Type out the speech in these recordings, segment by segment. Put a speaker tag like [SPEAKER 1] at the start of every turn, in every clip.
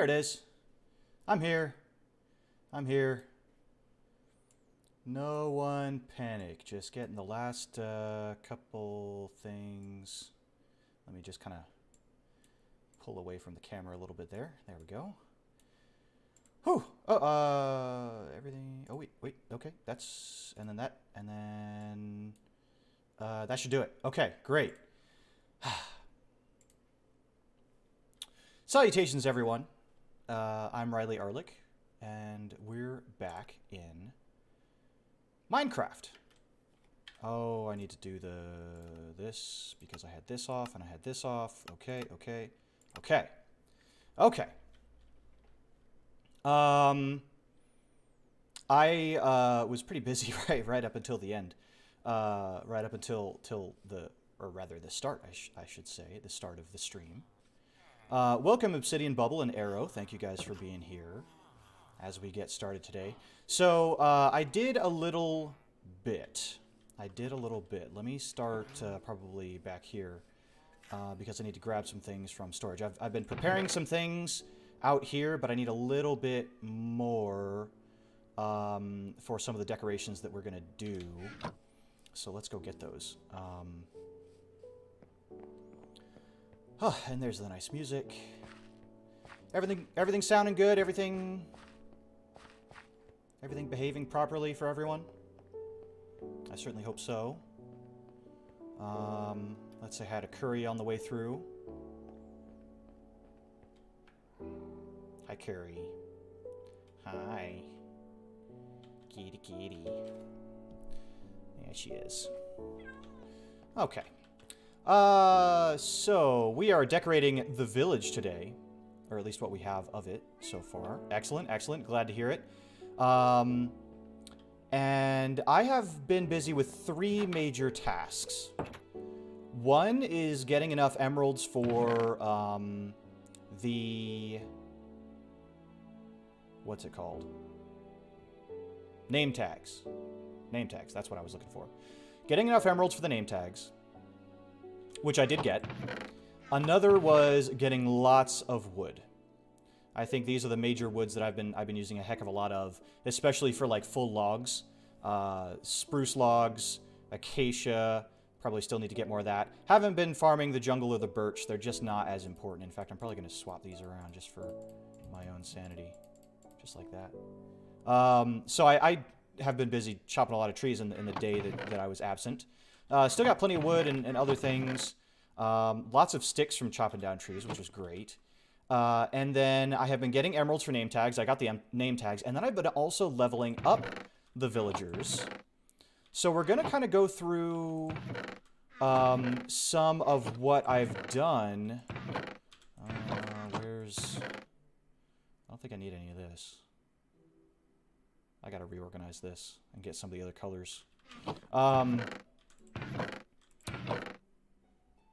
[SPEAKER 1] There it is. I'm here. I'm here. No one panic. Just getting the last couple things. Let me just kind of pull away from the camera a little bit there. There we go. Whew. Oh, everything. Oh, wait. Okay. That's, and then that, and then that should do it. Okay, great. Salutations, everyone. I'm Riley Arlick, and we're back in Minecraft. Oh, I need to do this because I had this off and I had this off. Okay. I was pretty busy right up until the end. Right up until the start, I should say, the start of the stream. Welcome, Obsidian Bubble and Arrow. Thank you guys for being here as we get started today. So, I did a little bit. Let me start probably back here because I need to grab some things from storage. I've been preparing some things out here, but I need a little bit more for some of the decorations that we're going to do. So let's go get those. And there's the nice music. Everything sounding good. Everything behaving properly for everyone. I certainly hope so. Let's say hi to Curry on the way through. Hi, Curry. Hi. Kitty. Yeah, she is. Okay. So we are decorating the village today, or at least what we have of it so far. Excellent. Glad to hear it. And I have been busy with 3 major tasks. One is getting enough emeralds for, what's it called? Name tags. Name tags, that's what I was looking for. Getting enough emeralds for the name tags, which I did get. Another was getting lots of wood. I think these are the major woods that I've been using a heck of a lot of, especially for like full logs. Spruce logs, acacia, probably still need to get more of that. Haven't been farming the jungle or the birch, they're just not as important. In fact, I'm probably going to swap these around just for my own sanity. Just like that. So I have been busy chopping a lot of trees in the day that I was absent. Still got plenty of wood and other things. Lots of sticks from chopping down trees, which was great. And then I have been getting emeralds for name tags. I got the name tags. And then I've been also leveling up the villagers. So we're going to kind of go through some of what I've done. I don't think I need any of this. I gotta reorganize this and get some of the other colors.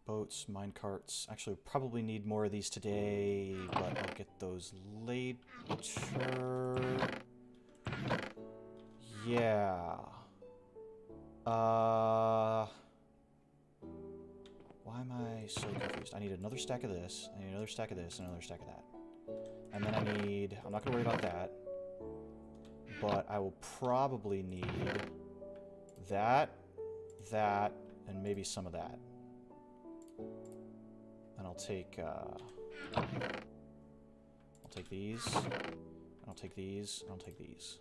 [SPEAKER 1] Boats, minecarts. Actually, probably need more of these today, but I'll get those later. Yeah. Why am I so confused? I need another stack of this, I need another stack of this, and another stack of that. And then I need... I'm not gonna worry about that. But I will probably need that, and maybe some of that. And I'll take these, and I'll take these, and I'll take these.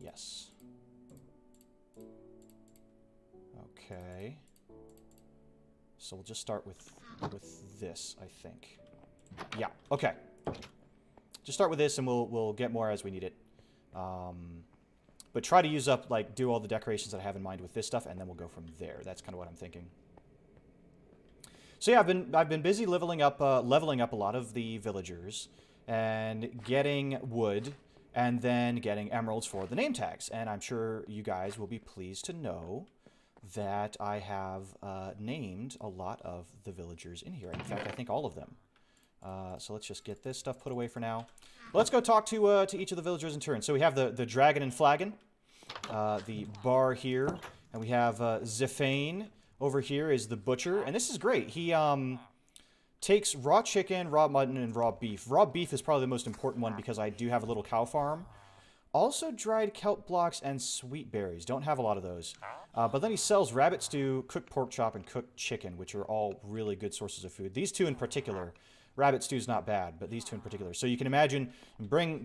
[SPEAKER 1] Yes. Okay. So we'll just start with this, I think. Yeah, okay. Just start with this, and we'll get more as we need it. But try to use up, like, do all the decorations that I have in mind with this stuff, and then we'll go from there. That's kind of what I'm thinking. So yeah, I've been busy leveling up a lot of the villagers, and getting wood, and then getting emeralds for the name tags. And I'm sure you guys will be pleased to know that I have named a lot of the villagers in here. In fact, I think all of them. So let's just get this stuff put away for now. Let's go talk to each of the villagers in turn. So we have the dragon and flagon, the bar here, and we have Zephane over here is the butcher, and this is great. He Takes raw chicken, raw mutton, and raw beef. Raw beef is probably the most important one because I do have a little cow farm. Also dried kelp blocks and sweet berries. Don't have a lot of those. But then he sells rabbit stew, cooked pork chop, and cooked chicken, which are all really good sources of food. These two in particular. Rabbit stew's not bad, but these two in particular. So you can imagine,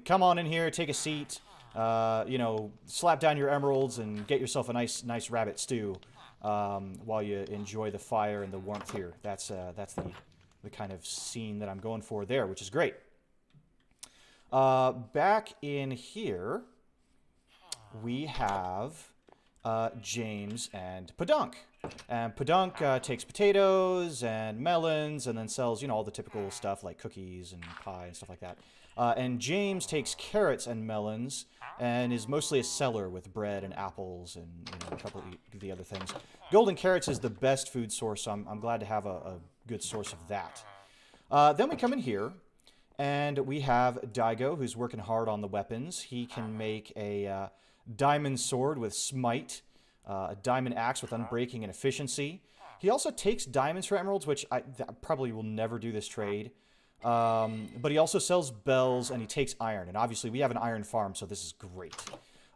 [SPEAKER 1] come on in here, take a seat, you know, slap down your emeralds and get yourself a nice rabbit stew while you enjoy the fire and the warmth here. That's the kind of scene that I'm going for there, which is great. Back in here, we have James and Podunk. And Podunk takes potatoes and melons and then sells, you know, all the typical stuff like cookies and pie and stuff like that. And James takes carrots and melons and is mostly a seller with bread and apples and, you know, a couple of the other things. Golden carrots is the best food source, so I'm glad to have a good source of that. Then we come in here, and we have Daigo, who's working hard on the weapons. He can make a diamond sword with smite, a diamond axe with unbreaking and efficiency. He also takes diamonds for emeralds, which I probably will never do this trade. But he also sells bells, and he takes iron. And obviously, we have an iron farm, so this is great.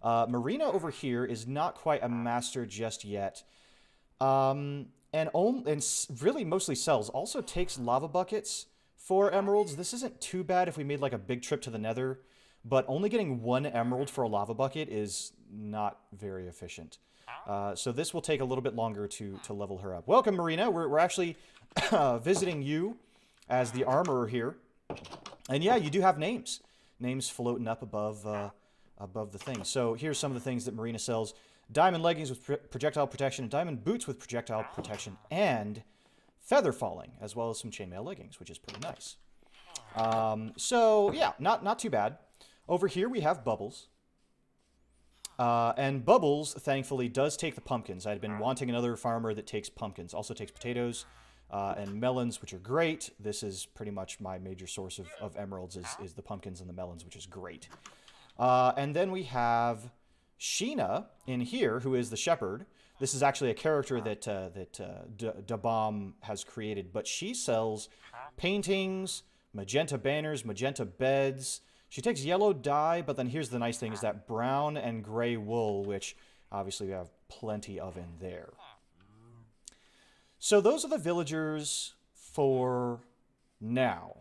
[SPEAKER 1] Marina over here is not quite a master just yet. And really mostly sells. Also takes lava buckets for emeralds. This isn't too bad if we made like a big trip to the nether, but only getting 1 emerald for a lava bucket is not very efficient. So this will take a little bit longer to level her up. Welcome, Marina. We're actually visiting you as the armorer here. And yeah, you do have names. Names floating up above the thing. So here's some of the things that Marina sells. Diamond leggings with projectile protection, and diamond boots with projectile protection, and feather falling, as well as some chainmail leggings, which is pretty nice. So yeah, not too bad. Over here we have Bubbles. And Bubbles, thankfully, does take the pumpkins. I'd been wanting another farmer that takes pumpkins. Also takes potatoes and melons, which are great. This is pretty much my major source of emeralds is the pumpkins and the melons, which is great. And then we have Sheena in here, who is the shepherd. This is actually a character that Dabom has created, but she sells paintings, magenta banners, magenta beds. She takes yellow dye, but then here's the nice thing, is that brown and gray wool, which obviously we have plenty of in there. So those are the villagers for now.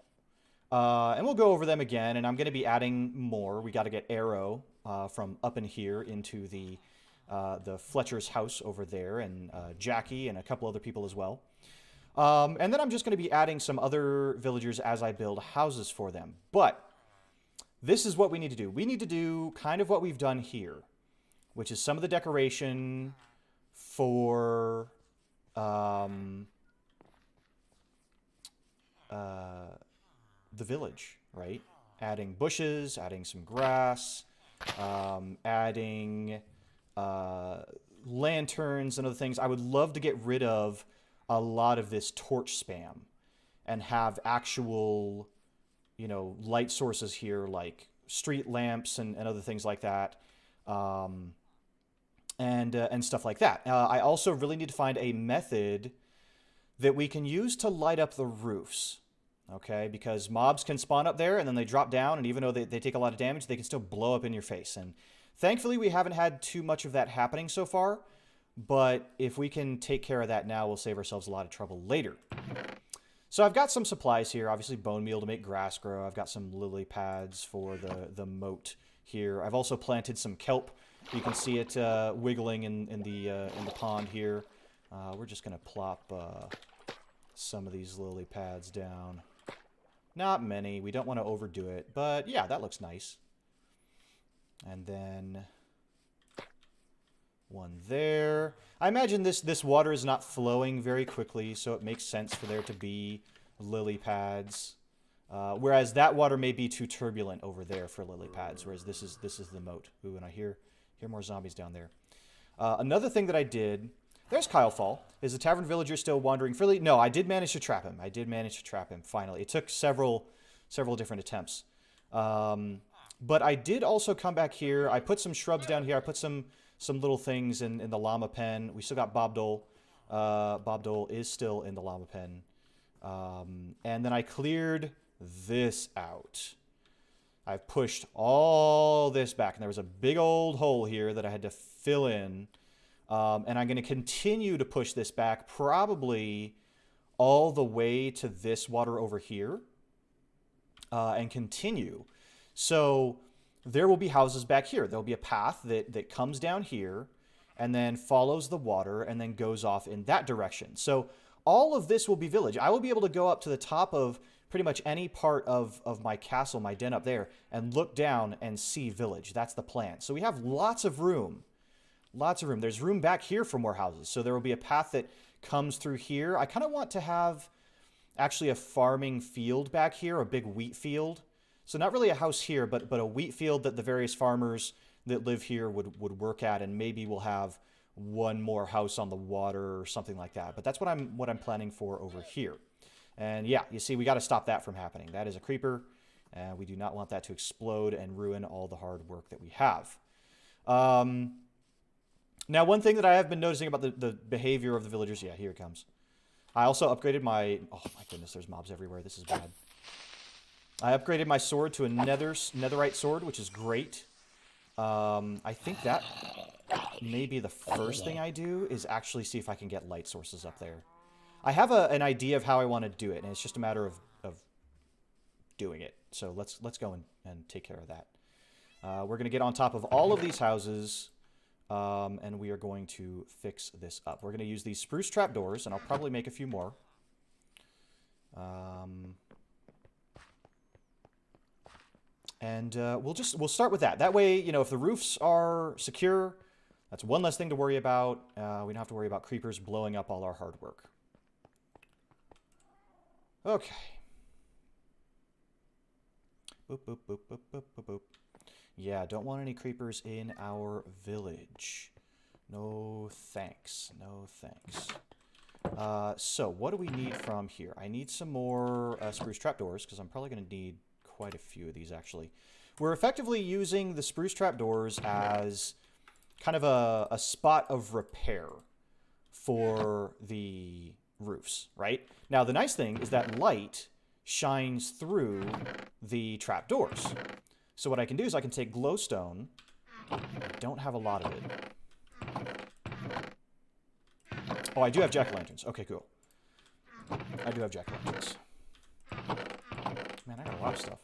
[SPEAKER 1] And we'll go over them again, and I'm going to be adding more. We got to get Arrow from up in here into the Fletcher's house over there, and Jackie and a couple other people as well. And then I'm just going to be adding some other villagers as I build houses for them. But this is what we need to do. We need to do kind of what we've done here, which is some of the decoration for the village, right? Adding bushes, adding some grass, adding lanterns and other things. I would love to get rid of a lot of this torch spam and have actual, you know, light sources here, like street lamps and other things like that, and stuff like that. I also really need to find a method that we can use to light up the roofs. Okay, because mobs can spawn up there and then they drop down, and even though they take a lot of damage, they can still blow up in your face. And thankfully, we haven't had too much of that happening so far, but if we can take care of that now, we'll save ourselves a lot of trouble later. So I've got some supplies here, obviously bone meal to make grass grow. I've got some lily pads for the moat here. I've also planted some kelp. You can see it wiggling in the pond here. We're just going to plop some of these lily pads down. Not many. We don't want to overdo it. But yeah, that looks nice. And then one there. I imagine this water is not flowing very quickly, so it makes sense for there to be lily pads. Whereas that water may be too turbulent over there for lily pads, whereas this is the moat. Ooh, and I hear more zombies down there. Another thing that I did... There's Kylefall. Is the tavern villager still wandering freely? No, I did manage to trap him. I did manage to trap him, finally. It took several different attempts. But I did also come back here. I put some shrubs down here. I put some little things in the llama pen. We still got Bob Dole. Bob Dole is still in the llama pen. And then I cleared this out. I've pushed all this back, and there was a big old hole here that I had to fill in. And I'm going to continue to push this back probably all the way to this water over here and continue. So there will be houses back here. There'll be a path that comes down here and then follows the water and then goes off in that direction. So all of this will be village. I will be able to go up to the top of pretty much any part of my castle, my den up there, and look down and see village. That's the plan. So we have lots of room. Lots of room. There's room back here for more houses. So there will be a path that comes through here. I kind of want to have actually a farming field back here, a big wheat field. So not really a house here, but a wheat field that the various farmers that live here would work at, and maybe we'll have one more house on the water or something like that. But that's what I'm planning for over here. And yeah, you see, we got to stop that from happening. That is a creeper, and we do not want that to explode and ruin all the hard work that we have. Now, one thing that I have been noticing about the behavior of the villagers, yeah, here it comes. I also upgraded my, oh my goodness, there's mobs everywhere. This is bad. I upgraded my sword to a netherite sword, which is great. I think that maybe the first thing I do is actually see if I can get light sources up there. I have an idea of how I want to do it, and it's just a matter of doing it. So let's go and take care of that. We're going to get on top of all of these houses, and we are going to fix this up. We're going to use these spruce trapdoors, and I'll probably make a few more. And we'll start with that. That way, you know, if the roofs are secure, that's one less thing to worry about. We don't have to worry about creepers blowing up all our hard work. Okay. Boop, boop, boop, boop, boop, boop, boop. Yeah, don't want any creepers in our village. No thanks. No thanks. So, what do we need from here? I need some more spruce trapdoors, because I'm probably going to need quite a few of these, actually. We're effectively using the spruce trapdoors as kind of a spot of repair for the roofs, right? Now, the nice thing is that light shines through the trapdoors. So what I can do is I can take glowstone. I don't have a lot of it. Oh, I do have jack-o'-lanterns. Okay, cool. I do have jack-o'-lanterns. Man, I got a lot of stuff.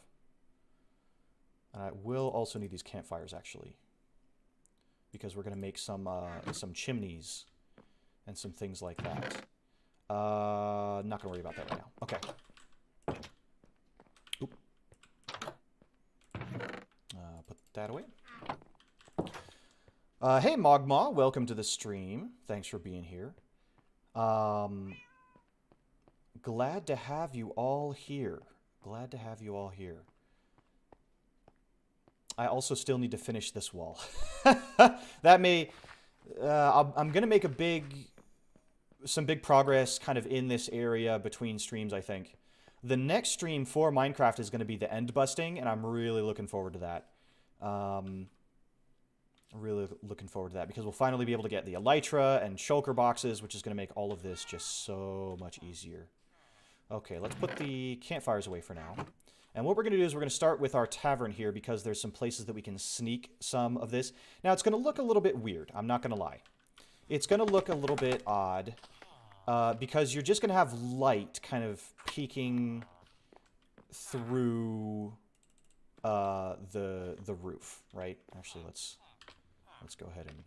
[SPEAKER 1] I will also need these campfires, actually, because we're going to make some chimneys and some things like that. Not going to worry about that right now. Okay. Oop. Put that away. Hey, Mogma, welcome to the stream. Thanks for being here. Glad to have you all here. Glad to have you all here. I also still need to finish this wall. That may... I'm going to make some big progress kind of in this area between streams, I think. The next stream for Minecraft is going to be the end busting, and I'm really looking forward to that. Really looking forward to that, because we'll finally be able to get the elytra and shulker boxes, which is going to make all of this just so much easier. Okay, let's put the campfires away for now. And what we're going to do is we're going to start with our tavern here, because there's some places that we can sneak some of this. Now, it's going to look a little bit weird. I'm not going to lie. It's going to look a little bit odd, because you're just going to have light kind of peeking through the roof, right? Actually, let's go ahead and...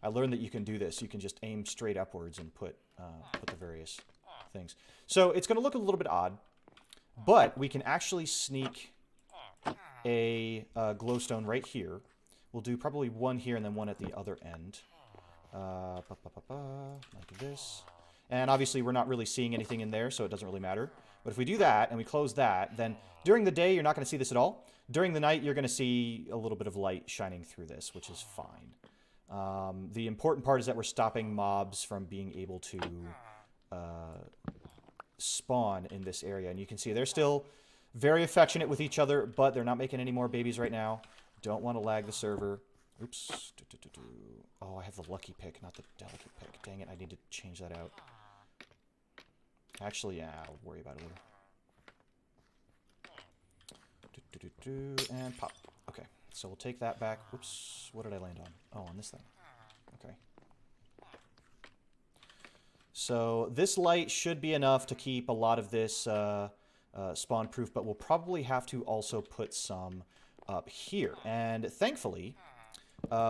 [SPEAKER 1] I learned that you can do this. You can just aim straight upwards and put the various things. So it's going to look a little bit odd, but we can actually sneak a glowstone right here. We'll do probably one here and then one at the other end. Like this. And obviously we're not really seeing anything in there, so it doesn't really matter. But if we do that and we close that, then during the day you're not going to see this at all. During the night you're going to see a little bit of light shining through this, which is fine. The important part is that we're stopping mobs from being able to spawn in this area. And you can see they're still very affectionate with each other, but they're not making any more babies right now. Don't want to lag the server. Oops. Oh, I have the lucky pick, not the delicate pick. Dang it, I need to change that out. Actually, yeah, I'll worry about it later. And pop. Okay, so we'll take that back. Whoops, what did I land on? Oh, on this thing. Okay. So this light should be enough to keep a lot of this spawn proof, but we'll probably have to also put some up here. And thankfully,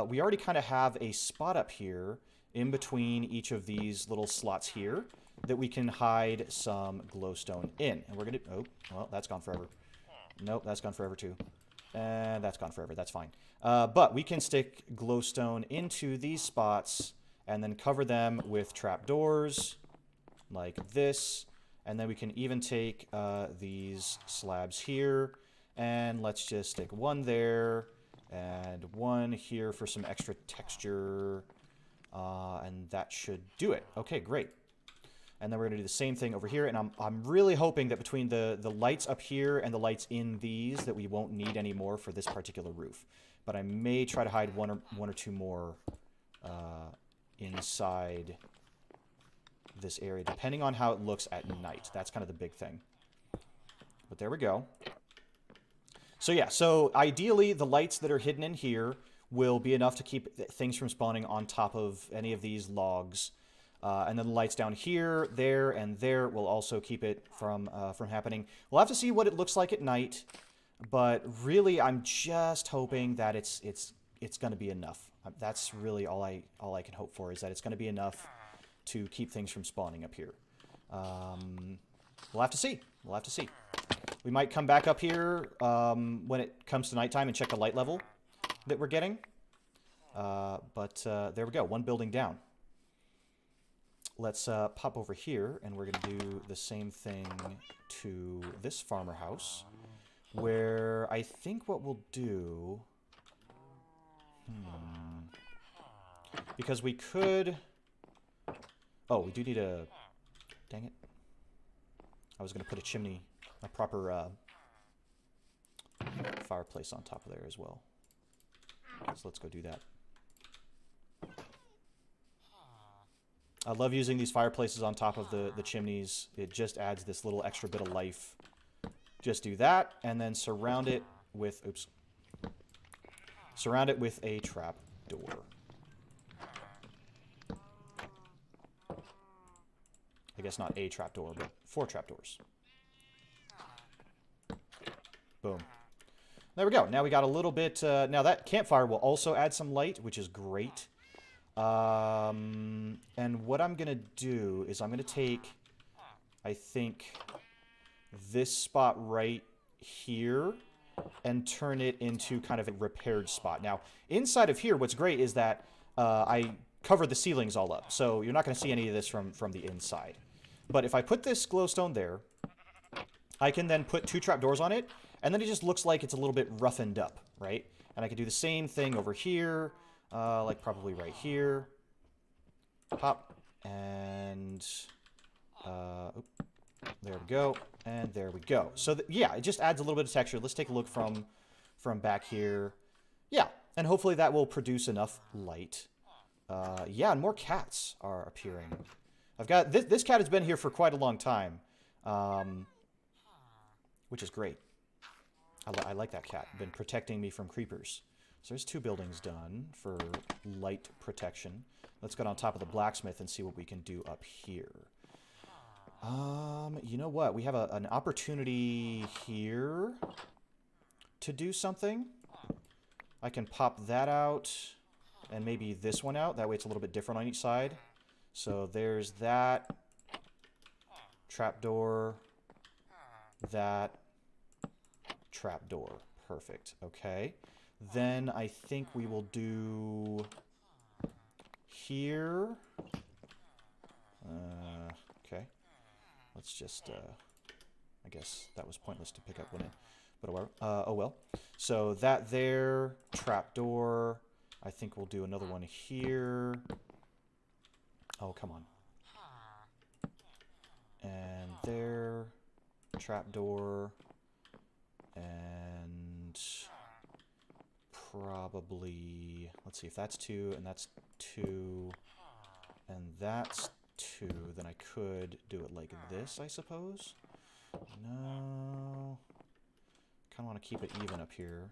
[SPEAKER 1] we already kind of have a spot up here in between each of these little slots here that we can hide some glowstone in. And we're going to... Oh, well, that's gone forever. Nope, that's gone forever too. And that's gone forever. That's fine. But we can stick glowstone into these spots and then cover them with trapdoors like this. And then we can even take these slabs here, and let's just stick one there and one here for some extra texture. And that should do it. Okay, great. And then we're going to do the same thing over here. And I'm really hoping that between the lights up here and the lights in these that we won't need any more for this particular roof. But I may try to hide one or two more inside this area, depending on how it looks at night. That's kind of the big thing. But there we go. So yeah, so ideally the lights that are hidden in here will be enough to keep things from spawning on top of any of these logs. And then the lights down here, there, and there will also keep it from happening. We'll have to see what it looks like at night, but really I'm just hoping that it's going to be enough. That's really all I can hope for, is that it's going to be enough to keep things from spawning up here. We'll have to see. We'll have to see. We might come back up here when it comes to nighttime and check the light level that we're getting. But there we go. One building down. Let's pop over here, and we're going to do the same thing to this farmer house, where I think what we'll do... Because we could... Oh, we do need a... Dang it. I was going to put a chimney, a proper fireplace on top of there as well. So let's go do that. I love using these fireplaces on top of the chimneys. It just adds this little extra bit of life. Just do that, and then surround it with... Oops. Surround it with a trap door. I guess not a trap door, but 4 trap doors. Boom. There we go. Now we got a little bit... now that campfire will also add some light, which is great. And what I'm going to do is I'm going to take, I think, this spot right here and turn it into kind of a repaired spot. Now, inside of here, what's great is that I covered the ceilings all up, so you're not going to see any of this from the inside. But if I put this glowstone there, I can then put 2 trapdoors on it, and then it just looks like it's a little bit roughened up, right? And I can do the same thing over here. Like probably right here. Pop. And there we go. And there we go. So yeah, it just adds a little bit of texture. Let's take a look from back here. Yeah, and hopefully that will produce enough light. Yeah, and more cats are appearing. I've got this cat has been here for quite a long time, which is great. I like that cat. Been protecting me from creepers. So there's 2 buildings done for light protection. Let's go on top of the blacksmith and see what we can do up here. You know what? We have an opportunity here to do something. I can pop that out and maybe this one out. That way it's a little bit different on each side. So there's that trapdoor, that trapdoor. Perfect. Okay. Then I think we will do here. Okay. Let's just, I guess that was pointless to pick up, wasn't it? But oh well. So that there, trapdoor. I think we'll do another one here. Oh, come on. And there, trapdoor. And probably, let's see if that's 2 and that's 2 and that's 2, then I could do it like this, I suppose. No. Kind of want to keep it even up here.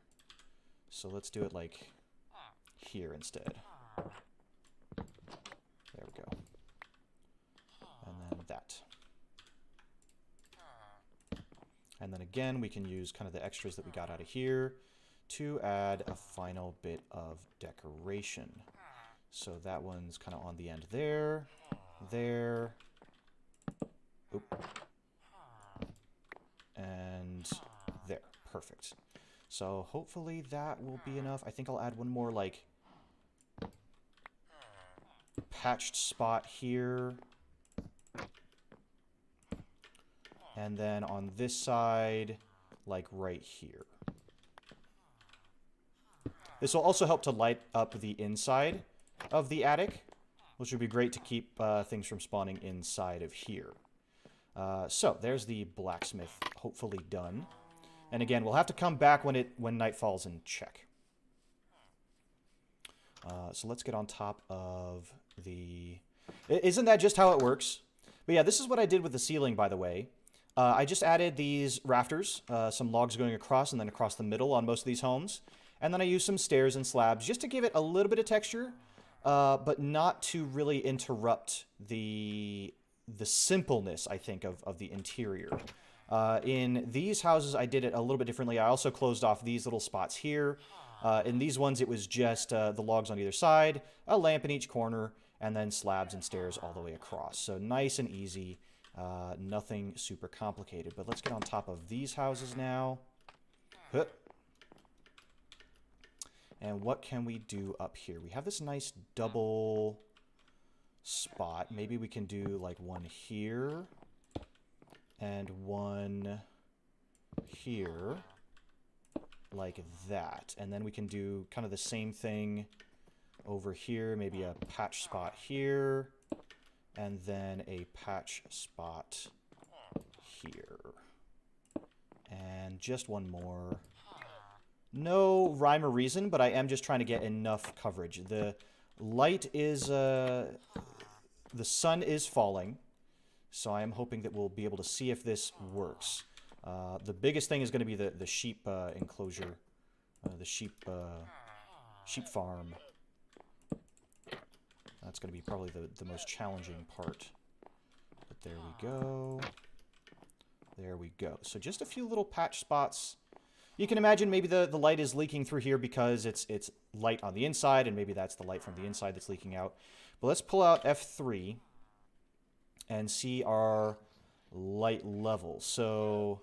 [SPEAKER 1] So let's do it like here instead. There we go. And then that. And then again, we can use kind of the extras that we got out of here to add a final bit of decoration. So that one's kind of on the end there, there, oop, and there. Perfect. So hopefully that will be enough. I think I'll add one more, like, patched spot here. And then on this side, like right here. This will also help to light up the inside of the attic, which would be great to keep things from spawning inside of here. So there's the blacksmith hopefully done. And again, we'll have to come back when night falls and check. So let's get on top of the... Isn't that just how it works? But yeah, this is what I did with the ceiling, by the way. I just added these rafters, some logs going across and then across the middle on most of these homes. And then I used some stairs and slabs just to give it a little bit of texture, but not to really interrupt the simpleness, I think, of the interior. In these houses, I did it a little bit differently. I also closed off these little spots here. In these ones, it was just the logs on either side, a lamp in each corner, and then slabs and stairs all the way across. So nice and easy. Nothing super complicated. But let's get on top of these houses now. Huh. And what can we do up here? We have this nice double spot. Maybe we can do like one here and one here, like that. And then we can do kind of the same thing over here. Maybe a patch spot here. And then a patch spot here. And just one more. No rhyme or reason, but I am just trying to get enough coverage. The light is... the sun is falling, so I am hoping that we'll be able to see if this works. The biggest thing is going to be the sheep enclosure. The sheep farm. That's going to be probably the most challenging part. But there we go. There we go. So just a few little patch spots. You can imagine maybe the light is leaking through here because it's light on the inside, and maybe that's the light from the inside that's leaking out. But let's pull out F3 and see our light level. So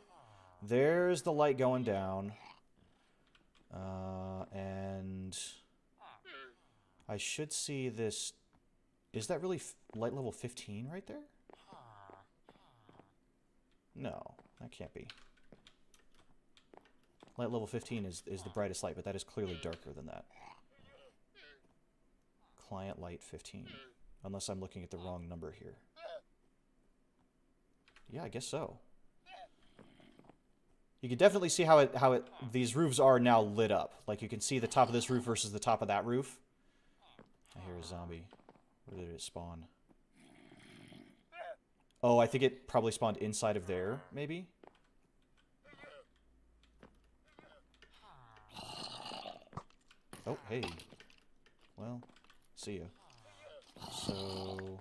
[SPEAKER 1] there's the light going down. And I should see this... Is that really light level 15 right there? No, that can't be. Light level 15 is the brightest light, but that is clearly darker than that. Client light 15. Unless I'm looking at the wrong number here. Yeah, I guess so. You can definitely see how these roofs are now lit up. Like you can see the top of this roof versus the top of that roof. I hear a zombie. Where did it spawn? Oh, I think it probably spawned inside of there, maybe? Oh, hey. Well, see ya. So,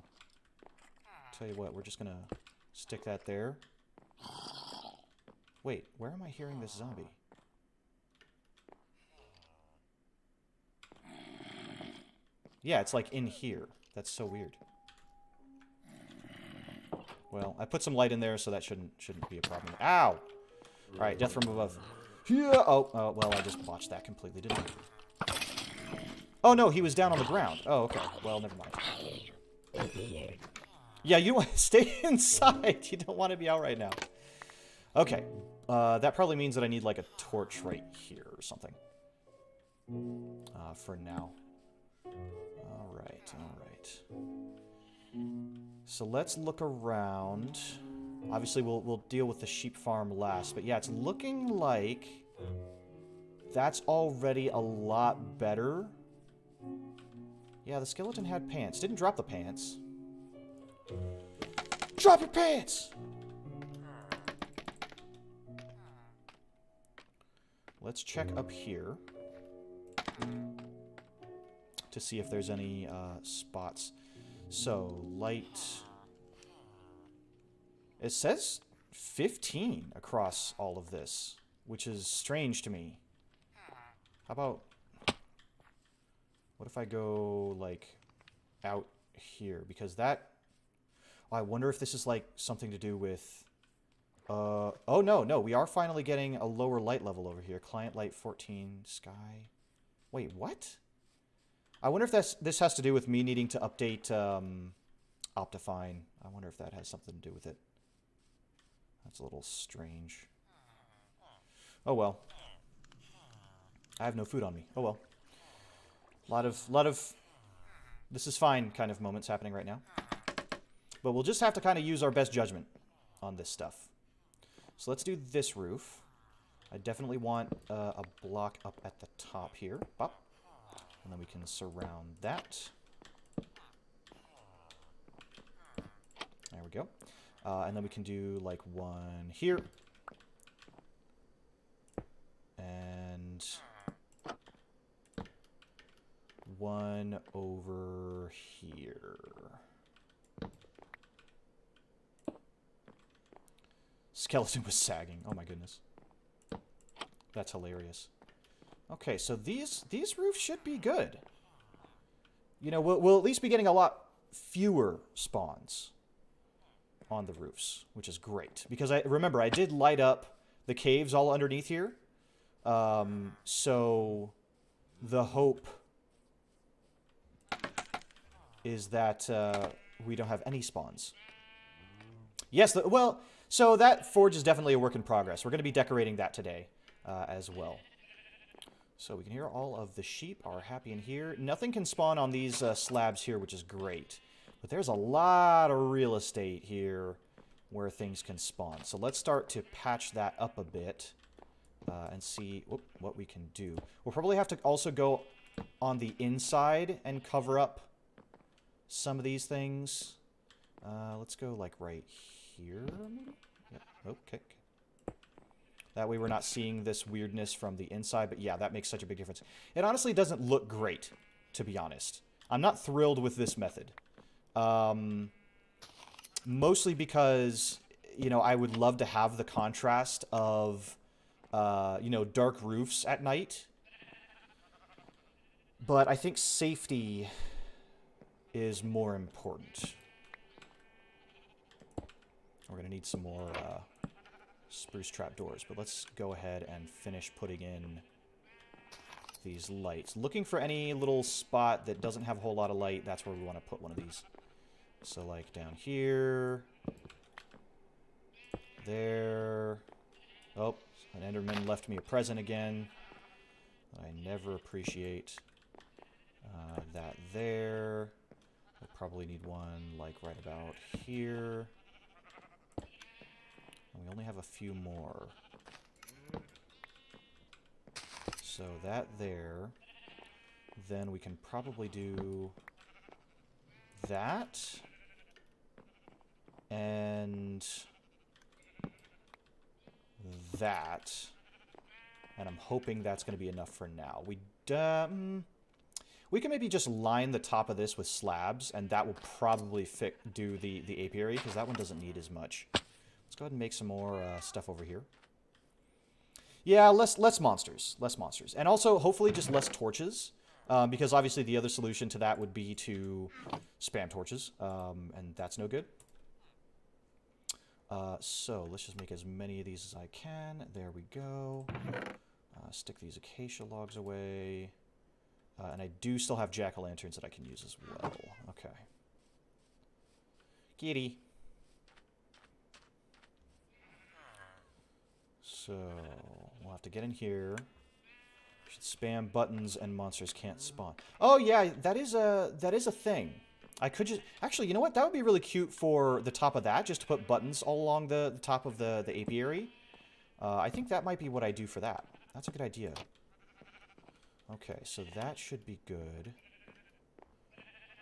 [SPEAKER 1] tell you what, we're just gonna stick that there. Wait, where am I hearing this zombie? Yeah, it's like in here. That's so weird. Well, I put some light in there, so that shouldn't be a problem. Ow! Alright, death from above. Yeah! Oh, well, I just botched that completely, didn't I? Oh, no, he was down on the ground. Oh, okay. Well, never mind. Yeah, you want to stay inside. You don't want to be out right now. Okay. That probably means that I need, like, a torch right here or something. For now. Alright, alright. So let's look around. Obviously, we'll deal with the sheep farm last. But yeah, it's looking like that's already a lot better. Yeah, the skeleton had pants. Didn't drop the pants. Drop your pants! Let's check up here to see if there's any spots. So, light... It says 15 across all of this, which is strange to me. How about... What if I go, like, out here? Because that... Oh, I wonder if this is, like, something to do with... oh, no, we are finally getting a lower light level over here. Client light 14, sky... Wait, what? I wonder if this has to do with me needing to update Optifine. I wonder if that has something to do with it. That's a little strange. Oh, well. I have no food on me. Oh, well. Lot of this is fine kind of moments happening right now. But we'll just have to kind of use our best judgment on this stuff. So let's do this roof. I definitely want a block up at the top here. Bop. And then we can surround that. There we go. And then we can do like one here. And one over here. Skeleton was sagging. Oh my goodness. That's hilarious. Okay, so these roofs should be good. You know, we'll at least be getting a lot fewer spawns on the roofs, which is great. Because remember, I did light up the caves all underneath here. So the hope is that we don't have any spawns. Yes, well, so that forge is definitely a work in progress. We're going to be decorating that today as well. So we can hear all of the sheep are happy in here. Nothing can spawn on these slabs here, which is great. But there's a lot of real estate here where things can spawn. So let's start to patch that up a bit and see what we can do. We'll probably have to also go on the inside and cover up some of these things. Let's go like right here, maybe? Yep. Okay. That way we're not seeing this weirdness from the inside, but yeah, that makes such a big difference. It honestly doesn't look great, to be honest. I'm not thrilled with this method. Mostly because, you know, I would love to have the contrast of, you know, dark roofs at night. But I think safety is more important. We're going to need some more spruce trapdoors, but let's go ahead and finish putting in these lights. Looking for any little spot that doesn't have a whole lot of light, that's where we want to put one of these. So like down here, there. Oh, an Enderman left me a present again. I never appreciate that there. We'll probably need one like right about here. And we only have a few more. So that there. Then we can probably do that. And that. And I'm hoping that's going to be enough for now. We can maybe just line the top of this with slabs, and that will probably do the apiary, because that one doesn't need as much. Let's go ahead and make some more stuff over here. Yeah, less monsters. Less monsters. And also, hopefully, just less torches. Because obviously the other solution to that would be to spam torches. And that's no good. So, let's just make as many of these as I can. There we go. Stick these acacia logs away. And I do still have jack-o'-lanterns that I can use as well. Okay. Kitty. So, we'll have to get in here. We should spam buttons and monsters can't spawn. Oh yeah, that is a thing. I could just... Actually, you know what? That would be really cute for the top of that, just to put buttons all along the top of the apiary. I think that might be what I do for that. That's a good idea. Okay, so that should be good.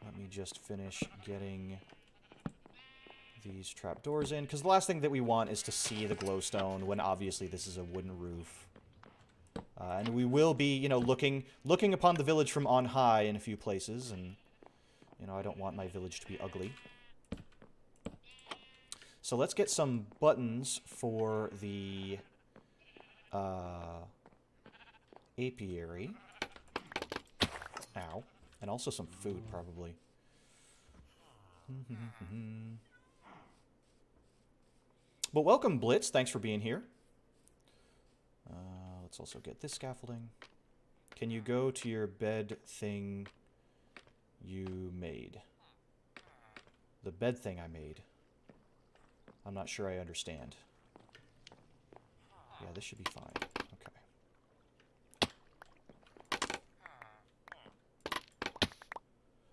[SPEAKER 1] Let me just finish getting these trapdoors in, because the last thing that we want is to see the glowstone when obviously this is a wooden roof. And we will be, you know, looking upon the village from on high in a few places, and, you know, I don't want my village to be ugly. So let's get some buttons for the apiary. Ow. And also some food, probably. But welcome, Blitz. Thanks for being here. Let's also get this scaffolding. Can you go to your bed thing you made? The bed thing I made. I'm not sure I understand. Yeah, this should be fine. Okay.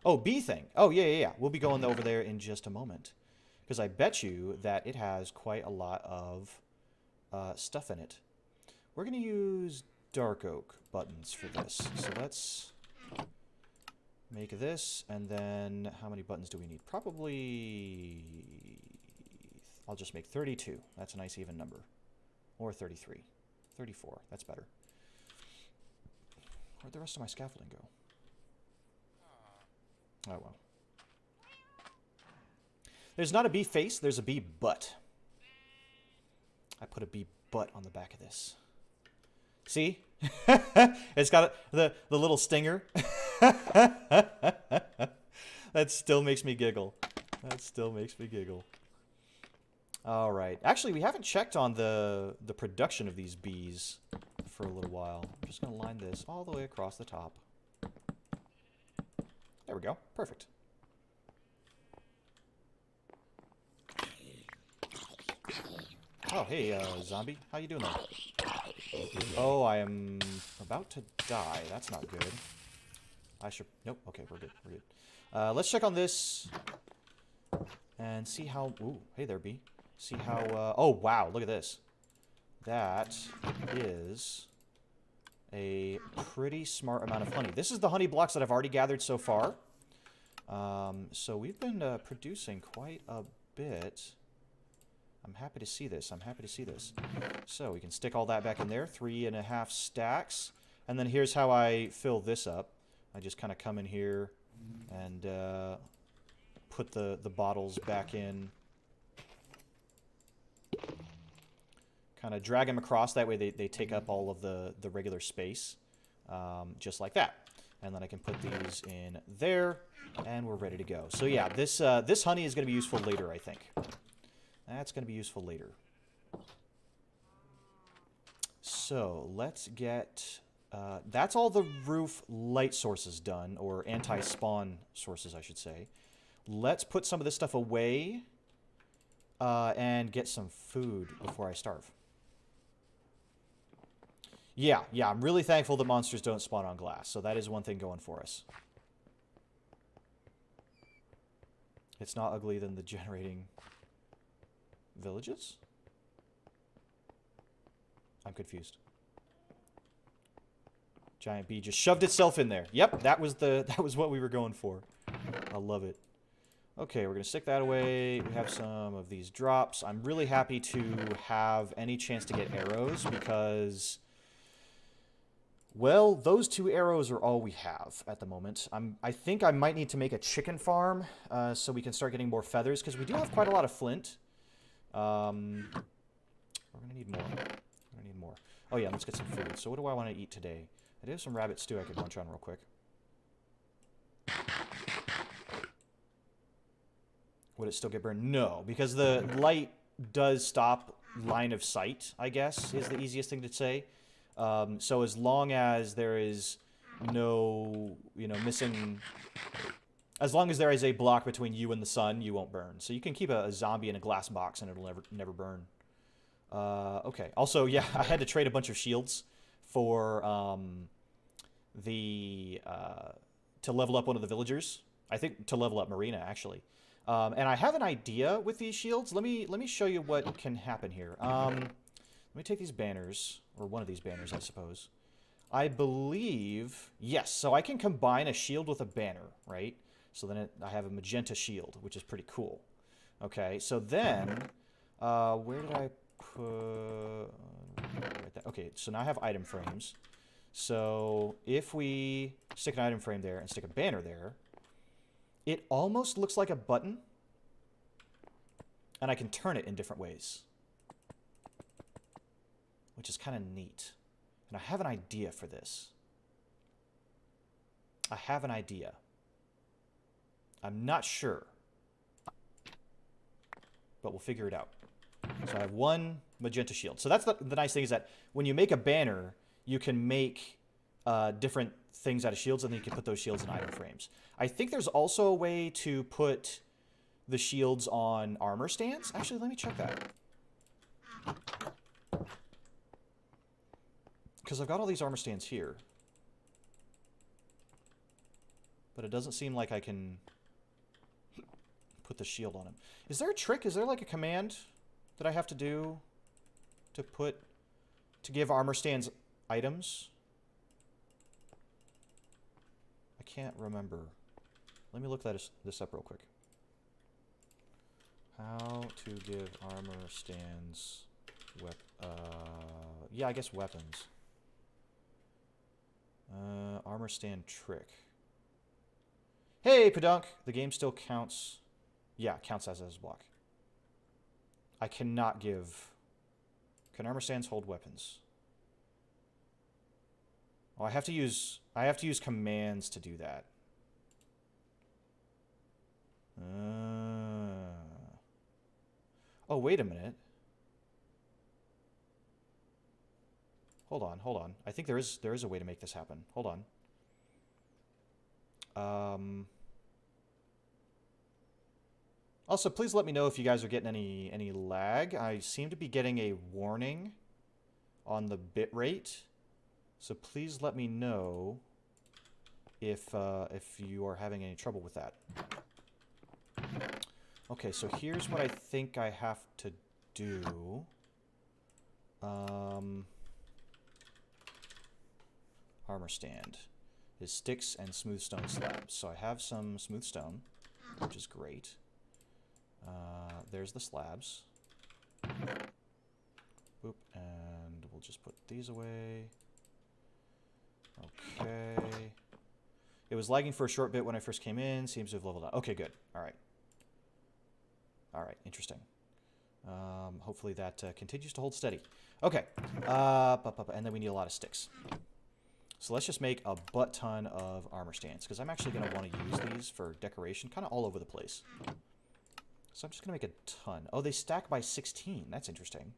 [SPEAKER 1] Oh, bee thing. Oh, yeah. We'll be going over there in just a moment. Because I bet you that it has quite a lot of stuff in it. We're going to use dark oak buttons for this. So let's make this, and then how many buttons do we need? Probably, I'll just make 32. That's a nice even number. Or 33. 34. That's better. Where'd the rest of my scaffolding go? Oh, well. There's not a bee face, there's a bee butt. I put a bee butt on the back of this. See? It's got the little stinger. That still makes me giggle. That still makes me giggle. All right. Actually, we haven't checked on the production of these bees for a little while. I'm just going to line this all the way across the top. There we go. Perfect. Oh, hey, zombie. How you doing there? Oh, I am about to die. That's not good. I should... Nope. Okay, we're good. We're good. Let's check on this and see how... Ooh, hey there, bee. See how... Oh, wow. Look at this. That is a pretty smart amount of honey. This is the honey blocks that I've already gathered so far. So we've been producing quite a bit. I'm happy to see this. I'm happy to see this. So we can stick all that back in there. 3.5 stacks. And then here's how I fill this up. I just kind of come in here and put the bottles back in. Kind of drag them across. That way they take up all of the regular space. Just like that. And then I can put these in there. And we're ready to go. So yeah, this honey is going to be useful later, I think. That's going to be useful later. So let's get... that's all the roof light sources done, or anti-spawn sources, I should say. Let's put some of this stuff away and get some food before I starve. Yeah, I'm really thankful that monsters don't spawn on glass, so that is one thing going for us. It's not ugly than the generating... villages? I'm confused. Giant bee just shoved itself in there. Yep, that was what we were going for. I love it. Okay, we're gonna stick that away. We have some of these drops. I'm really happy to have any chance to get arrows because, well, those 2 arrows are all we have at the moment. I think I might need to make a chicken farm so we can start getting more feathers because we do have quite a lot of flint. We're gonna need more. We're gonna need more. Oh yeah, let's get some food. So what do I want to eat today? I do have some rabbit stew I could munch on real quick. Would it still get burned? No, because the light does stop line of sight, I guess, is the easiest thing to say. So as long as there is no, missing... As long as there is a block between you and the sun, you won't burn. So you can keep a zombie in a glass box and it'll never burn. Okay. Also, yeah, I had to trade a bunch of shields for to level up one of the villagers. I think to level up Marina, actually. And I have an idea with these shields. Let me show you what can happen here. Let me take these banners, or one of these banners, I suppose. I believe, yes, so I can combine a shield with a banner, right? So then I have a magenta shield, which is pretty cool. Okay, so then, where did I put... right there. Okay, so now I have item frames. So if we stick an item frame there and stick a banner there, it almost looks like a button, and I can turn it in different ways, which is kind of neat. And I have an idea for this. I have an idea. I'm not sure, but we'll figure it out. So I have one magenta shield. So that's the nice thing, is that when you make a banner, you can make different things out of shields, and then you can put those shields in item frames. I think there's also a way to put the shields on armor stands. Actually, let me check that. Because I've got all these armor stands here. But it doesn't seem like I can put the shield on him. Is there a trick? Is there like a command that I have to do to give armor stands items? I can't remember. Let me look this up real quick. How to give armor stands yeah, I guess weapons. Armor stand trick. Hey, Pedunk! The game still counts. Yeah, counts as a block. I cannot give... Can armor stands hold weapons? Oh, I have to use commands to do that. Oh, wait a minute. Hold on. I think there is a way to make this happen. Hold on. Also, please let me know if you guys are getting any lag. I seem to be getting a warning on the bitrate, so please let me know if you are having any trouble with that. Okay, so here's what I think I have to do. Armor stand is sticks and smooth stone slabs. So I have some smooth stone, which is great. There's the slabs. Boop, and we'll just put these away. Okay. It was lagging for a short bit when I first came in. Seems to have leveled out. Okay, good. All right. All right, interesting. Hopefully that continues to hold steady. Okay. And then we need a lot of sticks. So let's just make a butt ton of armor stands, because I'm actually going to want to use these for decoration, kind of all over the place. So I'm just going to make a ton. Oh, they stack by 16. That's interesting.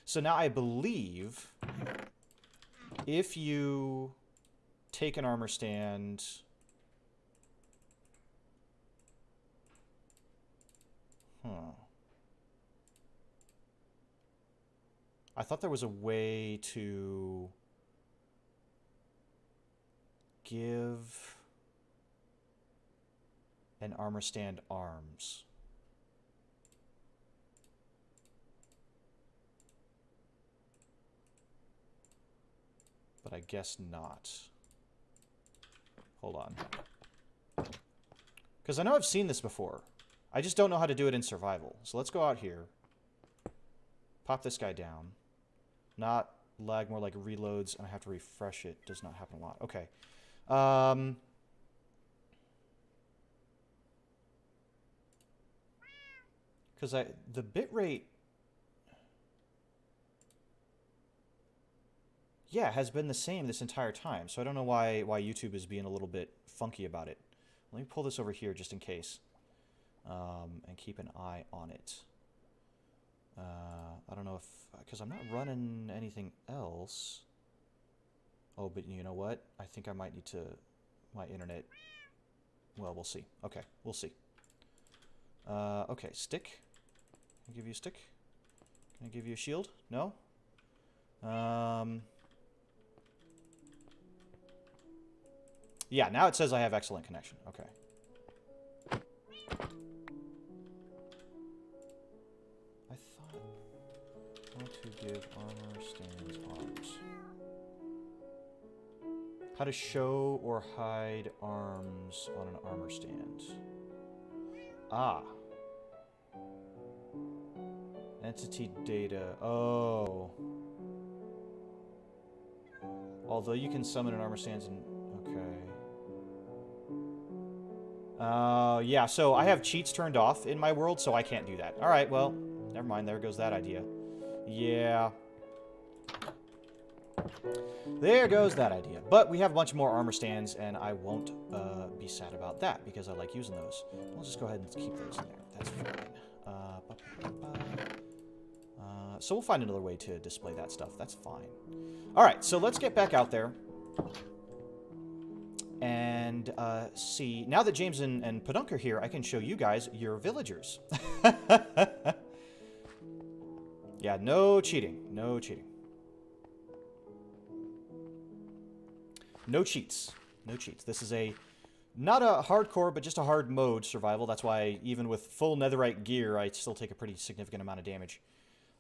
[SPEAKER 1] So now I believe if you take an armor stand... I thought there was a way to give an armor stand arms. But I guess not. Hold on. Because I know I've seen this before. I just don't know how to do it in survival. So let's go out here. Pop this guy down. Not lag, more like reloads, and I have to refresh it. Does not happen a lot. Okay. Because the bitrate... Yeah, has been the same this entire time. So I don't know why YouTube is being a little bit funky about it. Let me pull this over here just in case. And keep an eye on it. I don't know if... Because I'm not running anything else. Oh, but you know what? I think I might need to... My internet... Well, we'll see. Okay, we'll see. Okay, stick. Can I give you a stick? Can I give you a shield? No? Yeah, now it says I have excellent connection. Okay. I thought... How to give armor stands arms. How to show or hide arms on an armor stand. Ah. Entity data. Oh. Although you can summon an armor stands and... Okay. Yeah, so I have cheats turned off in my world, so I can't do that. Alright, well, never mind. There goes that idea. Yeah. There goes that idea. But we have a bunch more armor stands, and I won't be sad about that, because I like using those. We'll just go ahead and keep those in there. That's fine. So we'll find another way to display that stuff. That's fine. Alright, so let's get back out there. And see, now that James and Pedunk are here, I can show you guys your villagers. Yeah, no cheating. No cheating. No cheats. No cheats. This is not a hardcore, but just a hard mode survival. That's why even with full netherite gear, I still take a pretty significant amount of damage.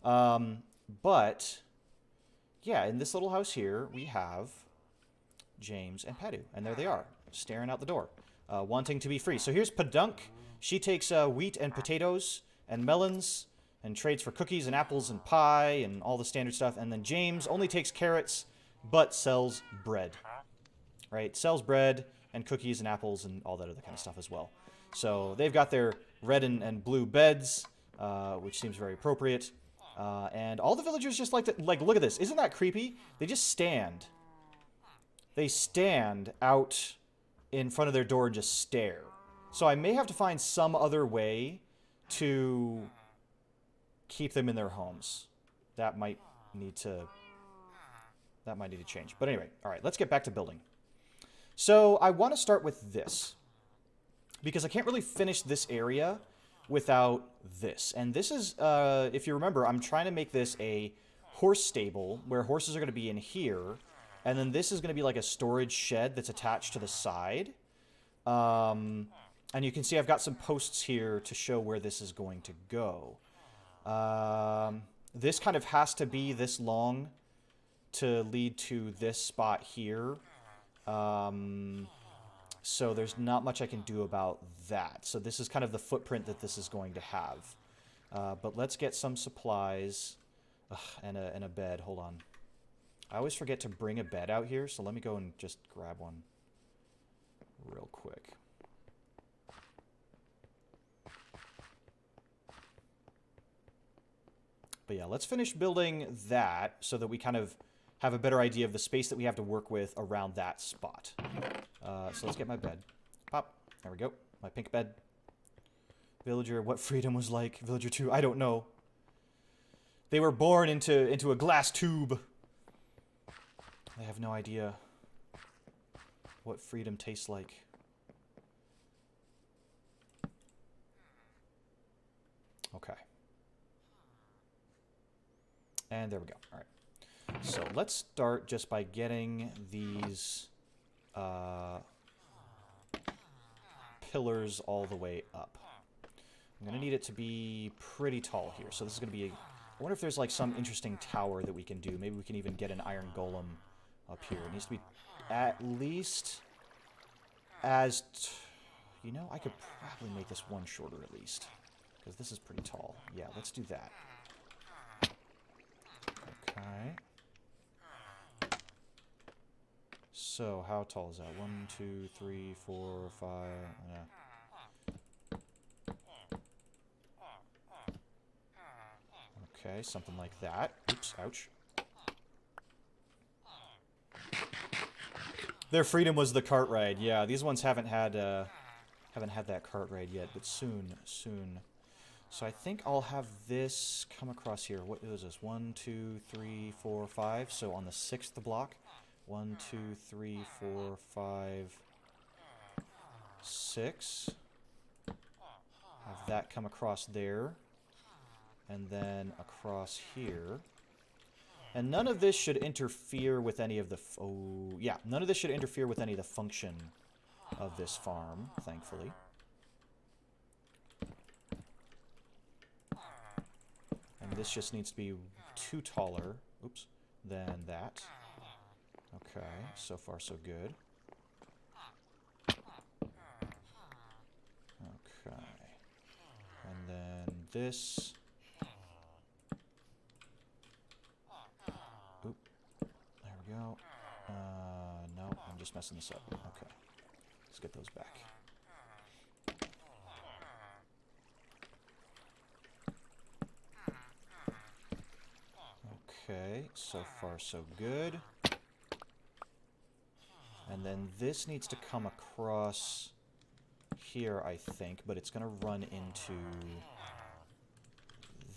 [SPEAKER 1] But, yeah, in this little house here, we have James and Padu. And there they are, staring out the door, wanting to be free. So here's Pedunk. She takes wheat and potatoes and melons and trades for cookies and apples and pie and all the standard stuff. And then James only takes carrots, but sells bread. Right? Sells bread and cookies and apples and all that other kind of stuff as well. So they've got their red and blue beds, which seems very appropriate. And all the villagers just like to, look at this. Isn't that creepy? They just stand. They stand out in front of their door and just stare. So I may have to find some other way to keep them in their homes. That might need to change. But anyway, all right, let's get back to building. So I want to start with this, because I can't really finish this area without this. And this is, if you remember, I'm trying to make this a horse stable where horses are going to be in here. And then this is going to be like a storage shed that's attached to the side. And you can see I've got some posts here to show where this is going to go. This kind of has to be this long to lead to this spot here. So there's not much I can do about that. So this is kind of the footprint that this is going to have. But let's get some supplies. Ugh, and a bed. Hold on. I always forget to bring a bed out here, so let me go and just grab one real quick. But yeah, let's finish building that so that we kind of have a better idea of the space that we have to work with around that spot. So let's get my bed. Pop. There we go. My pink bed. Villager, what freedom was like. Villager 2, I don't know. They were born into a glass tube. I have no idea what freedom tastes like. Okay. And there we go. All right. So let's start just by getting these pillars all the way up. I'm going to need it to be pretty tall here. So this is going to be I wonder if there's like some interesting tower that we can do. Maybe we can even get an iron golem up here. It needs to be at least as... you know, I could probably make this one shorter at least. Because this is pretty tall. Yeah, let's do that. Okay. So, how tall is that? 1, 2, 3, 4, 5... yeah. Okay, something like that. Oops, ouch. Their freedom was the cart ride. Yeah, these ones haven't had that cart ride yet, but soon, soon. So I think I'll have this come across here. What is this? 1, 2, 3, 4, 5. So on the 6th block. 1, 2, 3, 4, 5, 6. Have that come across there. And then across here. And none of this should interfere with any of the... oh, yeah. None of this should interfere with any of the function of this farm, thankfully. And this just needs to be 2 taller, oops, than that. Okay, so far so good. Okay. And then this just messing this up. Okay. Let's get those back. Okay, so far so good. And then this needs to come across here, I think, but it's going to run into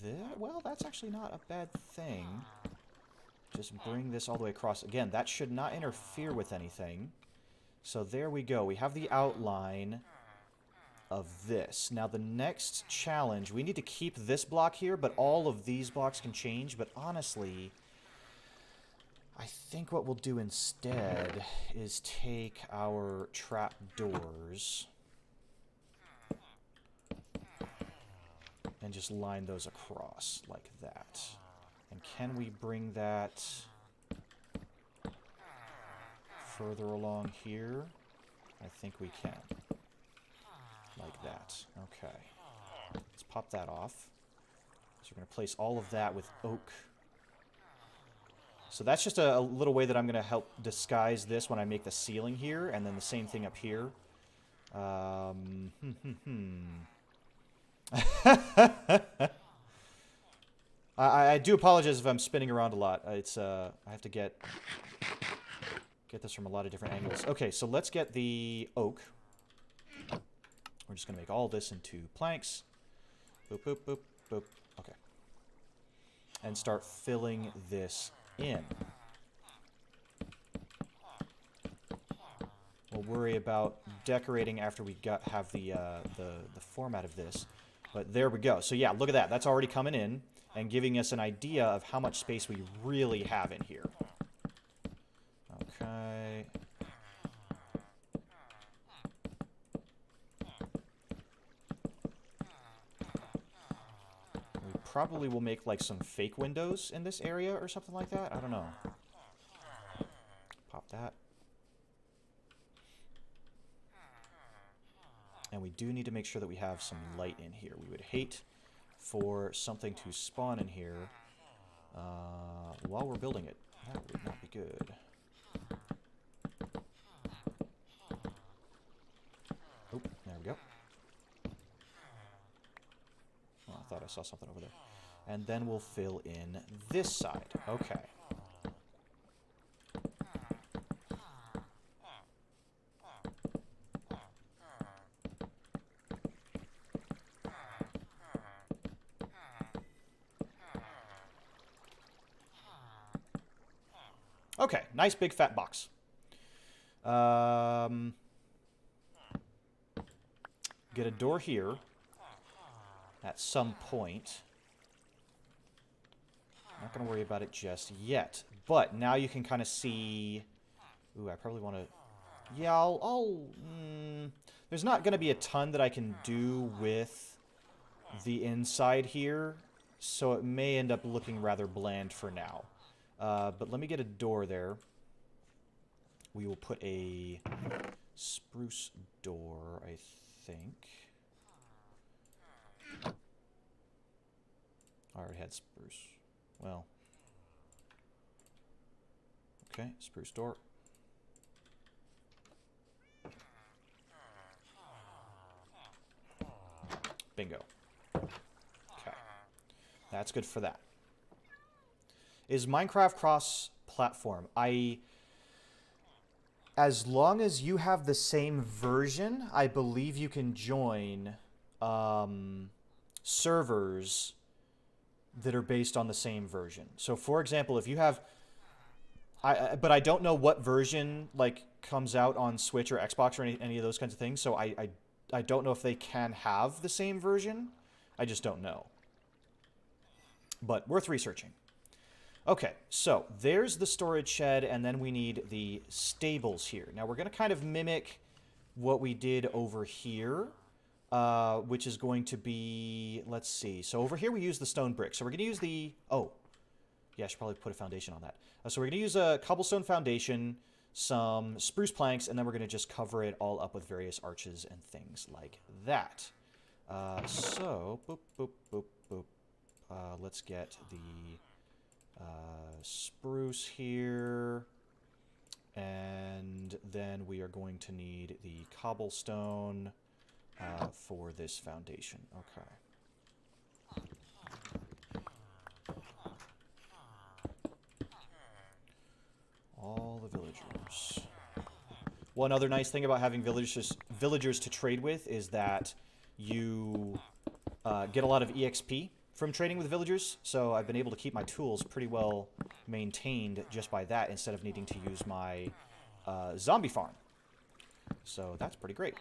[SPEAKER 1] this. Well, that's actually not a bad thing. Just bring this all the way across. Again, that should not interfere with anything. So there we go. We have the outline of this. Now the next challenge, we need to keep this block here, but all of these blocks can change. But honestly, I think what we'll do instead is take our trap doors and just line those across like that. And can we bring that further along here? I think we can. Like that. Okay. Let's pop that off. So we're going to place all of that with oak. So that's just a little way that I'm going to help disguise this when I make the ceiling here, and then the same thing up here. I do apologize if I'm spinning around a lot. It's I have to get this from a lot of different angles. Okay, so let's get the oak. We're just going to make all this into planks. Boop, boop, boop, boop. Okay. And start filling this in. We'll worry about decorating after we have the format of this. But there we go. So yeah, look at that. That's already coming in and giving us an idea of how much space we really have in here. Okay. We probably will make like some fake windows in this area or something like that. I don't know. Pop that. And we do need to make sure that we have some light in here. We would hate for something to spawn in here while we're building it. That would not be good. Oh, there we go. Oh, I thought I saw something over there. And then we'll fill in this side. Okay. Okay, nice big fat box. Get a door here at some point. Not going to worry about it just yet. But now you can kind of see... Ooh, I probably want to... Yeah, there's not going to be a ton that I can do with the inside here, so it may end up looking rather bland for now. But let me get a door there. We will put a spruce door, I think. I already had spruce. Well. Okay, spruce door. Bingo. Okay. That's good for that. Is Minecraft cross-platform? As long as you have the same version, I believe you can join servers that are based on the same version. So, for example, if you have... but I don't know what version like comes out on Switch or Xbox or any of those kinds of things, so I don't know if they can have the same version. I just don't know. But worth researching. Okay, so there's the storage shed, and then we need the stables here. Now, we're going to kind of mimic what we did over here, which is going to be, let's see. So over here we use the stone brick. So we're going to use the, oh, yeah, I should probably put a foundation on that. So we're going to use a cobblestone foundation, some spruce planks, and then we're going to just cover it all up with various arches and things like that. So, boop, boop, boop, boop. Let's get the... spruce here. And then we are going to need the cobblestone for this foundation. Okay. All the villagers. One other nice thing about having villagers to trade with is that you get a lot of EXP from trading with villagers. So I've been able to keep my tools pretty well maintained just by that instead of needing to use my zombie farm. So that's pretty great.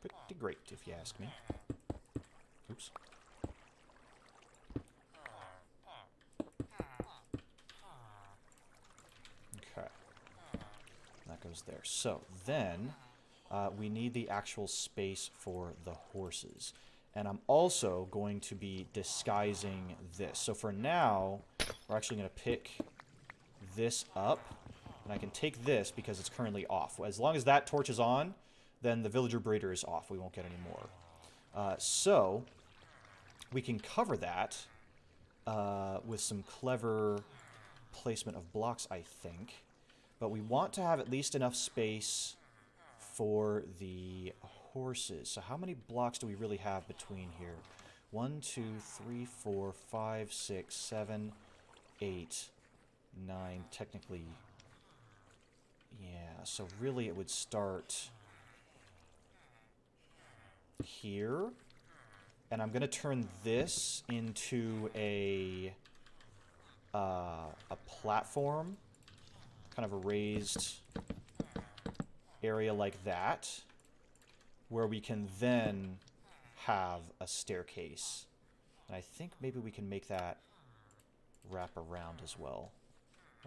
[SPEAKER 1] Pretty great, if you ask me. Oops. Okay. That goes there. So then we need the actual space for the horses. And I'm also going to be disguising this. So for now, we're actually going to pick this up. And I can take this because it's currently off. As long as that torch is on, then the villager breeder is off. We won't get any more. So we can cover that with some clever placement of blocks, I think. But we want to have at least enough space for the horses. So how many blocks do we really have between here? 1, 2, 3, 4, 5, 6, 7, 8, 9. Technically, yeah. So really it would start here. And I'm going to turn this into a platform. Kind of a raised area like that, where we can then have a staircase. And I think maybe we can make that wrap around as well.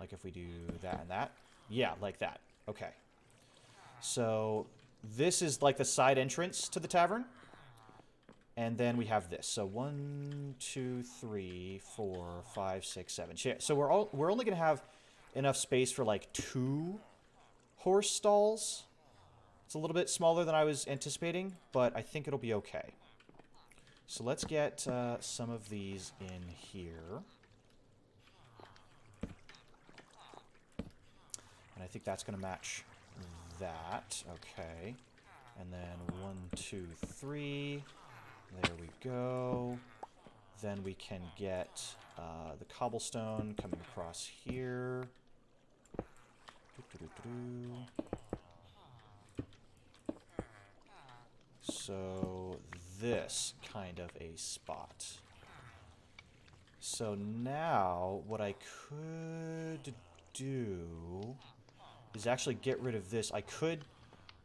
[SPEAKER 1] Like if we do that and that. Yeah, like that. Okay. So this is like the side entrance to the tavern. And then we have this. So 1, 2, 3, 4, 5, 6, 7. So we're only going to have enough space for like 2 horse stalls. It's a little bit smaller than I was anticipating, but I think it'll be okay. So let's get some of these in here. And I think that's going to match that. Okay. And then 1, 2, 3. There we go. Then we can get the cobblestone coming across here. So this kind of a spot. So now what I could do is actually get rid of this. I could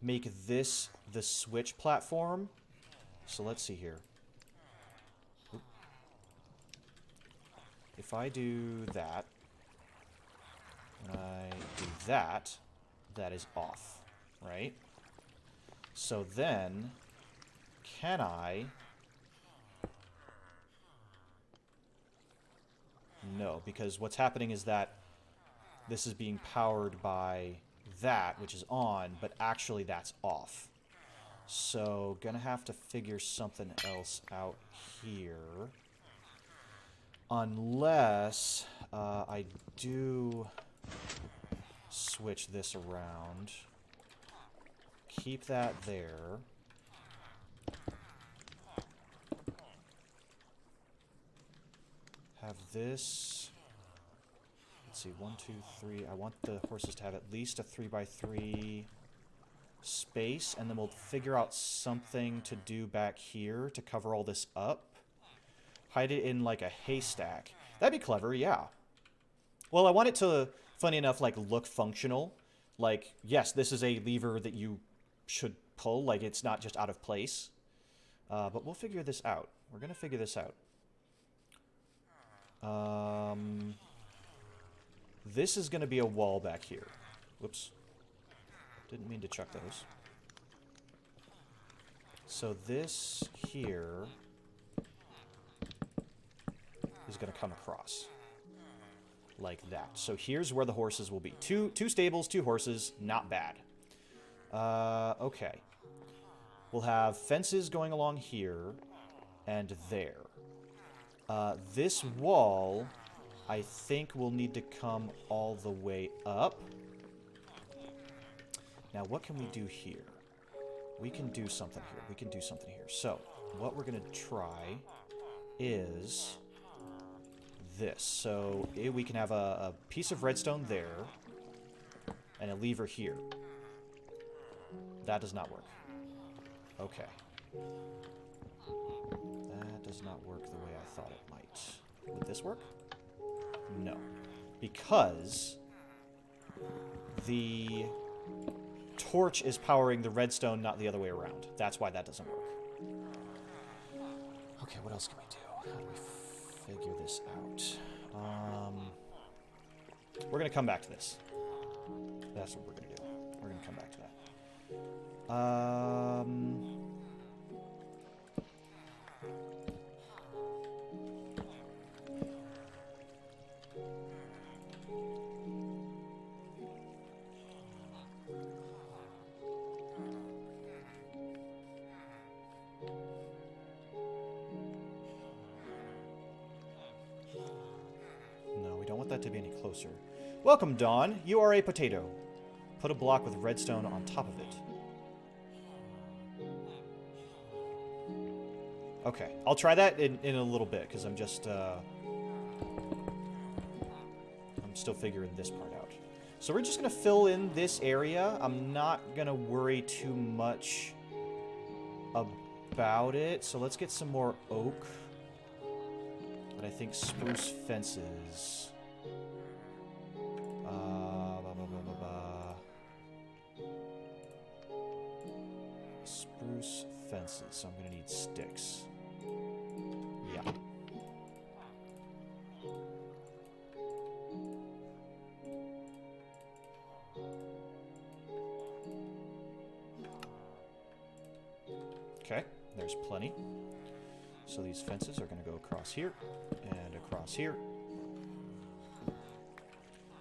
[SPEAKER 1] make this the switch platform. So let's see here. If I do that, and I do that, that is off, right? So then, can I... No, because what's happening is that this is being powered by that, which is on, but actually that's off. So, gonna have to figure something else out here. Unless I do switch this around. Keep that there. Have this... Let's see, 1, 2, 3. I want the horses to have at least a 3x3 space, and then we'll figure out something to do back here to cover all this up. Hide it in like a haystack. That'd be clever, yeah. Well, I want it to, funny enough, like look functional. Like, yes, this is a lever that you should pull. Like, it's not just out of place. But we'll figure this out. We're gonna figure this out. This is gonna be a wall back here. Whoops. Didn't mean to chuck those. So this here is going to come across like that. So here's where the horses will be. Two stables, 2 horses, not bad. Okay. We'll have fences going along here and there. This wall, I think, will need to come all the way up. Now, what can we do here? We can do something here. We can do something here. So, what we're going to try is this. So, we can have a piece of redstone there and a lever here. That does not work. Okay. That does not work the way I thought it might. Would this work? No. Because the torch is powering the redstone, not the other way around. That's why that doesn't work. Okay, what else can we do? How do we figure this out? We're going to come back to this. That's what we're going to do. We're going to come back to that. No, we don't want that to be any closer. Welcome, Dawn. You are a potato. Put a block with redstone on top of it. Okay, I'll try that in a little bit, because I'm just, I'm still figuring this part out. So we're just going to fill in this area. I'm not going to worry too much about it. So let's get some more oak. But I think spruce fences. Spruce fences, so I'm going to need sticks. Yeah. Okay, there's plenty. So these fences are going to go across here and across here.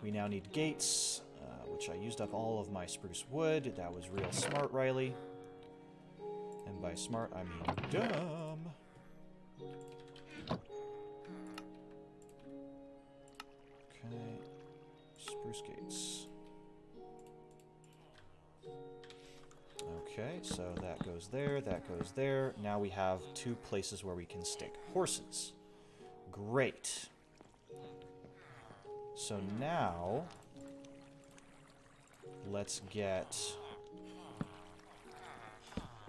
[SPEAKER 1] We now need gates, which I used up all of my spruce wood. That was real smart, Riley. And by smart, I mean dumb. Okay, spruce gates. Okay, so that goes there, that goes there. Now we have 2 places where we can stick horses. Great. So now, let's get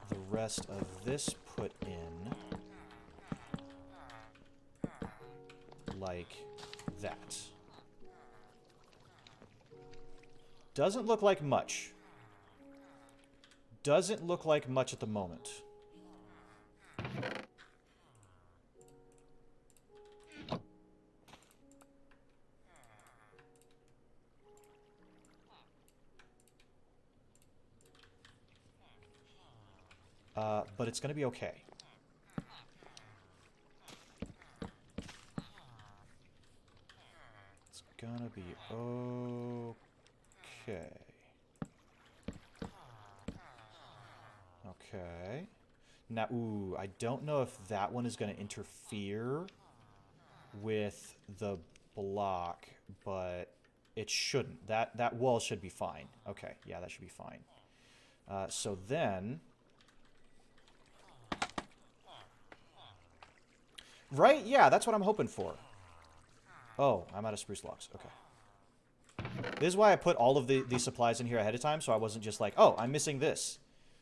[SPEAKER 1] the rest of this put in like that. Doesn't look like much. Doesn't look like much at the moment. But it's going to be okay. It's going to be okay. Okay. Now, ooh, I don't know if that one is going to interfere with the block, but it shouldn't. That wall should be fine. Okay, yeah, that should be fine. So then... Right? Yeah, that's what I'm hoping for. Oh, I'm out of spruce logs. Okay. This is why I put all of these supplies in here ahead of time, so I wasn't just like, oh, I'm missing this.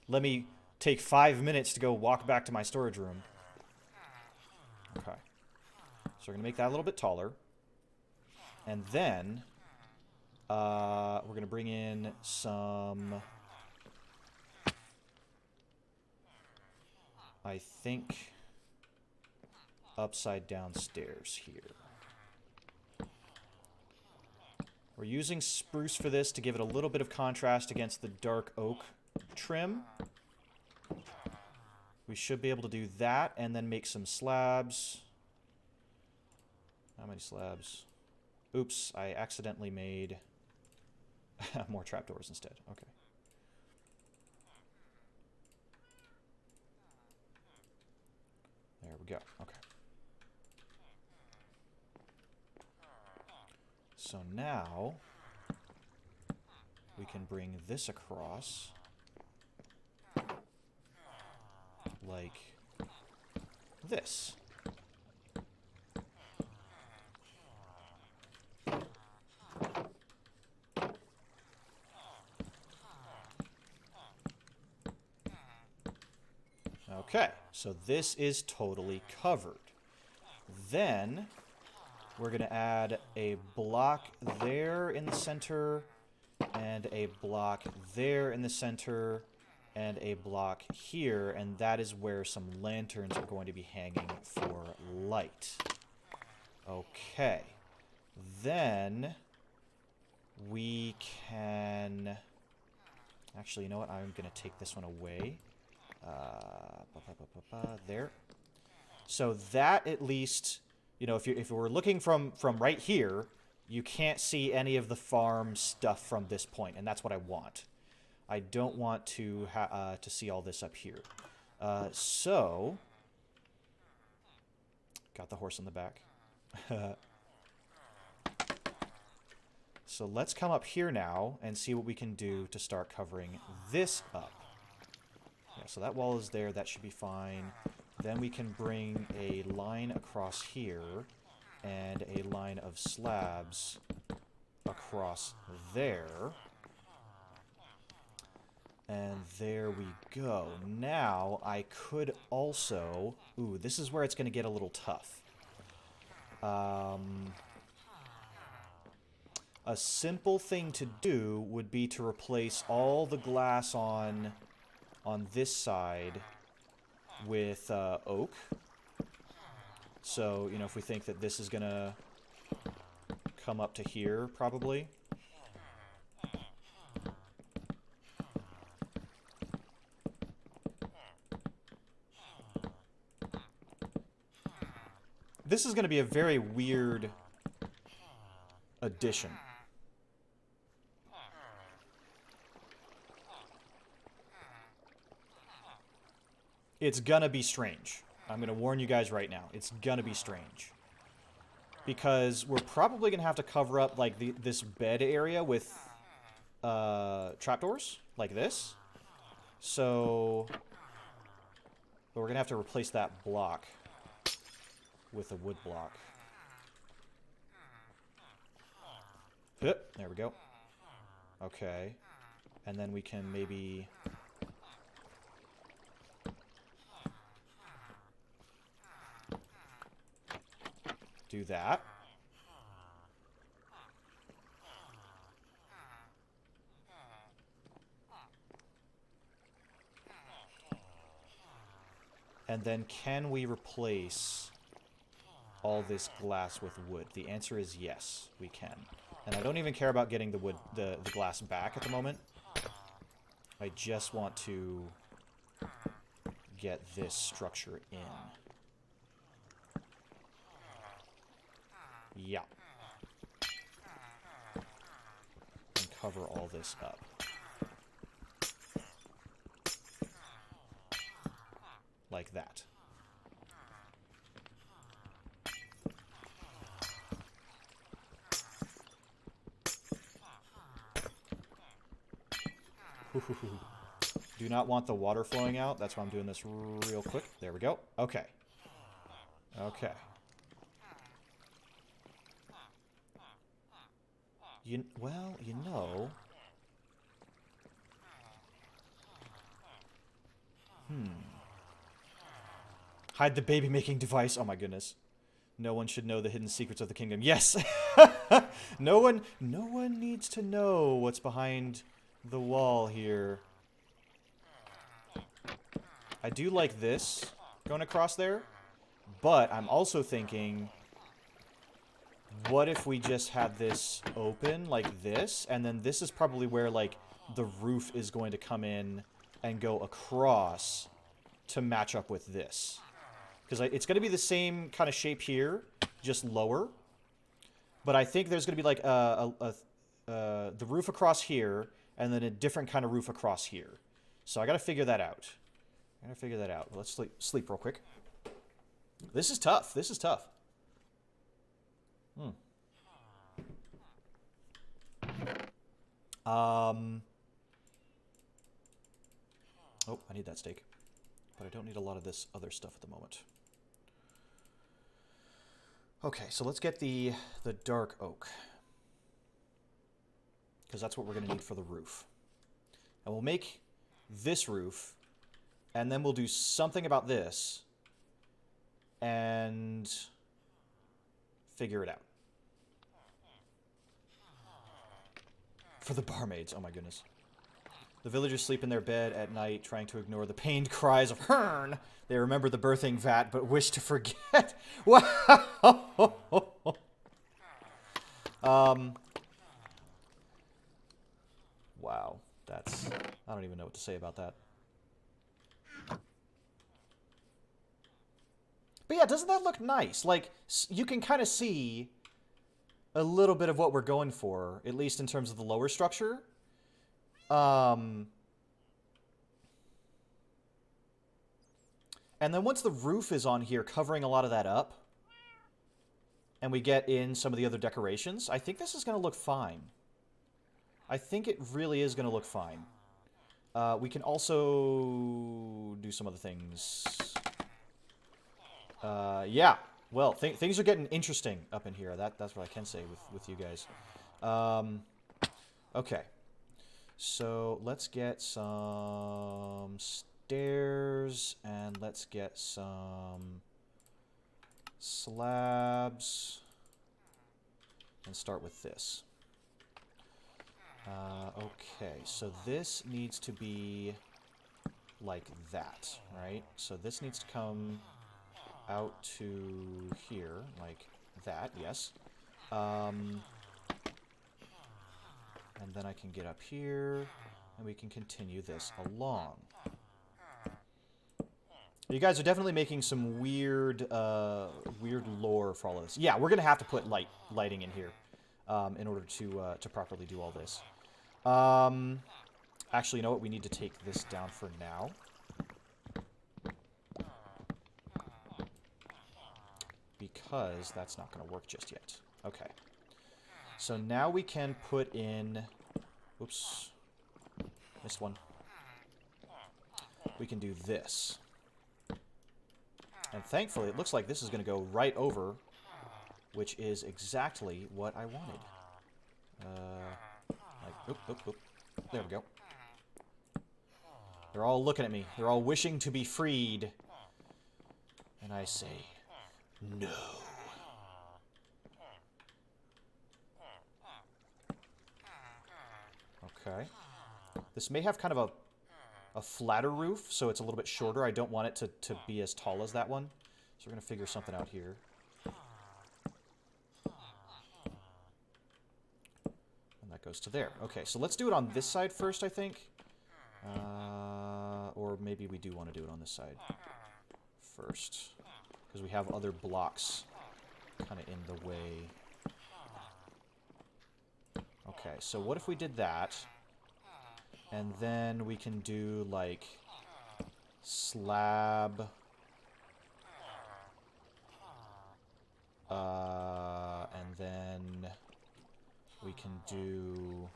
[SPEAKER 1] Let me take 5 minutes to go walk back to my storage room. Okay. So we're going to make that a little bit taller. And then we're going to bring in some... I think... upside down stairs here. We're using spruce for this to give it a little bit of contrast against the dark oak trim. We should be able to do that and then make some slabs. How many slabs? Oops, I accidentally made more trapdoors instead. Okay. There we go. Okay. So now we can bring this across like this. Okay, so this is totally covered. Then we're going to add a block there in the center, and a block there in the center, and a block here, and that is where some lanterns are going to be hanging for light. Okay. Then we can... Actually, you know what? I'm going to take this one away. There. So that at least, you know, if we're looking from right here, you can't see any of the farm stuff from this point, and that's what I want. I don't want to see all this up here. So, got the horse in the back. So let's come up here now and see what we can do to start covering this up. Yeah, so that wall is there. That should be fine. Then we can bring a line across here and a line of slabs across there. And there we go. Now, I could also... Ooh, this is where it's going to get a little tough. A simple thing to do would be to replace all the glass on this side with oak. So, you know, if we think that this is going to come up to here, probably. This is going to be a very weird addition. It's gonna be strange. I'm gonna warn you guys right now. It's gonna be strange. Because we're probably gonna have to cover up, like, this bed area with trapdoors, like this. So... But we're gonna have to replace that block with a wood block. Yep, there we go. Okay. And then we can maybe... do that. And then can we replace all this glass with wood? The answer is yes, we can. And I don't even care about getting the wood, the glass back at the moment. I just want to get this structure in. Yeah. And cover all this up. Like that. Do not want the water flowing out. That's why I'm doing this real quick. There we go. Okay. Okay. Well, you know... Hide the baby-making device. Oh my goodness. No one should know the hidden secrets of the kingdom. Yes! No one needs to know what's behind the wall here. I do like this going across there, but I'm also thinking... What if we just had this open like this, and then this is probably where, like, the roof is going to come in and go across to match up with this. Because it's going to be the same kind of shape here, just lower. But I think there's going to be, like, the roof across here, and then a different kind of roof across here. So I got to figure that out. Let's sleep real quick. This is tough. Oh, I need that steak. But I don't need a lot of this other stuff at the moment. Okay, so let's get the dark oak. Because that's what we're going to need for the roof. And we'll make this roof, and then we'll do something about this, and figure it out. For the barmaids, oh my goodness. The villagers sleep in their bed at night, trying to ignore the pained cries of Hern. They remember the birthing vat, but wish to forget. Wow! Wow. That's... I don't even know what to say about that. But yeah, doesn't that look nice? Like, you can kind of see a little bit of what we're going for, at least in terms of the lower structure. And then once the roof is on here, covering a lot of that up, and we get in some of the other decorations, I think this is going to look fine. I think it really is going to look fine. We can also do some other things. Yeah. Well, things are getting interesting up in here. That's what I can say with you guys. Okay. So let's get some stairs, and let's get some slabs, and start with this. Okay, so this needs to be like that, right? So this needs to come out to here, like that, yes. And then I can get up here, and we can continue this along. You guys are definitely making some weird lore for all of this. Yeah, we're gonna have to put lighting in here in order to properly do all this. Actually, you know what? We need to take this down for now. Because that's not going to work just yet. Okay. So now we can put in... Oops. Missed one. We can do this. And thankfully, it looks like this is going to go right over, which is exactly what I wanted. Oop, oop, oop. There we go. They're all looking at me. They're all wishing to be freed. And I say, no. Okay. This may have kind of a flatter roof, so it's a little bit shorter. I don't want it to be as tall as that one. So we're going to figure something out here. And that goes to there. Okay, so let's do it on this side first, I think. Or maybe we do want to do it on this side first. Because we have other blocks kind of in the way. Okay, so what if we did that? And then we can do, like, slab. And then we can do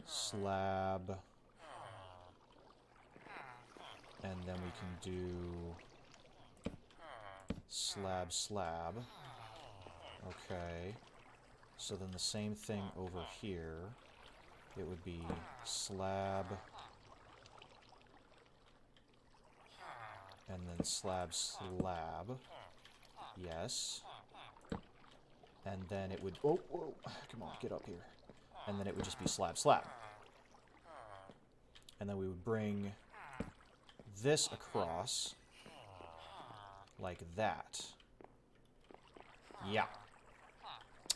[SPEAKER 1] slab. And then we can do slab, slab. Okay. So then the same thing over here. It would be slab. And then slab, slab. Yes. And then it would... Oh, whoa. Come on, get up here. And then it would just be slab, slab. And then we would bring this across like that. Yeah.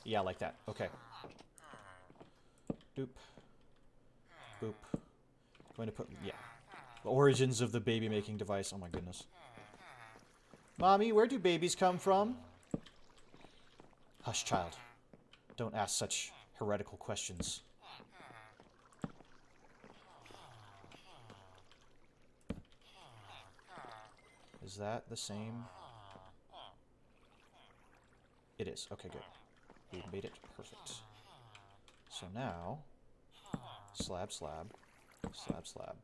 [SPEAKER 1] Yeah, like that. Okay. Doop. Boop. Going to put... Yeah. The origins of the baby-making device. Oh my goodness. Mommy, where do babies come from? Hush, child. Don't ask such heretical questions. Is that the same? It is. Okay, good. We made it perfect. So now, slab, slab, slab, slab.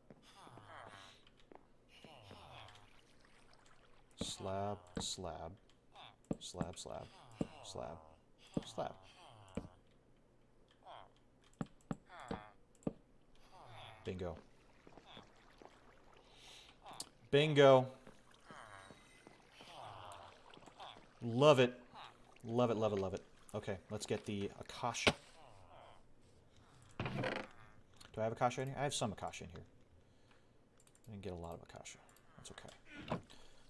[SPEAKER 1] Slab, slab, slab, slab, slab, slab. Bingo. Bingo. Love it. Love it, love it, love it. Okay, let's get the Akasha. Do I have Akasha in here? I have some Akasha in here. I didn't get a lot of Akasha. That's okay.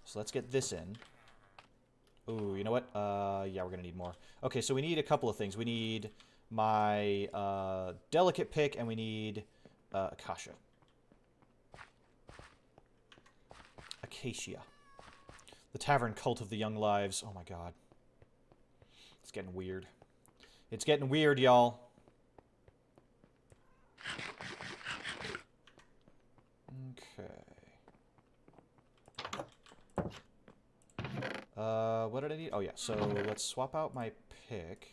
[SPEAKER 1] So let's get this in. Ooh, you know what? Yeah, we're going to need more. Okay, so we need a couple of things. We need my delicate pick, and we need Akasha. Acacia. The Tavern Cult of the Young Lives. Oh my god. It's getting weird. It's getting weird, y'all. Okay. What did I need? Oh yeah, so let's swap out my pick.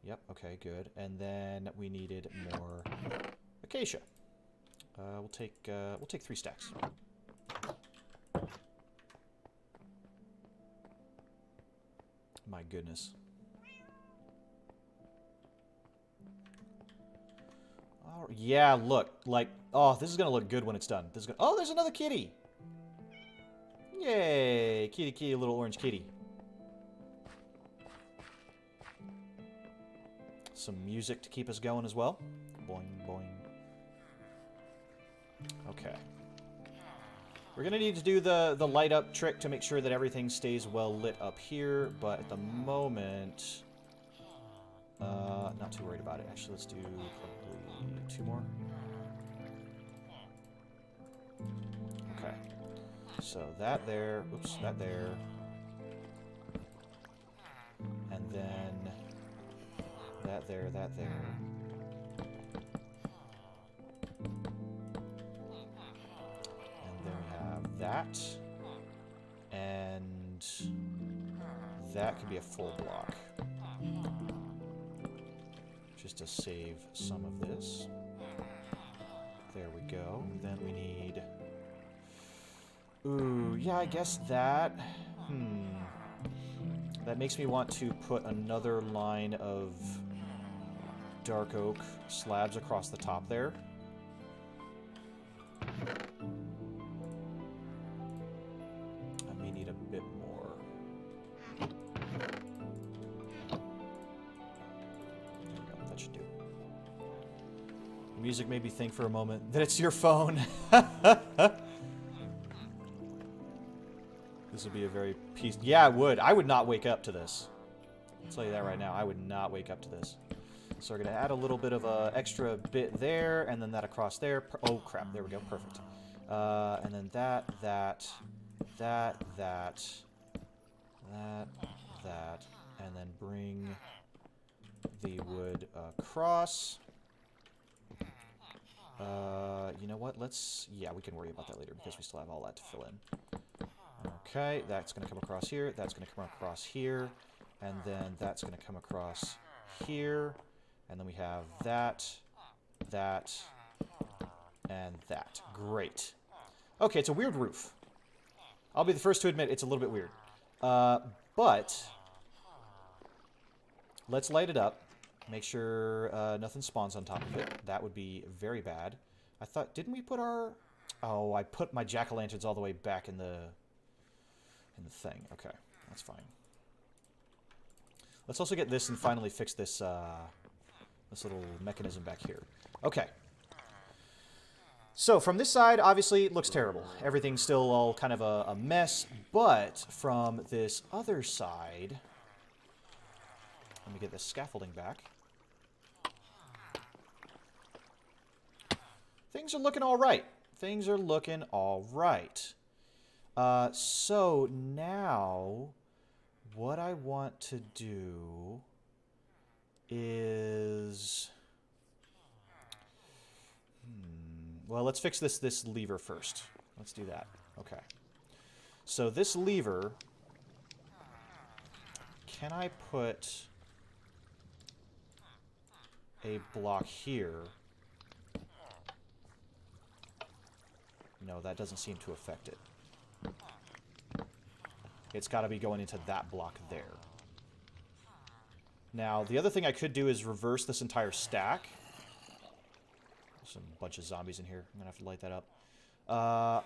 [SPEAKER 1] Yep, okay, good. And then we needed more Acacia. We'll take 3 stacks. My goodness. Oh, yeah, look. Like, oh, this is going to look good when it's done. This is gonna, oh, there's another kitty. Yay. Kitty, kitty, little orange kitty. Some music to keep us going as well. Boing, boing. Okay. We're going to need to do the light up trick to make sure that everything stays well lit up here, but at the moment, not too worried about it. Actually, let's do probably 2 more. Okay. So that there, oops, that there. And then that there, that there. That, and that could be a full block, just to save some of this. There we go. Then we need, ooh, yeah, I guess that, that makes me want to put another line of dark oak slabs across the top there. Music made me think for a moment that it's your phone. This would be a very peace. Yeah, it would. I would not wake up to this. I'll tell you that right now. I would not wake up to this. So we're going to add a little bit of a extra bit there, and then that across there. Oh, crap. There we go. Perfect. And then that, and then bring the wood across. You know what? Yeah, we can worry about that later because we still have all that to fill in. Okay, that's going to come across here. That's going to come across here. And then that's going to come across here. And then we have that, and that. Great. Okay, it's a weird roof. I'll be the first to admit it's a little bit weird. But let's light it up. Make sure nothing spawns on top of it. That would be very bad. I thought, didn't we put our... Oh, I put my jack-o'-lanterns all the way back in the thing. Okay, that's fine. Let's also get this and finally fix this this little mechanism back here. Okay. So from this side, obviously, it looks terrible. Everything's still all kind of a mess. But from this other side... Let me get this scaffolding back. Things are looking all right. Things are looking all right. So now, what I want to do is... Well, let's fix this lever first. Let's do that. Okay. So this lever, can I put... a block here. No, that doesn't seem to affect it. It's got to be going into that block there. Now, the other thing I could do is reverse this entire stack. There's a bunch of zombies in here. I'm going to have to light that up.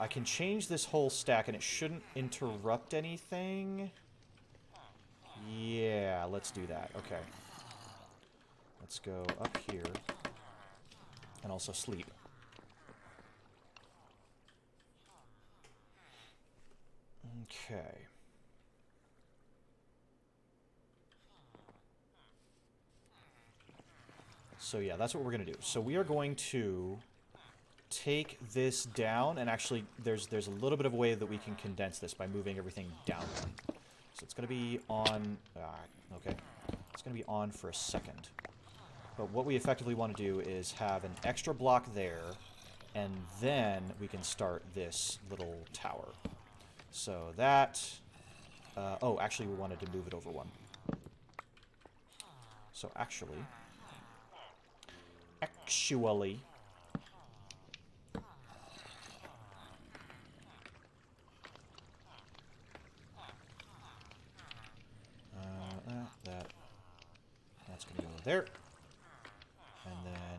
[SPEAKER 1] I can change this whole stack, and it shouldn't interrupt anything. Yeah, let's do that. Okay. Let's go up here. And also sleep. Okay. So yeah, that's what we're going to do. So we are going to take this down, and actually there's a little bit of a way that we can condense this by moving everything down one. So it's going to be on... okay. It's going to be on for a second. But what we effectively want to do is have an extra block there, and then we can start this little tower. So that... oh, actually we wanted to move it over one. So actually... that's going to go there. And then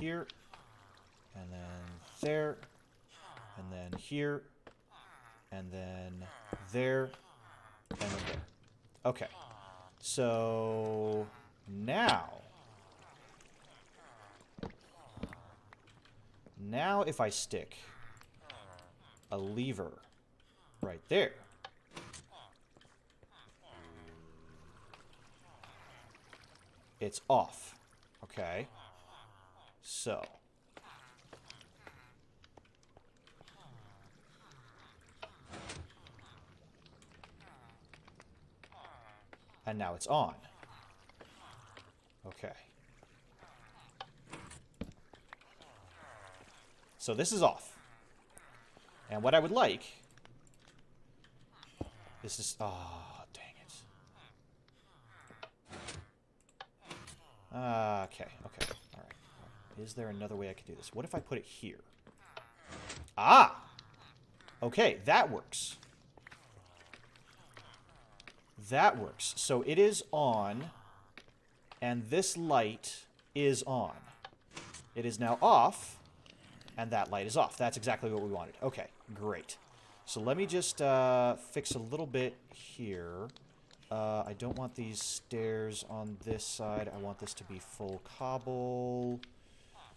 [SPEAKER 1] here. And then there. And then here. And then there. And then there. Okay. So now if I stick a lever right there, it's off. Okay. So and now it's on. Okay. So this is off. And what I would like... This is... Oh, dang it. Okay. Alright. Is there another way I could do this? What if I put it here? Ah! Okay, that works. That works. So it is on, and this light is on. It is now off, and that light is off. That's exactly what we wanted. Okay, great. So let me just fix a little bit here. I don't want these stairs on this side. I want this to be full cobble.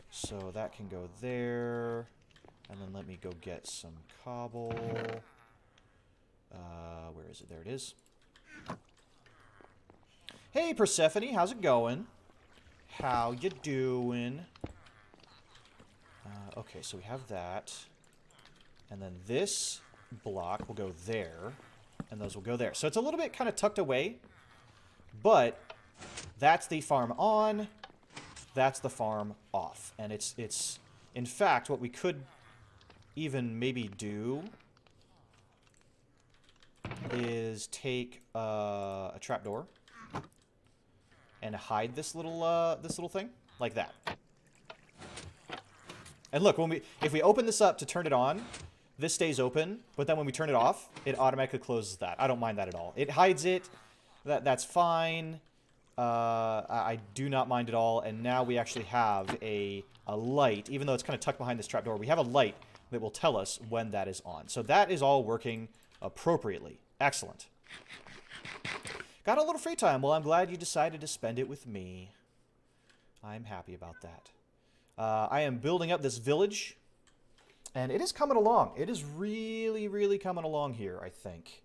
[SPEAKER 1] So that can go there. And then let me go get some cobble. Where is it? There it is. Hey, Persephone, how's it going? How you doing? Okay, so we have that. And then this block will go there. And those will go there. So it's a little bit kind of tucked away. But that's the farm on. That's the farm off. And it's in fact, what we could even maybe do is take a trapdoor and hide this little thing like that. And look, if we open this up to turn it on, this stays open, but then when we turn it off, it automatically closes that. I don't mind that at all. It hides it. That's fine. I do not mind at all. And now we actually have a light, even though it's kind of tucked behind this trapdoor. We have a light that will tell us when that is on. So that is all working appropriately. Excellent. Got a little free time. Well, I'm glad you decided to spend it with me. I'm happy about that. I am building up this village, and it is coming along. It is really, really coming along here, I think.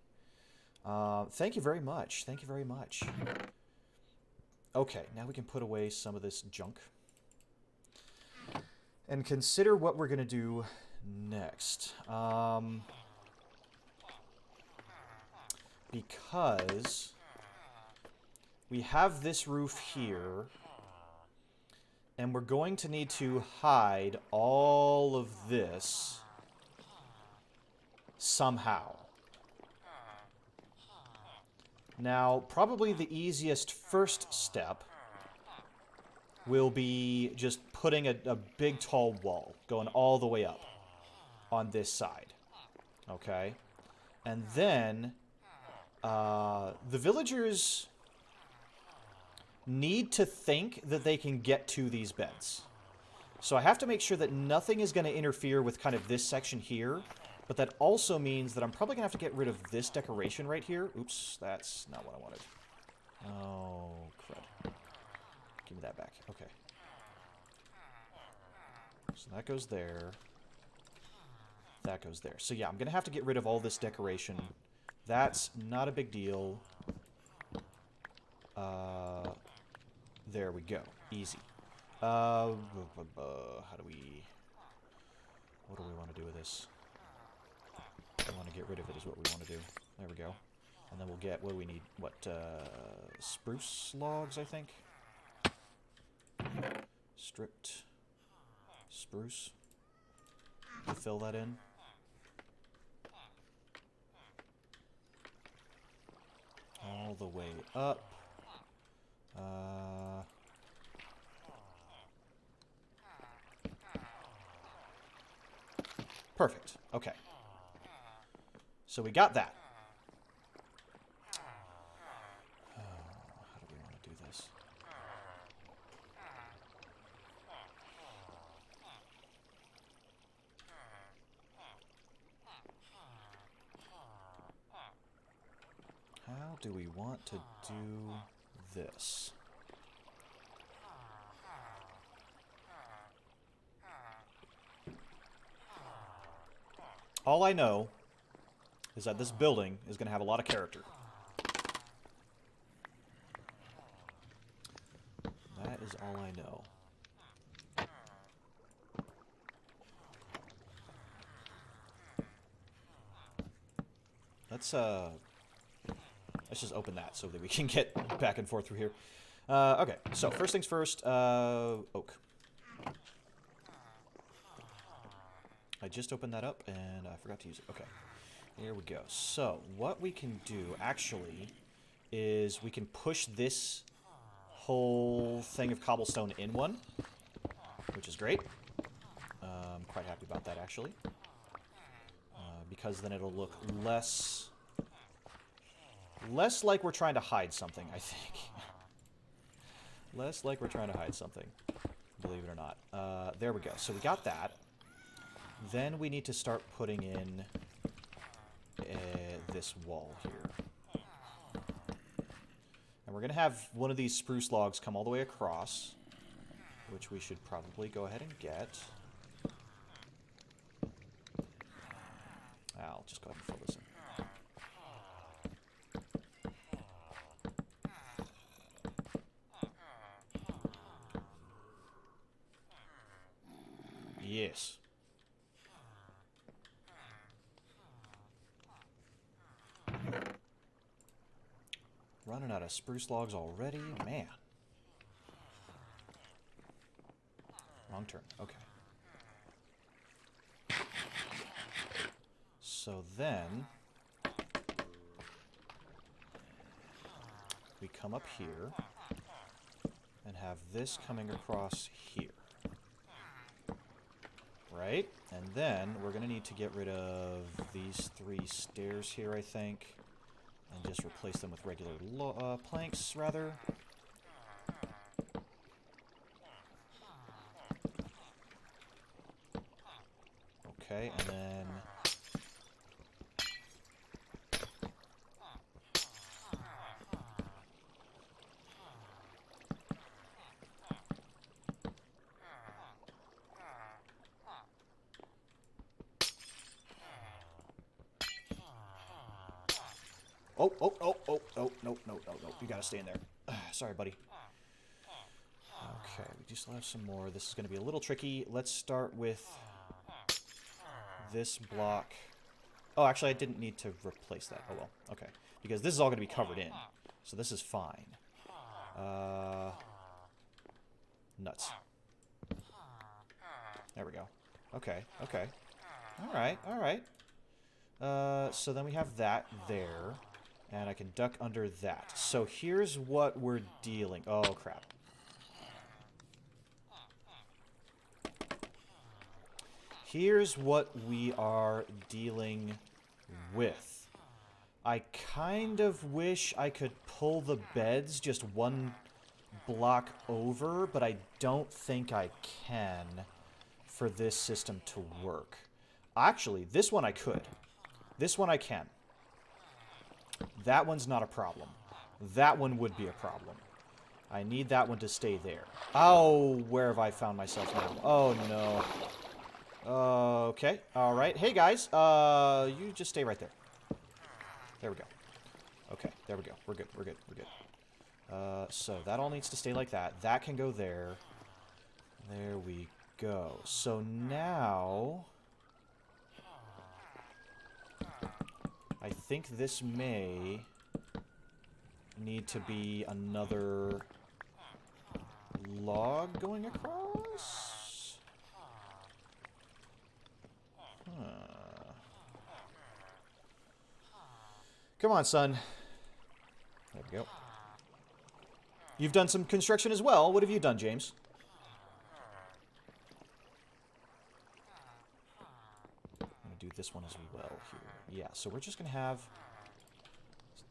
[SPEAKER 1] Thank you very much. Thank you very much. Okay, now we can put away some of this junk and consider what we're going to do next. Because we have this roof here, and we're going to need to hide all of this somehow. Now, probably the easiest first step will be just putting a big tall wall going all the way up on this side. Okay? And then the villagers need to think that they can get to these beds. So I have to make sure that nothing is going to interfere with kind of this section here. But that also means that I'm probably going to have to get rid of this decoration right here. Oops, that's not what I wanted. Oh, crud. Give me that back. Okay. So that goes there. That goes there. So yeah, I'm going to have to get rid of all this decoration. That's not a big deal. There we go. Easy. How do we... What do we want to do with this? I want to get rid of it is what we want to do. There we go. And then we'll get... What do we need? What, spruce logs, I think? Stripped spruce. To fill that in. All the way up. Perfect. Okay. So we got that. How do we want to do this? How do we want to do this? All I know is that this building is going to have a lot of character. That is all I know. Let's just open that so that we can get back and forth through here. Okay, so first things first, oak. I just opened that up, and I forgot to use it. Okay, here we go. So, what we can do, actually, is we can push this whole thing of cobblestone in one, which is great. I'm quite happy about that, actually. Because then it'll look less like we're trying to hide something, I think. Less like we're trying to hide something, believe it or not. There we go. So we got that. Then we need to start putting in this wall here. And we're going to have one of these spruce logs come all the way across, which we should probably go ahead and get. I'll just go ahead and fill this in. Yes. Running out of spruce logs already? Man. Wrong turn. Okay. So then we come up here and have this coming across here. Right? And then we're going to need to get rid of these 3 stairs here, I think. And just replace them with regular planks, rather. Okay, and then... No. You gotta stay in there. Sorry, buddy. Okay, we do still have some more. This is gonna be a little tricky. Let's start with this block. Oh, actually, I didn't need to replace that. Oh, well. Okay. Because this is all gonna be covered in. So this is fine. Nuts. There we go. Okay. Alright. So then we have that there. And I can duck under that. So here's what we're dealing... Oh, crap. Here's what we are dealing with. I kind of wish I could pull the beds just one block over, but I don't think I can for this system to work. Actually, this one I could. This one I can. That one's not a problem. That one would be a problem. I need that one to stay there. Oh, where have I found myself now? Oh, no. Okay, alright. Hey, guys, you just stay right there. There we go. Okay, there we go. We're good, we're good, we're good. So that all needs to stay like that. That can go there. There we go. So now... I think this may need to be another log going across? Come on, son. There we go. You've done some construction as well. What have you done, James? I'm going to do this one as well here. Yeah, so we're just going to have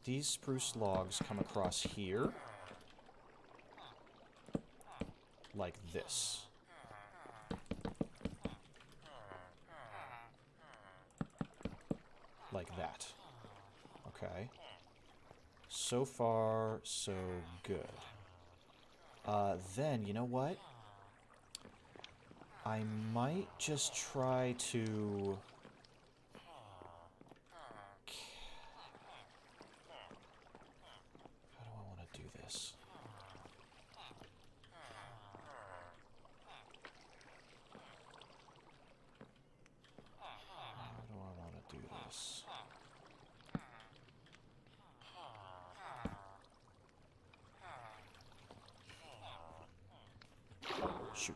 [SPEAKER 1] these spruce logs come across here. Like this. Like that. Okay. So far, so good. Then, you know what? I might just try to... How do I want to do this? How do I want to do this? Shoot.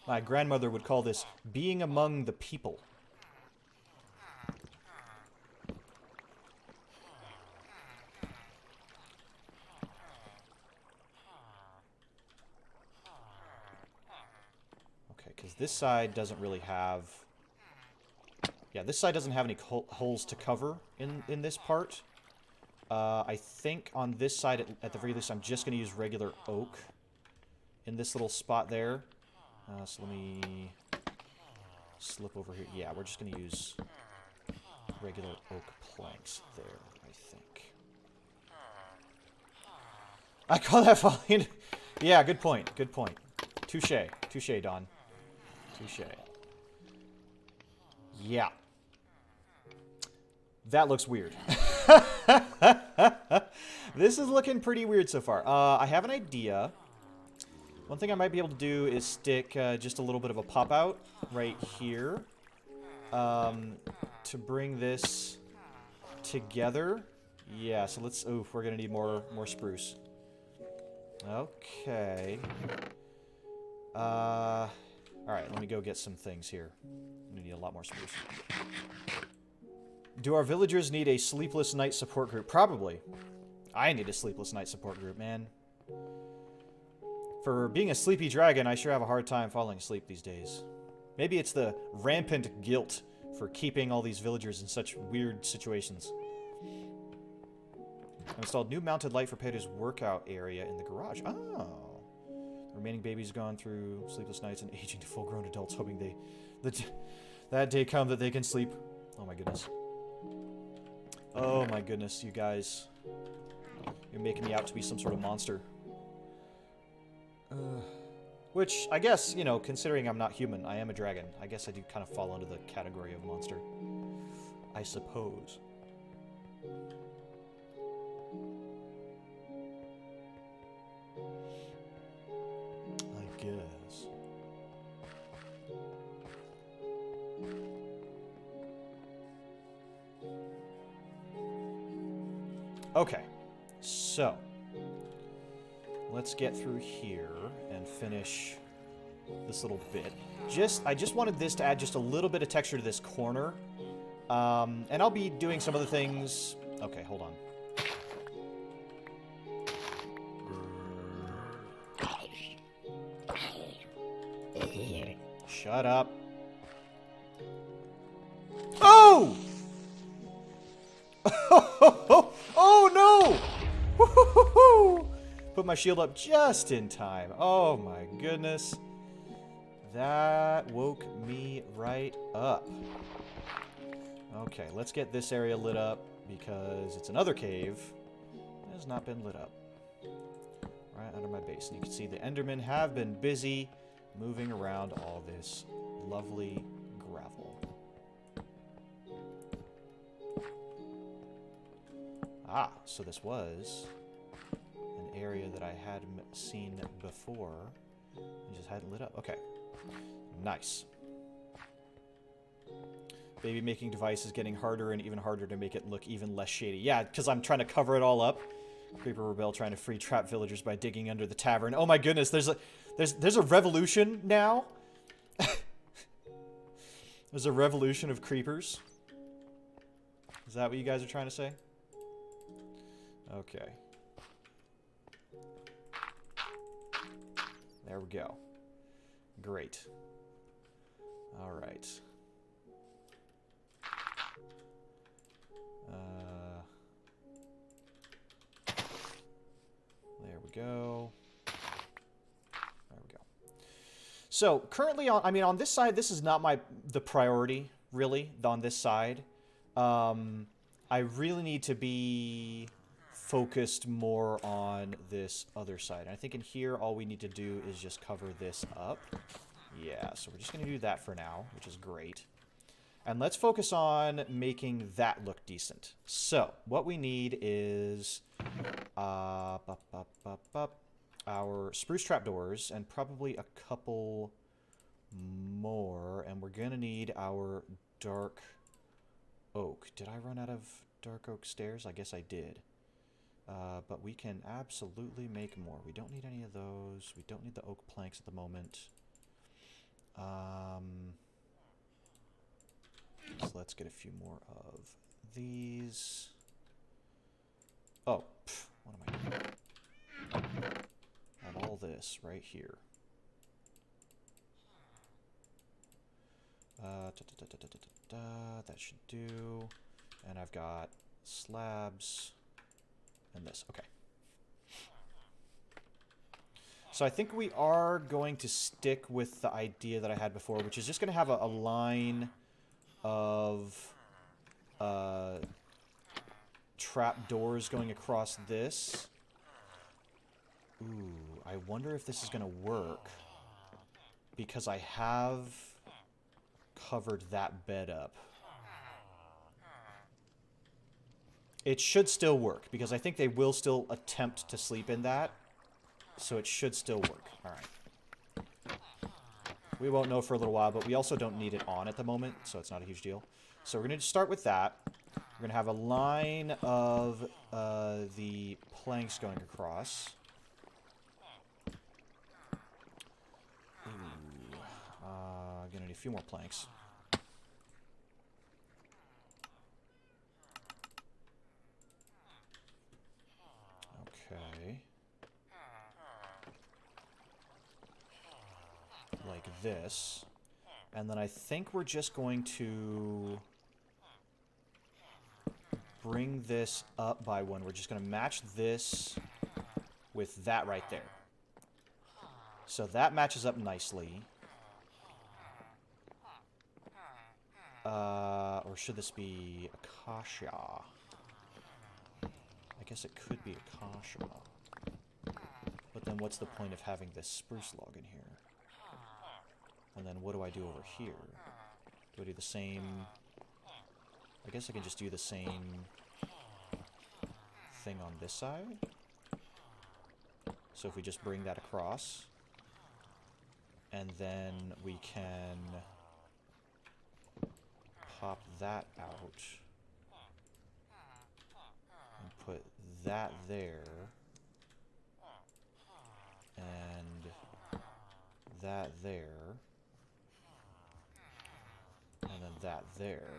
[SPEAKER 1] My grandmother would call this being among the people. Okay, because this side doesn't really have... Yeah, this side doesn't have any holes to cover in this part. I think on this side, at the very least, I'm just going to use regular oak in this little spot there. So let me slip over here. Yeah, we're just going to use regular oak planks there, I think. I call that falling. Yeah, good point. Good point. Touche. Touche, Don. Touche. Yeah. That looks weird. This is looking pretty weird so far. I have an idea. One thing I might be able to do is stick just a little bit of a pop-out right here to bring this together. Yeah, so let's... Oof, we're going to need more spruce. Okay. Alright, let me go get some things here. I'm going to need a lot more spruce. Do our villagers need a sleepless night support group? Probably. I need a sleepless night support group, man. For being a sleepy dragon, I sure have a hard time falling asleep these days. Maybe it's the rampant guilt for keeping all these villagers in such weird situations. I installed new mounted light for Pedro's workout area in the garage. Oh. The remaining babies gone through sleepless nights and aging to full-grown adults, hoping that day come that they can sleep. Oh my goodness. Oh my goodness, you guys. You're making me out to be some sort of monster. Which, I guess, you know, considering I'm not human, I am a dragon. I guess I do kind of fall under the category of monster. I suppose. I guess. Okay, so let's get through here and finish this little bit. I just wanted this to add just a little bit of texture to this corner. And I'll be doing some other things. Okay, hold on. Shut up. Oh! Oh no! Put my shield up just in time. Oh my goodness. That woke me right up. Okay, let's get this area lit up because it's another cave that has not been lit up. Right under my base. And you can see the Endermen have been busy moving around all this lovely gravel. Ah, so this was an area that I had seen before and just hadn't lit up. Okay, nice. Baby making device is getting harder and even harder to make it look even less shady. Yeah, because I'm trying to cover it all up. Creeper Rebel trying to free trap villagers by digging under the tavern. Oh my goodness, there's a revolution now. There's a revolution of creepers. Is that what you guys are trying to say? Okay. There we go. Great. All right. There we go. There we go. So currently, on this side, this is not the priority really on this side. I really need to be focused more on this other side. And I think in here, all we need to do is just cover this up. Yeah, so we're just going to do that for now, which is great. And let's focus on making that look decent. So, what we need is our spruce trapdoors and probably a couple more. And we're going to need our dark oak. Did I run out of dark oak stairs? I guess I did. But we can absolutely make more. We don't need any of those. We don't need the oak planks at the moment. So let's get a few more of these. Oh, what am I doing? Have all this right here. That should do. And I've got slabs and this. Okay. So I think we are going to stick with the idea that I had before, which is just going to have a line of trap doors going across this. Ooh, I wonder if this is going to work because I have covered that bed up. It should still work because I think they will still attempt to sleep in that. So it should still work. Alright. We won't know for a little while, but we also don't need it on at the moment, so it's not a huge deal. So we're going to start with that. We're going to have a line of the planks going across. Ooh. Going to need a few more planks. Okay. Like this. And then I think we're just going to bring this up by one. We're just going to match this with that right there. So that matches up nicely. Or should this be acacia? I guess it could be acacia. But then what's the point of having this spruce log in here? And then what do I do over here? Do I do the same? I guess I can just do the same thing on this side. So if we just bring that across, and then we can pop that out and put that there and that there and then that there,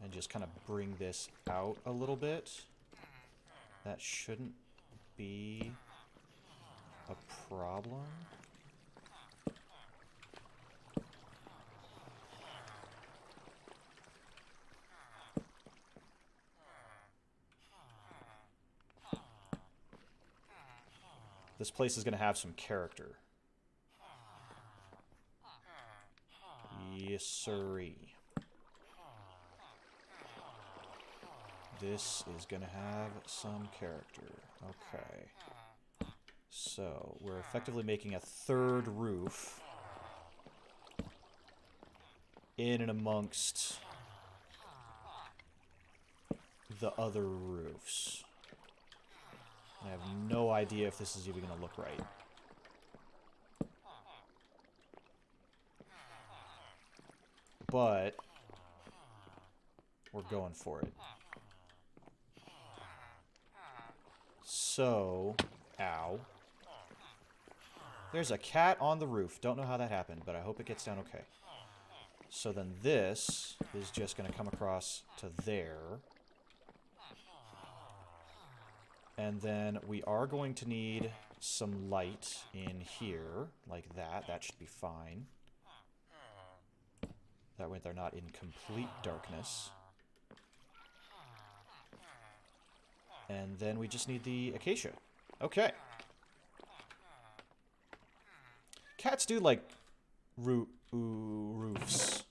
[SPEAKER 1] and just kind of bring this out a little bit. That shouldn't be a problem. This place is going to have some character. Yes, sirree. This is going to have some character. Okay. So, we're effectively making a third roof in and amongst the other roofs. I have no idea if this is even going to look right. But we're going for it. So, ow. There's a cat on the roof. Don't know how that happened, but I hope it gets down okay. So then this is just going to come across to there. And then we are going to need some light in here, like that. That should be fine. That way they're not in complete darkness. And then we just need the acacia. Okay. Cats do like roofs.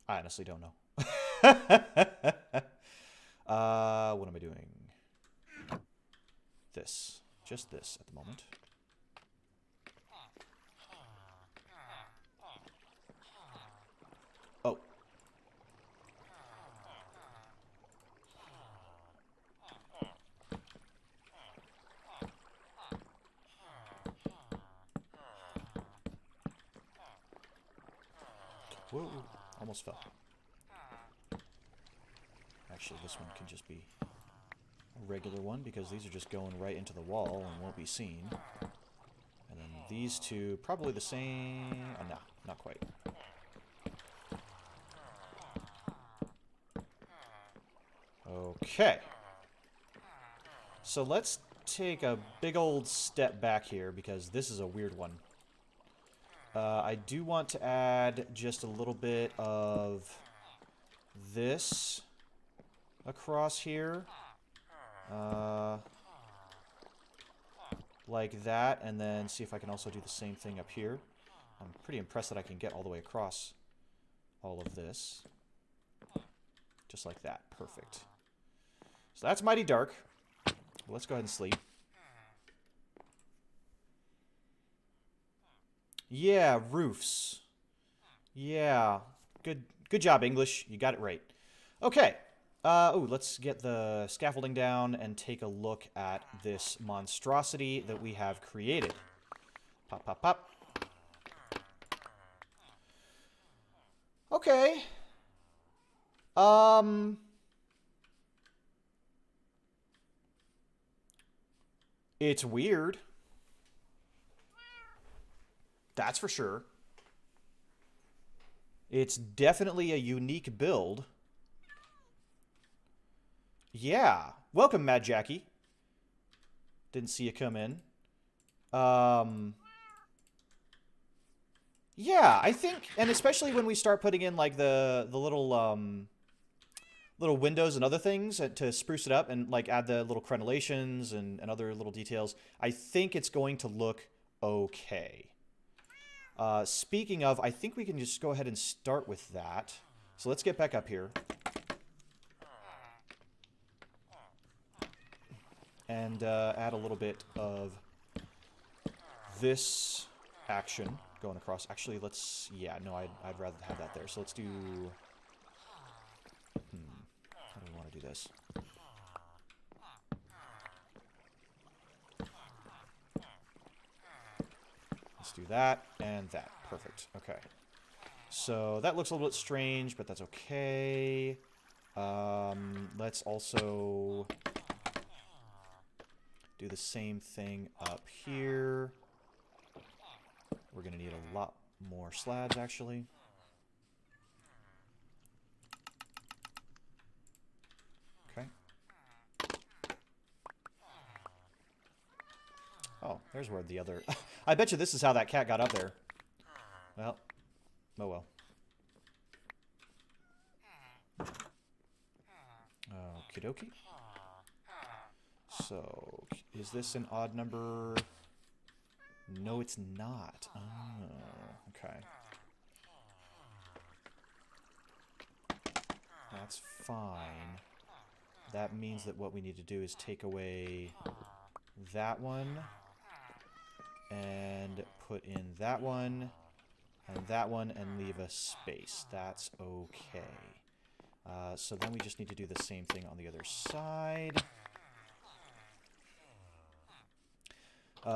[SPEAKER 1] I honestly don't know. What am I doing? This. Just this at the moment. Oh. Whoa. Almost fell. Actually, this one can just be a regular one because these are just going right into the wall and won't be seen. And then these two, probably the same. Oh, no, not quite. Okay. So let's take a big old step back here because this is a weird one. I do want to add just a little bit of this across here. Like that, and then see if I can also do the same thing up here. I'm pretty impressed that I can get all the way across all of this. Just like that. Perfect. So that's mighty dark. Let's go ahead and sleep. Yeah, roofs. Yeah. Good job, English. You got it right. Okay. Ooh, let's get the scaffolding down and take a look at this monstrosity that we have created. Pop, pop, pop. Okay. It's weird. That's for sure. It's definitely a unique build. Yeah. Welcome, Mad Jackie. Didn't see you come in. Yeah, I think, and especially when we start putting in like the little little windows and other things to spruce it up and like add the little crenellations and other little details, I think it's going to look okay. Speaking of, I think we can just go ahead and start with that. So let's get back up here. And add a little bit of this action going across. Actually, let's... Yeah, no, I'd rather have that there. So let's do... How do we want to do this? Let's do that and that. Perfect. Okay. So that looks a little bit strange, but that's okay. Let's also do the same thing up here. We're going to need a lot more slabs, actually. Oh, there's where the other... I bet you this is how that cat got up there. Well. Oh well. Okie dokie. So, is this an odd number? No, it's not. Oh, okay. That's fine. That means that what we need to do is take away that one and put in that one and leave a space. That's okay. So then we just need to do the same thing on the other side.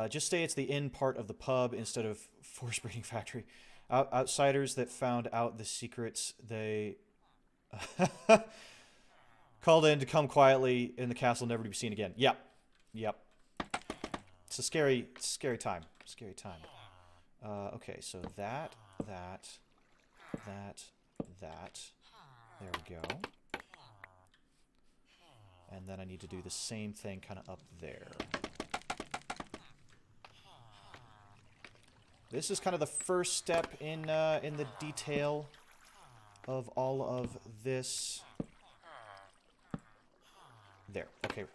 [SPEAKER 1] Just say it's the in part of the pub instead of force breeding factory. Outsiders that found out the secrets, they called in to come quietly in the castle, never to be seen again. Yep. Yep. It's a scary time. Scary time. Okay, so that. There we go. And then I need to do the same thing kind of up there. This is kind of the first step in the detail of all of this. There. Okay.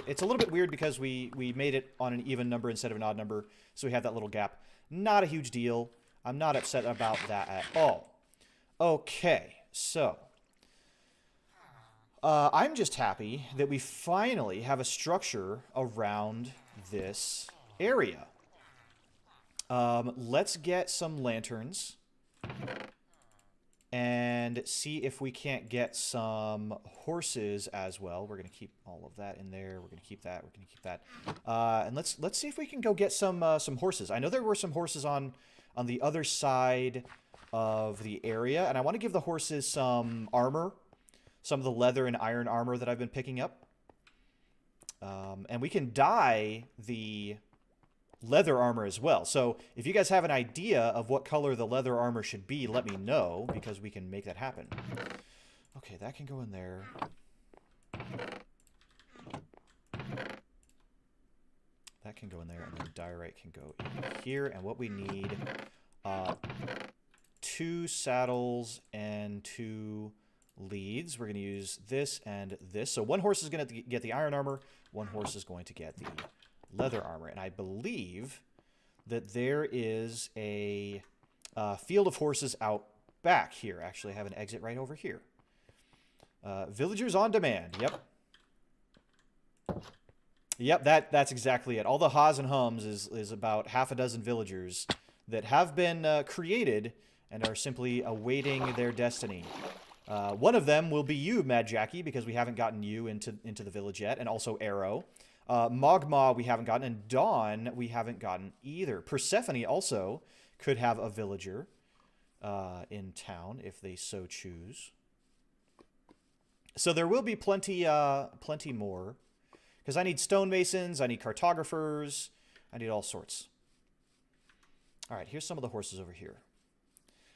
[SPEAKER 1] It's a little bit weird because we made it on an even number instead of an odd number, so we have that little gap. Not a huge deal. I'm not upset about that at all. Okay, so I'm just happy that we finally have a structure around this area. Let's get some lanterns and see if we can't get some horses as well. We're going to keep all of that in there. We're going to keep that. We're going to keep that. And let's see if we can go get some horses. I know there were some horses on the other side of the area, and I want to give the horses some armor, some of the leather and iron armor that I've been picking up. And we can dye the leather armor as well. So if you guys have an idea of what color the leather armor should be, let me know, because we can make that happen. Okay, that can go in there. That can go in there, and then diorite can go in here. And what we need, 2 saddles and 2 leads. We're going to use this and this. So one horse is going to get the iron armor, one horse is going to get the leather armor. And I believe that there is a field of horses out back here. Actually, I have an exit right over here. Villagers on demand. Yep. Yep, that's exactly it. All the ha's and hums is about half a dozen villagers that have been created and are simply awaiting their destiny. One of them will be you, Mad Jackie, because we haven't gotten you into the village yet, and also Arrow. Mogma we haven't gotten, and Dawn we haven't gotten either. Persephone also could have a villager in town if they so choose. So there will be plenty more, because I need stonemasons, I need cartographers, I need all sorts. All right, here's some of the horses over here.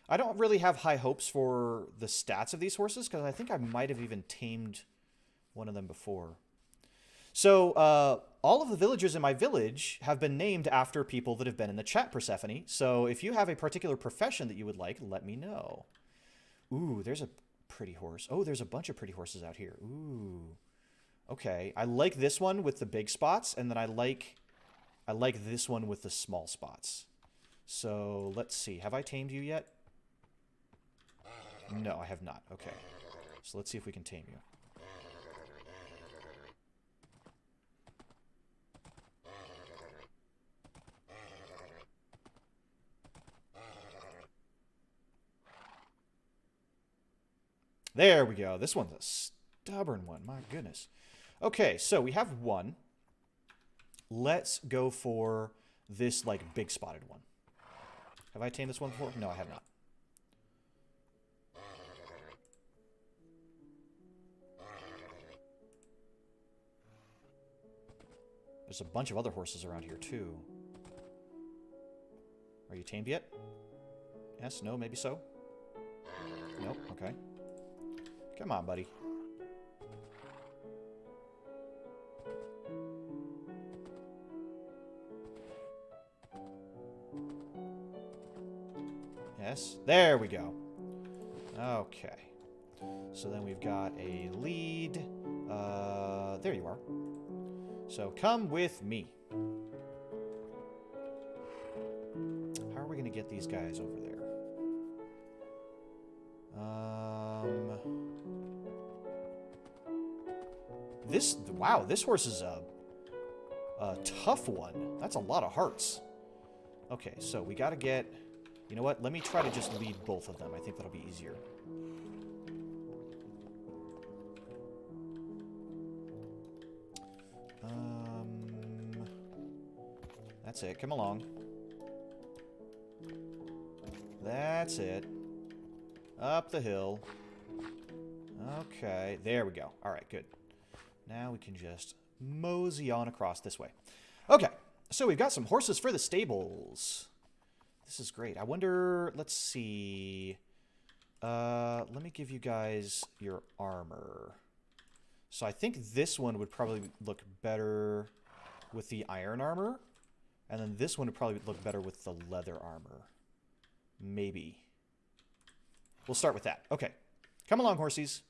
[SPEAKER 1] I don't really have high hopes for the stats of these horses, because I think I might have even tamed one of them before. So, all of the villagers in my village have been named after people that have been in the chat, Persephone. So, if you have a particular profession that you would like, let me know. Ooh, there's a pretty horse. Oh, there's a bunch of pretty horses out here. Ooh. Okay, I like this one with the big spots, and then I like this one with the small spots. So, let's see. Have I tamed you yet? No, I have not. Okay. So, let's see if we can tame you. There we go. This one's a stubborn one. My goodness. Okay, so we have one. Let's go for this, like, big spotted one. Have I tamed this one before? No, I have not. There's a bunch of other horses around here, too. Are you tamed yet? Yes, no, maybe so? Nope, okay. Come on, buddy. S. There we go. Okay. So then we've got a lead. There you are. So come with me. How are we going to get these guys over there? Wow, this horse is a tough one. That's a lot of hearts. Okay, so we got to get... You know what? Let me try to just lead both of them. I think that'll be easier. That's it. Come along. That's it. Up the hill. Okay, there we go. All right, good. Now we can just mosey on across this way. Okay, so we've got some horses for the stables. This is great. I wonder, let's see. Let me give you guys your armor. So I think this one would probably look better with the iron armor. And then this one would probably look better with the leather armor. Maybe. We'll start with that. Okay. Come along, horsies.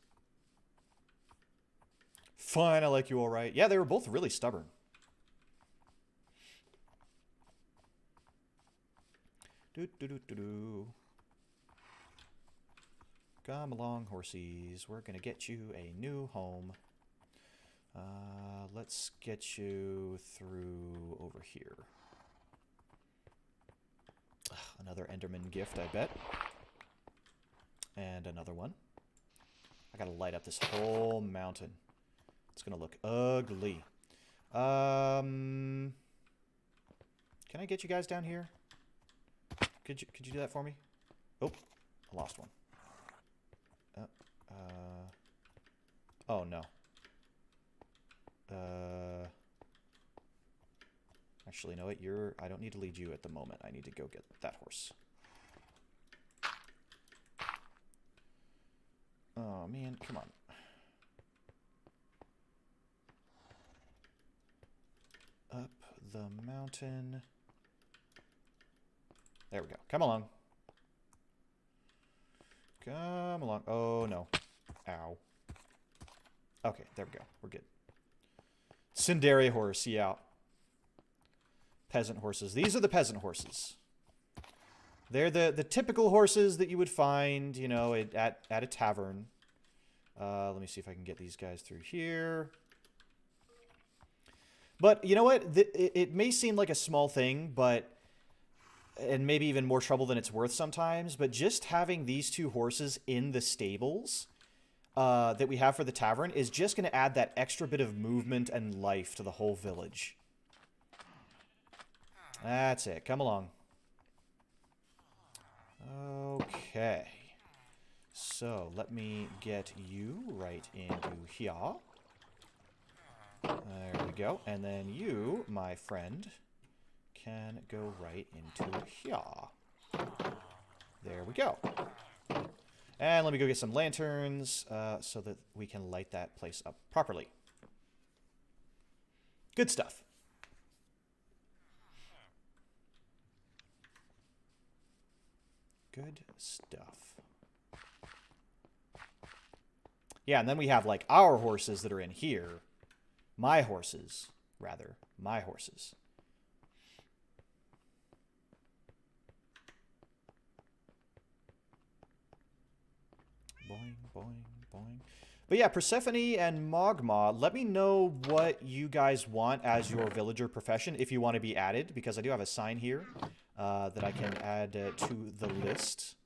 [SPEAKER 1] Fine, I like you all right. Yeah, they were both really stubborn. Do-do-do-do-do. Come along, horsies. We're going to get you a new home. Let's get you through over here. Ugh, another Enderman gift, I bet. And another one. I gotta light up this whole mountain. It's gonna look ugly. Can I get you guys down here? Could you do that for me? Oh, I lost one. Oh no. Actually, you know what? I don't need to lead you at the moment. I need to go get that horse. Oh, man. Come on. Up the mountain. There we go. Come along. Come along. Oh, no. Ow. Okay, there we go. We're good. Tsundere horse, yeah. Peasant horses. These are the peasant horses. They're the typical horses that you would find, you know, at a tavern. Let me see if I can get these guys through here. But you know what? It may seem like a small thing, but... And maybe even more trouble than it's worth sometimes. But just having these two horses in the stables that we have for the tavern is just going to add that extra bit of movement and life to the whole village. That's it. Come along. Okay. So, let me get you right into here. There we go. And then you, my friend, can go right into here. There we go. And let me go get some lanterns so that we can light that place up properly. Good stuff. Good stuff. Yeah, and then we have, like, our horses that are in here. My horses, rather. My horses. Boing, boing, boing. But yeah, Persephone and Mogma, let me know what you guys want as your villager profession, if you want to be added, because I do have a sign here that I can add to the list.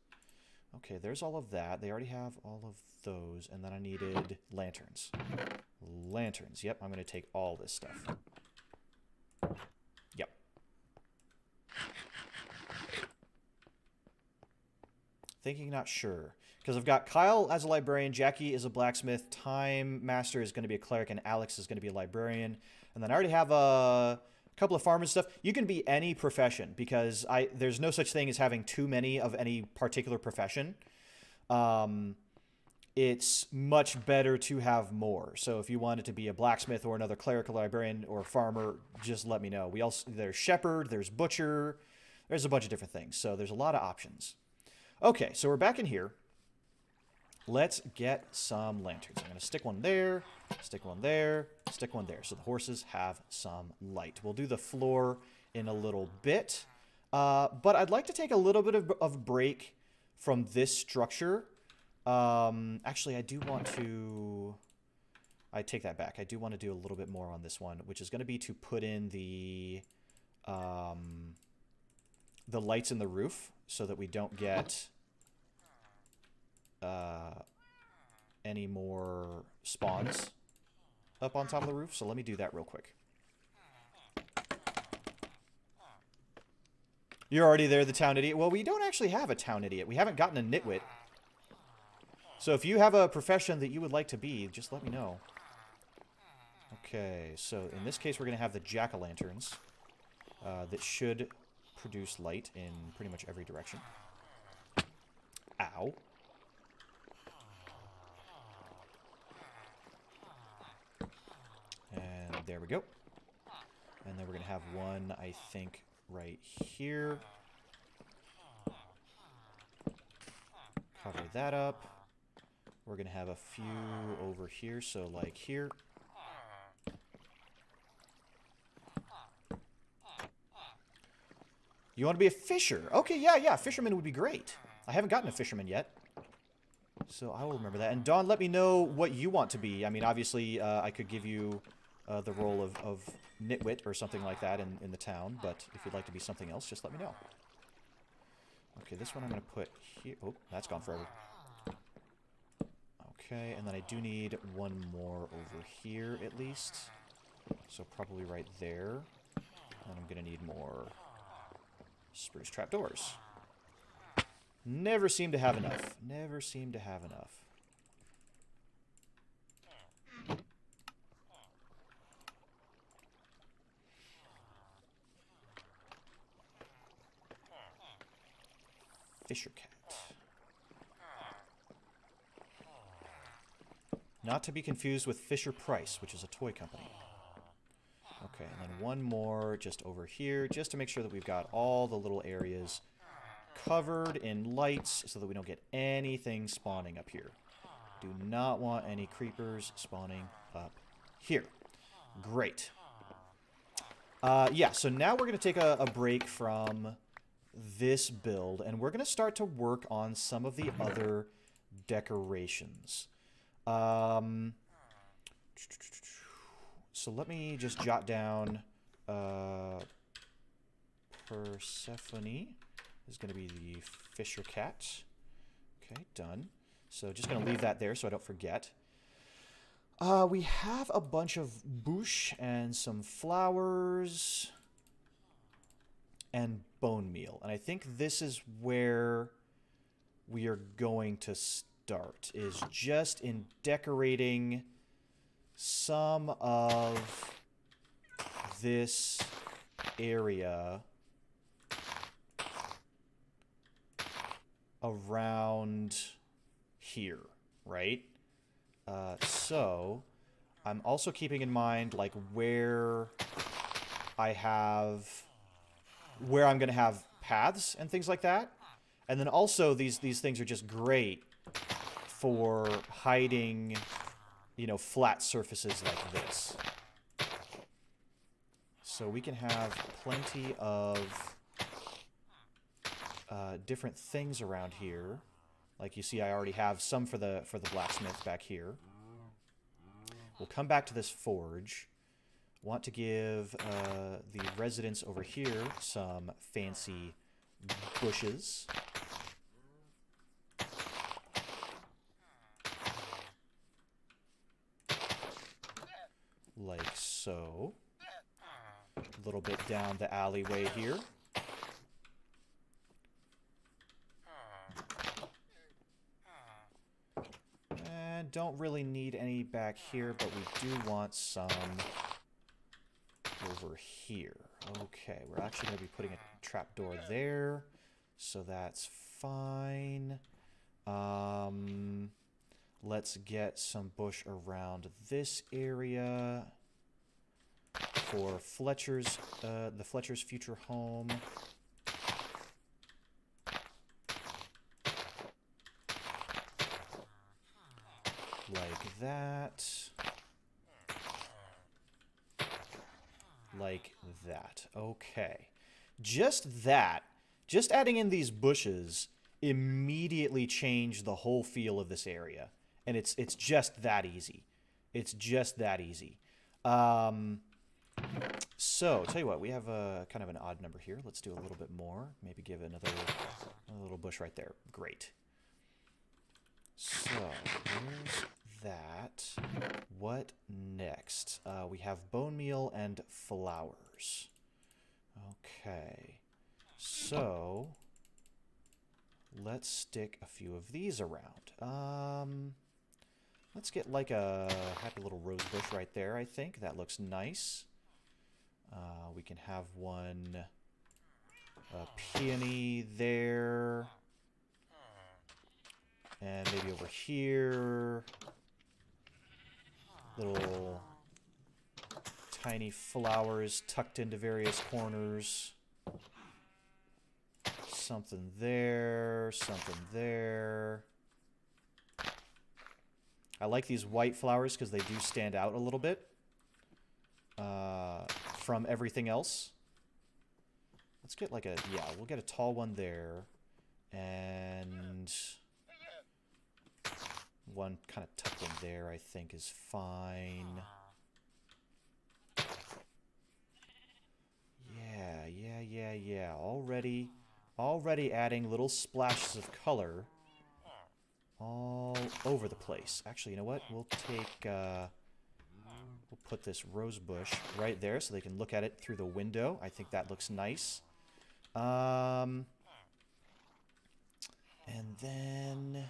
[SPEAKER 1] Okay, there's all of that. They already have all of those, and then I needed lanterns. Lanterns, yep, I'm going to take all this stuff. Yep. Thinking, not sure. Because I've got Kyle as a librarian, Jackie is a blacksmith, Time Master is going to be a cleric, and Alex is going to be a librarian. And then I already have a couple of farmers stuff. You can be any profession, because there's no such thing as having too many of any particular profession. It's much better to have more. So if you wanted to be a blacksmith or another cleric, a librarian, or a farmer, just let me know. There's shepherd, there's butcher, there's a bunch of different things. So there's a lot of options. Okay, so we're back in here. Let's get some lanterns. I'm going to stick one there, stick one there, stick one there, so the horses have some light. We'll do the floor in a little bit, but I'd like to take a little bit of break from this structure. Actually, I do want to... I take that back. I do want to do a little bit more on this one, which is going to be to put in the lights in the roof so that we don't get any more spawns up on top of the roof. So let me do that real quick. You're already there, the town idiot. Well, we don't actually have a town idiot. We haven't gotten a nitwit. So if you have a profession that you would like to be, just let me know. Okay, so in this case, we're going to have the jack-o'-lanterns that should produce light in pretty much every direction. Ow. And there we go. And then we're going to have one, I think, right here. Cover that up. We're going to have a few over here, so like here. You want to be a fisher? Okay, yeah, fisherman would be great. I haven't gotten a fisherman yet. So I will remember that. And Dawn, let me know what you want to be. I mean, obviously, I could give you the role of nitwit or something like that in the town. But if you'd like to be something else, just let me know. Okay, this one I'm going to put here. Oh, that's gone forever. Okay, and then I do need one more over here at least. So probably right there. And I'm going to need more spruce trapdoors. Never seem to have enough. Never seem to have enough. Fisher cat. Not to be confused with Fisher Price, which is a toy company. Okay, and then one more just over here, just to make sure that we've got all the little areas covered in lights so that we don't get anything spawning up here. Do not want any creepers spawning up here. Great. Yeah, so now we're going to take a break from this build, and we're going to start to work on some of the other decorations. So let me just jot down Persephone is going to be the Fisher cat. Okay, done. So just going to leave that there so I don't forget. We have a bunch of bush and some flowers and bone meal. And I think this is where we are going to start, is just in decorating some of this area around here, right? So I'm also keeping in mind like where I'm going to have paths and things like that. And then also these things are just great for hiding, you know, flat surfaces like this. So we can have plenty of different things around here. Like you see, I already have some for the blacksmith back here. We'll come back to this forge. Want to give the residents over here some fancy bushes. Like so. A little bit down the alleyway here. And don't really need any back here, but we do want some over here. Okay, we're actually going to be putting a trapdoor there, so that's fine. Let's get some bush around this area for Fletcher's, the Fletcher's future home. Like that. Like that. Okay. Just that, just adding in these bushes immediately changed the whole feel of this area. And it's just that easy. It's just that easy. So, tell you what, we have a kind of an odd number here. Let's do a little bit more. Maybe give it another little bush right there. Great. So, there's that. What next? We have bone meal and flowers. Okay. So, let's stick a few of these around. Let's get like a happy little rose bush right there, I think. That looks nice. We can have one peony there. And maybe over here. Little tiny flowers tucked into various corners. Something there, something there. I like these white flowers because they do stand out a little bit from everything else. Let's get like a, yeah, we'll get a tall one there. And one kind of tucked in there, I think, is fine. Yeah. Already adding little splashes of color all over the place. Actually, you know what? We'll take, we'll put this rose bush right there so they can look at it through the window. I think that looks nice. And then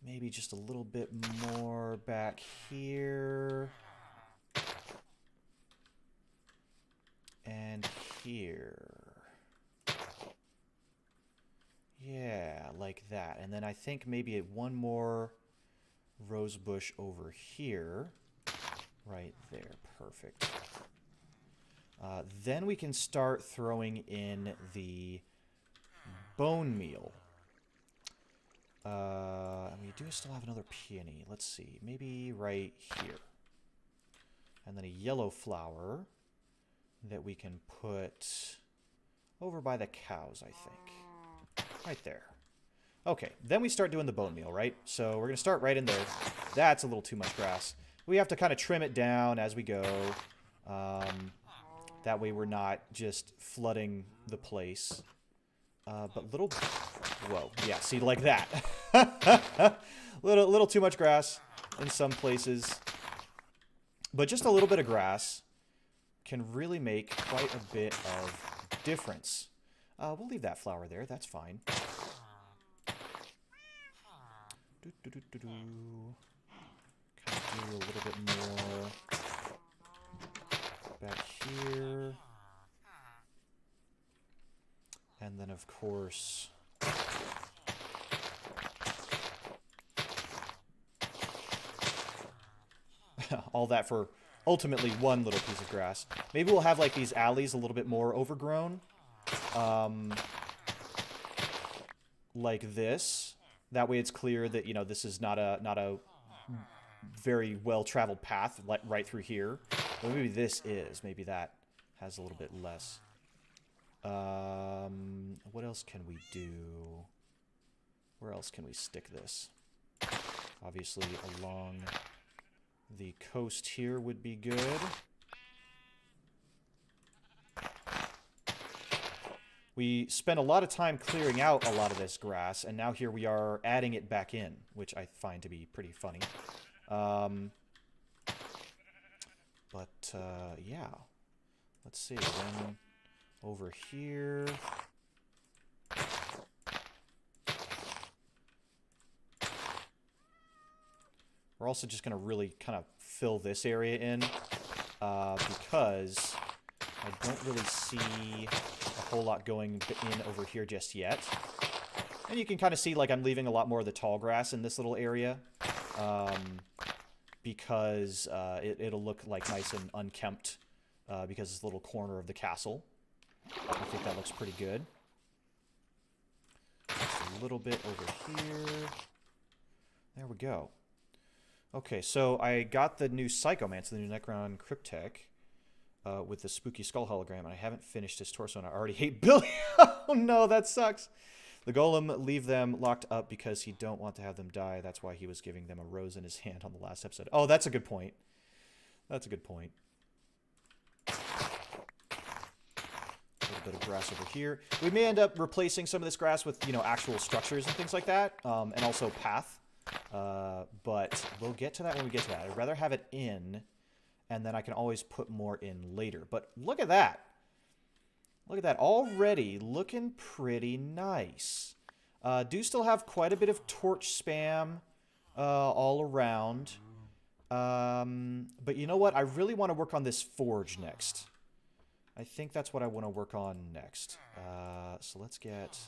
[SPEAKER 1] maybe just a little bit more back here. And here. Yeah, like that. And then I think maybe one more rose bush over here. Right there. Perfect. Then we can start throwing in the bone meal. And we do still have another peony. Let's see. Maybe right here. And then a yellow flower that we can put over by the cows, I think. Right there. Okay, then we start doing the bone meal, right? So we're going to start right in there. That's a little too much grass. We have to kind of trim it down as we go. That way we're not just flooding the place. But little... Whoa, yeah, see, like that. little too much grass in some places. But just a little bit of grass can really make quite a bit of difference. We'll leave that flower there. That's fine. Kind of do a little bit more back here. And then, of course... all that for ultimately one little piece of grass. Maybe we'll have like these alleys a little bit more overgrown. Like this. That way it's clear that, you know, this is not a very well-traveled path right through here. But maybe this is. Maybe that has a little bit less. What else can we do? Where else can we stick this? Obviously along the coast here would be good. We spent a lot of time clearing out a lot of this grass, and now here we are adding it back in, which I find to be pretty funny. Yeah. Let's see. Then over here... We're also just going to really kind of fill this area in because I don't really see a whole lot going in over here just yet. And you can kind of see like I'm leaving a lot more of the tall grass in this little area because it'll look like nice and unkempt because it's a little corner of the castle. I think that looks pretty good. Just a little bit over here. There we go. Okay, so I got the new Psychomancer, the new Necron Cryptek, with the spooky skull hologram, and I haven't finished his torso, and I already hate Billy. Oh no, that sucks. The golem leave them locked up because he don't want to have them die. That's why he was giving them a rose in his hand on the last episode. Oh, that's a good point. That's a good point. A little bit of grass over here. We may end up replacing some of this grass with, you know, actual structures and things like that, and also path. But we'll get to that when we get to that. I'd rather have it in, and then I can always put more in later. But look at that. Look at that. Already looking pretty nice. Do still have quite a bit of torch spam all around. But you know what? I really want to work on this forge next. I think that's what I want to work on next. So let's get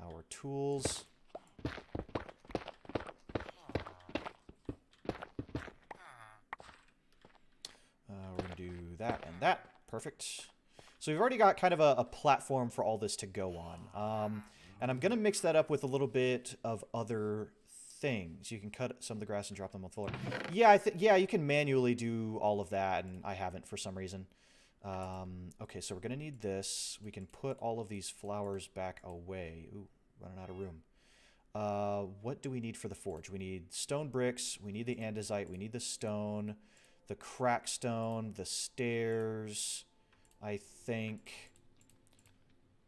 [SPEAKER 1] our tools. We're going to do that and that. Perfect. So we've already got kind of a platform for all this to go on. And I'm going to mix that up with a little bit of other things. You can cut some of the grass and drop them on the floor. Yeah, yeah, you can manually do all of that, and I haven't for some reason. Okay, so we're going to need this. We can put all of these flowers back away. Ooh, running out of room. What do we need for the forge? We need stone bricks. We need the andesite. We need the stone, the crack stone, the stairs. I think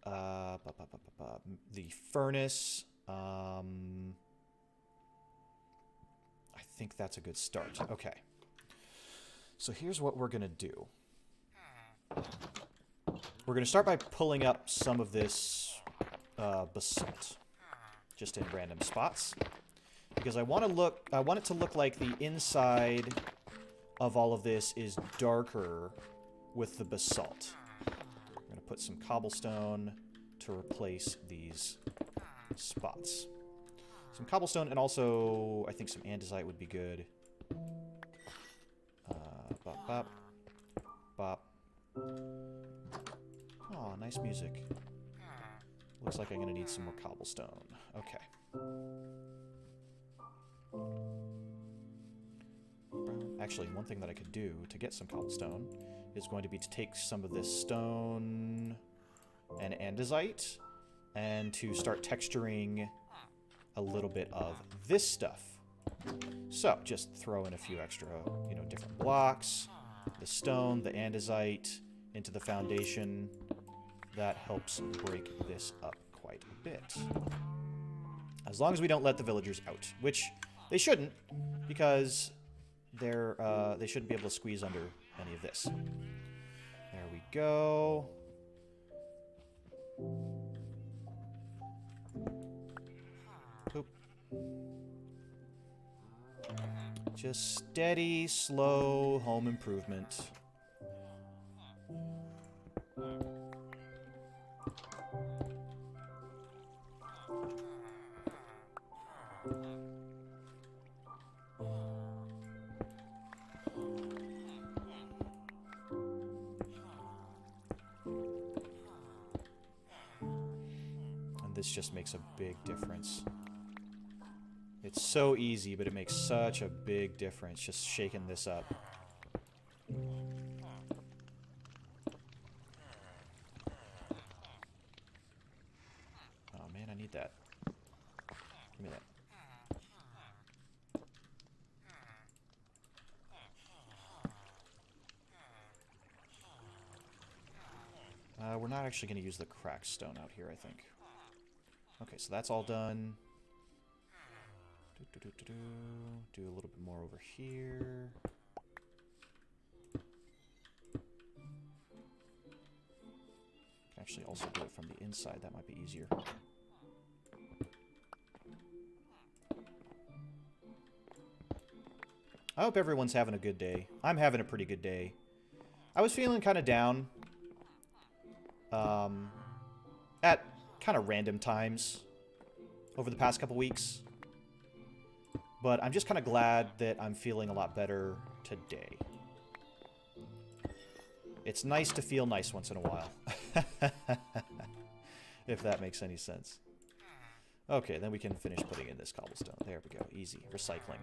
[SPEAKER 1] the furnace. I think that's a good start. Okay. So here's what we're going to do. We're going to start by pulling up some of this basalt just in random spots, because I want it to look like the inside of all of this is darker with the basalt. We're going to put some cobblestone to replace these spots. Some cobblestone, and also I think some andesite would be good. Bop, bop, bop. Oh, nice music. Looks like I'm going to need some more cobblestone. Okay. Actually, one thing that I could do to get some cobblestone is going to be to take some of this stone and andesite and to start texturing a little bit of this stuff. So, just throw in a few extra, you know, different blocks, the stone, the andesite into the foundation. That helps break this up quite a bit. As long as we don't let the villagers out, which they shouldn't, because they shouldn't be able to squeeze under any of this. There we go. Oop. Just steady, slow home improvement. This just makes a big difference. It's so easy, but it makes such a big difference just shaking this up. Oh man, I need that. Give me that. We're not actually going to use the cracked stone out here, I think. Okay, so that's all done. Do a little bit more over here. Can actually also do it from the inside. That might be easier. I hope everyone's having a good day. I'm having a pretty good day. I was feeling kind of down. At kind of random times over the past couple weeks. But I'm just kind of glad that I'm feeling a lot better today. It's nice to feel nice once in a while. If that makes any sense. Okay, then we can finish putting in this cobblestone. There we go. Easy. Recycling.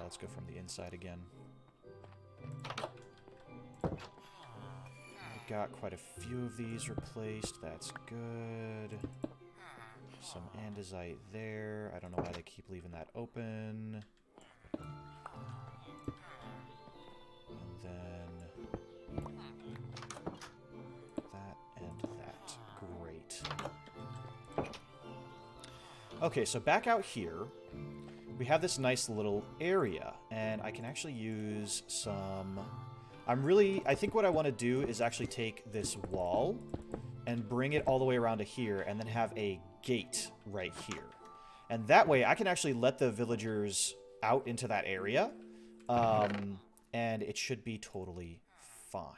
[SPEAKER 1] let's go from the inside again. I got quite a few of these replaced. That's good. Some andesite there. I don't know why they keep leaving that open. And then that and that. Great. Okay, so back out here, we have this nice little area, and I can actually use some... I think what I want to do is actually take this wall and bring it all the way around to here, and then have a gate right here. And that way, I can actually let the villagers out into that area, and it should be totally fine.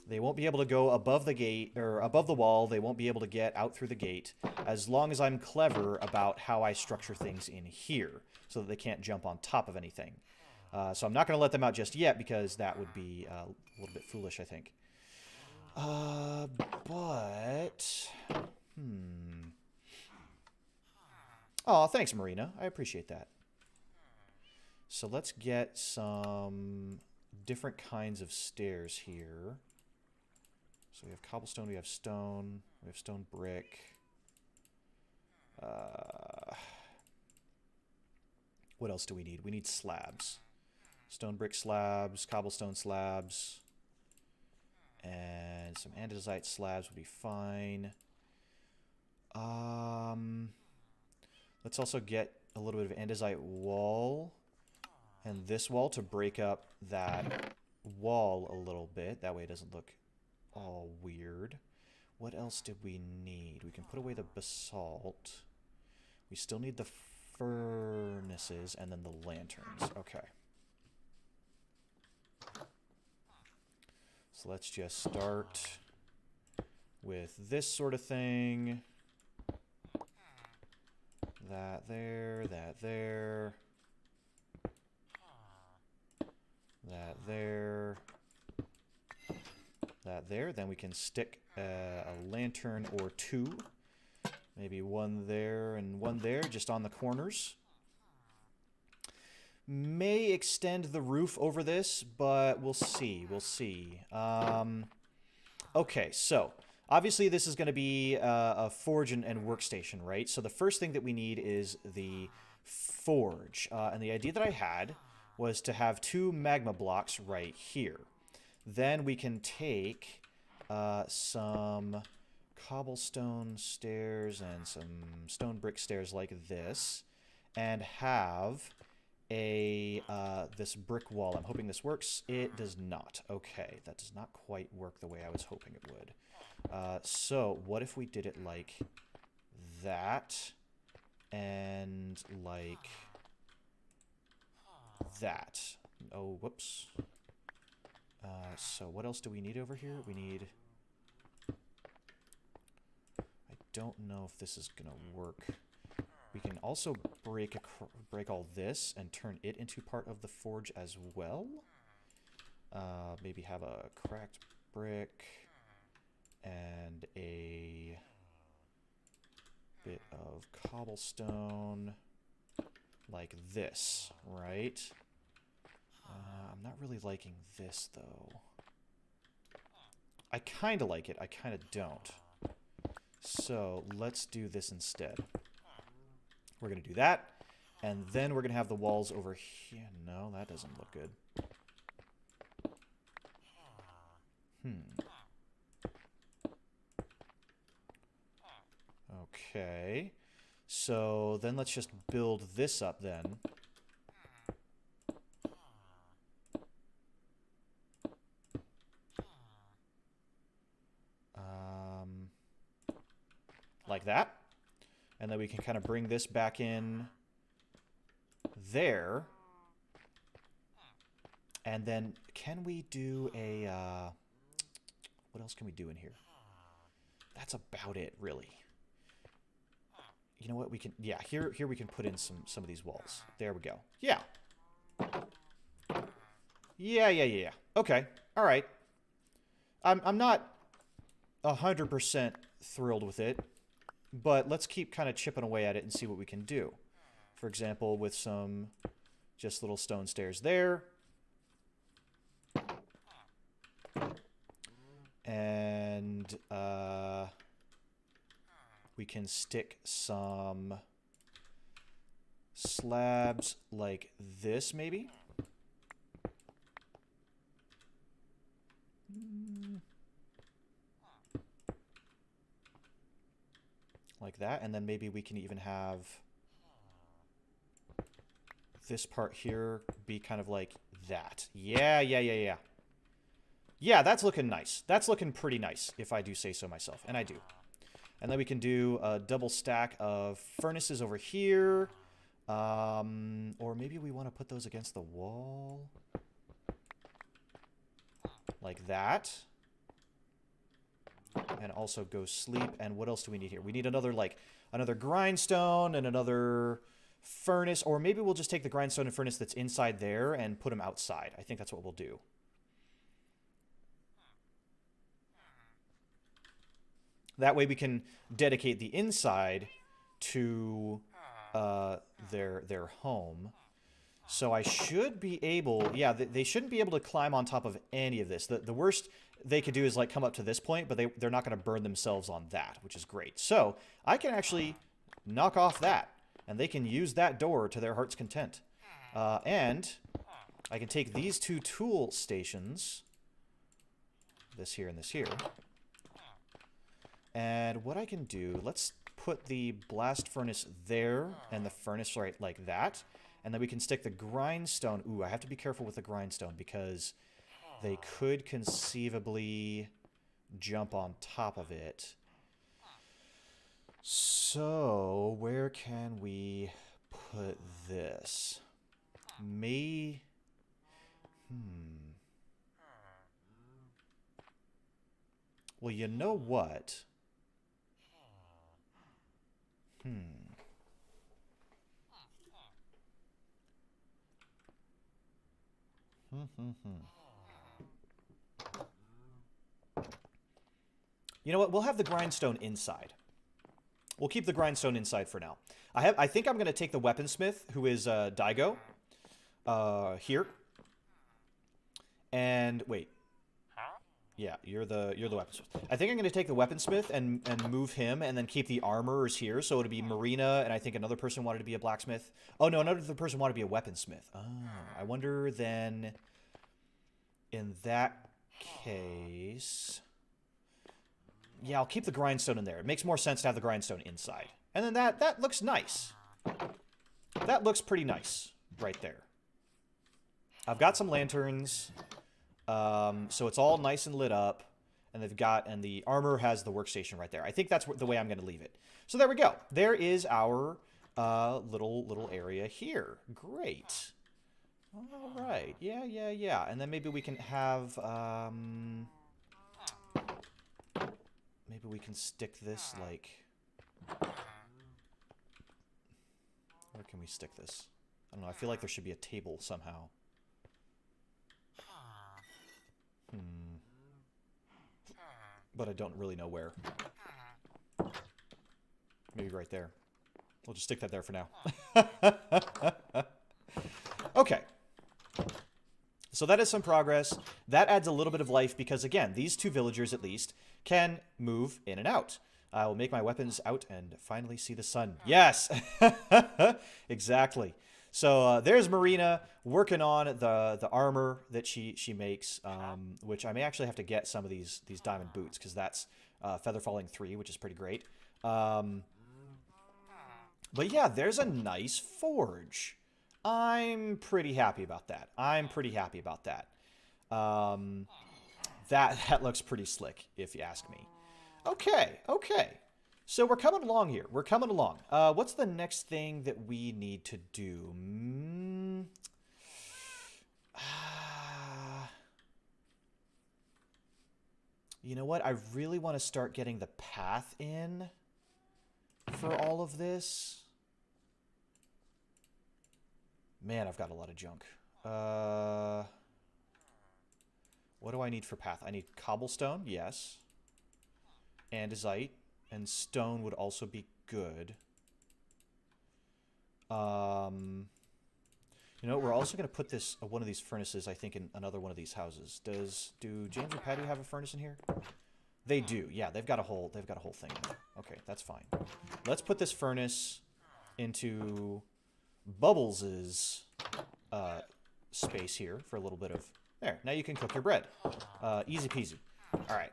[SPEAKER 1] They won't be able to go above the gate, or above the wall. They won't be able to get out through the gate, as long as I'm clever about how I structure things in here, so that they can't jump on top of anything. So I'm not going to let them out just yet, because that would be a little bit foolish, I think. Oh, thanks, Marina. I appreciate that. So let's get some different kinds of stairs here. So we have cobblestone, we have stone brick. What else do we need? We need slabs. Stone brick slabs, cobblestone slabs, and some andesite slabs would be fine. Let's also get a little bit of andesite wall and this wall to break up that wall a little bit. That way it doesn't look all weird. What else did we need? We can put away the basalt. We still need the furnaces and then the lanterns. Okay. So let's just start with this sort of thing. That there, that there. That there. That there. Then we can stick a lantern or two. Maybe one there and one there, just on the corners. May extend the roof over this, but we'll see. We'll see. Okay, so obviously this is going to be a forge and workstation, right? So the first thing that we need is the forge. And the idea that I had was to have 2 magma blocks right here. Then we can take some cobblestone stairs and some stone brick stairs like this, and have this brick wall. I'm hoping this works. It does not. Okay, that does not quite work the way I was hoping it would. So what if we did it like that and like that? Oh, whoops. So what else do we need over here? We need... I don't know if this is gonna work. We can also break all this and turn it into part of the forge as well. Maybe have a cracked brick and a bit of cobblestone like this, right? I'm not really liking this, though. I kind of like it. I kind of don't. So let's do this instead. We're going to do that, and then we're going to have the walls over here. No, that doesn't look good. Okay. So then let's just build this up then. Like that. And then we can kind of bring this back in there. And then can we do a... what else can we do in here? That's about it, really. You know what? We can... Yeah, here we can put in some of these walls. There we go. Yeah. Yeah. Okay. All right. I'm not 100% thrilled with it. But let's keep kind of chipping away at it and see what we can do. For example, with some just little stone stairs there. And we can stick some slabs like this, maybe. Like that. And then maybe we can even have this part here be kind of like that. Yeah. Yeah, that's looking nice. That's looking pretty nice, if I do say so myself. And I do. And then we can do a double stack of furnaces over here. Or maybe we want to put those against the wall. Like that. And also go sleep. And what else do we need here? We need another, like, another grindstone and another furnace. Or maybe we'll just take the grindstone and furnace that's inside there and put them outside. I think that's what we'll do. That way we can dedicate the inside to their home. So I should be able... Yeah, they shouldn't be able to climb on top of any of this. The worst they could do is like come up to this point, but they're not going to burn themselves on that, which is great. So I can actually knock off that, and they can use that door to their heart's content. And I can take these two tool stations, this here and this here, and what I can do, let's put the blast furnace there and the furnace right like that. And then we can stick the grindstone. Ooh, I have to be careful with the grindstone because they could conceivably jump on top of it. So, where can we put this? Well, you know what? You know what? We'll have the grindstone inside. We'll keep the grindstone inside for now. I think I'm going to take the weaponsmith, who is Daigo, here. And wait. Yeah, you're the weaponsmith. I think I'm going to take the weaponsmith and move him, and then keep the armorers here. So it'll be Marina, and I think another person wanted to be a blacksmith. Oh no, another person wanted to be a weaponsmith. Oh, I wonder then. In that case, yeah, I'll keep the grindstone in there. It makes more sense to have the grindstone inside. And then that looks nice. That looks pretty nice right there. I've got some lanterns. So it's all nice and lit up, and the armor has the workstation right there. I think that's the way I'm going to leave it. So there we go. There is our little area here. Great. All right. Yeah. And then maybe we can have maybe we can stick this like. Where can we stick this? I don't know. I feel like there should be a table somehow. But I don't really know where. Maybe right there. We'll just stick that there for now. Okay. So that is some progress. That adds a little bit of life because, again, these two villagers, at least, can move in and out. I will make my weapons out and finally see the sun. Yes! Exactly. So there's Marina working on the armor that she makes, which I may actually have to get some of these diamond boots because that's Feather Falling 3, which is pretty great. But yeah, there's a nice forge. I'm pretty happy about that. That looks pretty slick, if you ask me. Okay. So we're coming along here. What's the next thing that we need to do? You know what? I really want to start getting the path in for all of this. Man, I've got a lot of junk. What do I need for path? I need cobblestone, yes. Andesite. And stone would also be good. You know, we're also going to put this one of these furnaces, I think, in another one of these houses. Do James and Patty have a furnace in here? They do. Yeah, they've got a whole thing in there. Okay, that's fine. Let's put this furnace into Bubbles' space here for a little bit of... There, now you can cook your bread. Easy peasy. All right.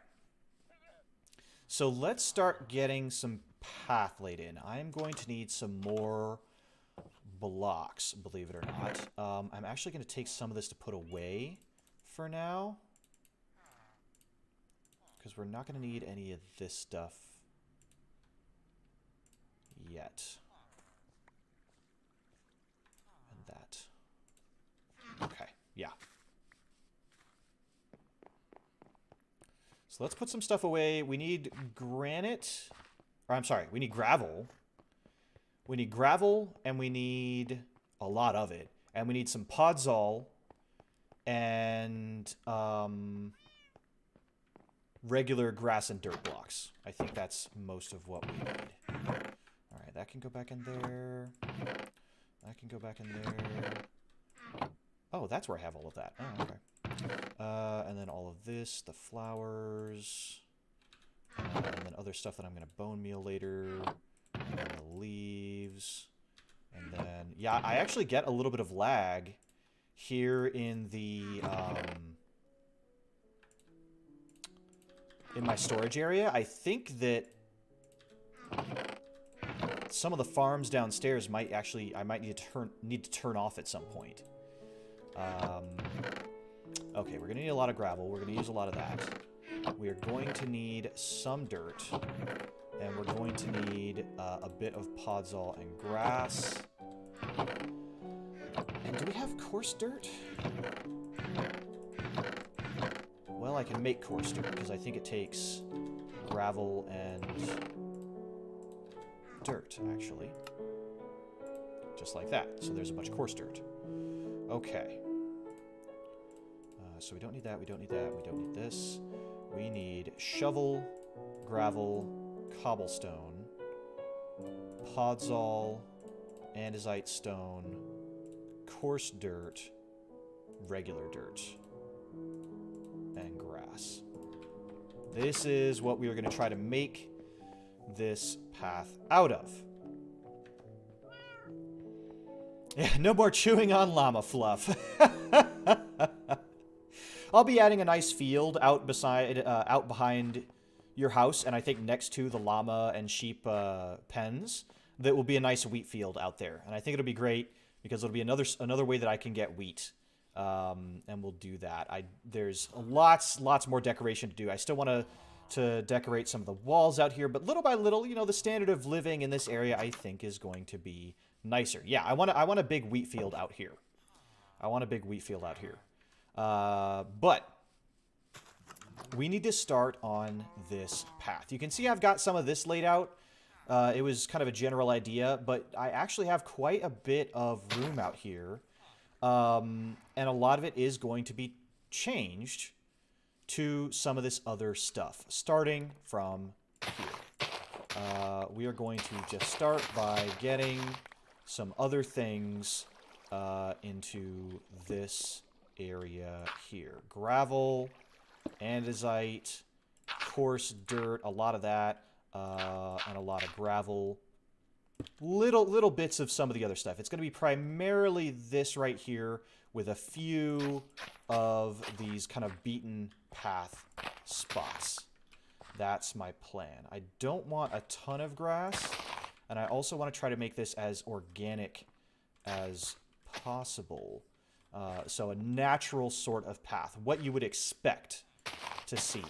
[SPEAKER 1] So let's start getting some path laid in. I'm going to need some more blocks, believe it or not. I'm actually going to take some of this to put away for now, because we're not going to need any of this stuff yet. And that. Okay, yeah. So let's put some stuff away. We need granite. Or I'm sorry, we need gravel. We need gravel, and we need a lot of it. And we need some podzol and regular grass and dirt blocks. I think that's most of what we need. All right, that can go back in there. That can go back in there. Oh, that's where I have all of that. Oh, okay. And then all of this, the flowers, and then other stuff that I'm going to bone meal later, and then the leaves, and then, yeah, I actually get a little bit of lag here in the, in my storage area. I think that some of the farms downstairs might actually, I might need to turn off at some point. Okay, we're going to need a lot of gravel. We're going to use a lot of that. We are going to need some dirt. And we're going to need a bit of podzol and grass. And do we have coarse dirt? Well, I can make coarse dirt, because I think it takes gravel and dirt, actually. Just like that. So there's a bunch of coarse dirt. Okay. So we don't need that, we don't need that, we don't need this. We need shovel, gravel, cobblestone, podzol, andesite stone, coarse dirt, regular dirt, and grass. This is what we are going to try to make this path out of. Yeah, no more chewing on llama fluff. I'll be adding a nice field out behind your house, and I think next to the llama and sheep pens, that will be a nice wheat field out there. And I think it'll be great because it'll be another way that I can get wheat, and we'll do that. There's lots more decoration to do. I still want to decorate some of the walls out here, but little by little, you know, the standard of living in this area, I think, is going to be nicer. Yeah, I want a big wheat field out here. I want a big wheat field out here. But we need to start on this path. You can see I've got some of this laid out. It was kind of a general idea, but I actually have quite a bit of room out here. And a lot of it is going to be changed to some of this other stuff, starting from here. We are going to just start by getting some other things into this area here. Gravel, andesite, coarse dirt, a lot of that, and a lot of gravel. Little bits of some of the other stuff. It's going to be primarily this right here with a few of these kind of beaten path spots. That's my plan. I don't want a ton of grass, and I also want to try to make this as organic as possible. So a natural sort of path, what you would expect to see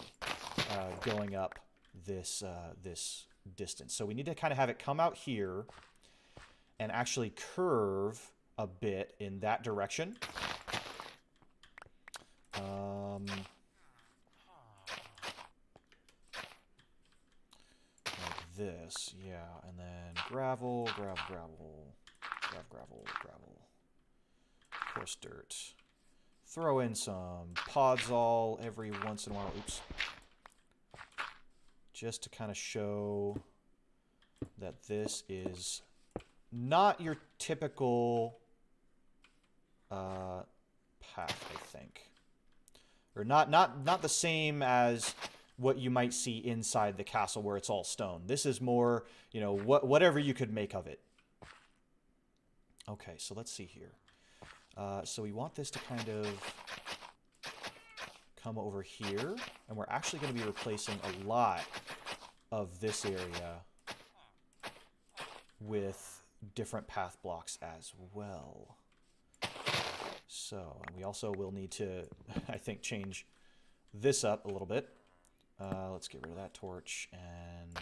[SPEAKER 1] going up this this distance. So we need to kind of have it come out here and actually curve a bit in that direction. Like this, yeah, and then gravel, gravel. Coarse dirt. Throw in some podzol every once in a while. Oops. Just to kind of show that this is not your typical path, I think. Or not the same as what you might see inside the castle where it's all stone. This is more, you know, whatever you could make of it. Okay, so let's see here. So we want this to kind of come over here, and we're actually going to be replacing a lot of this area with different path blocks as well. So, and we also will need to, I think, change this up a little bit. Let's get rid of that torch and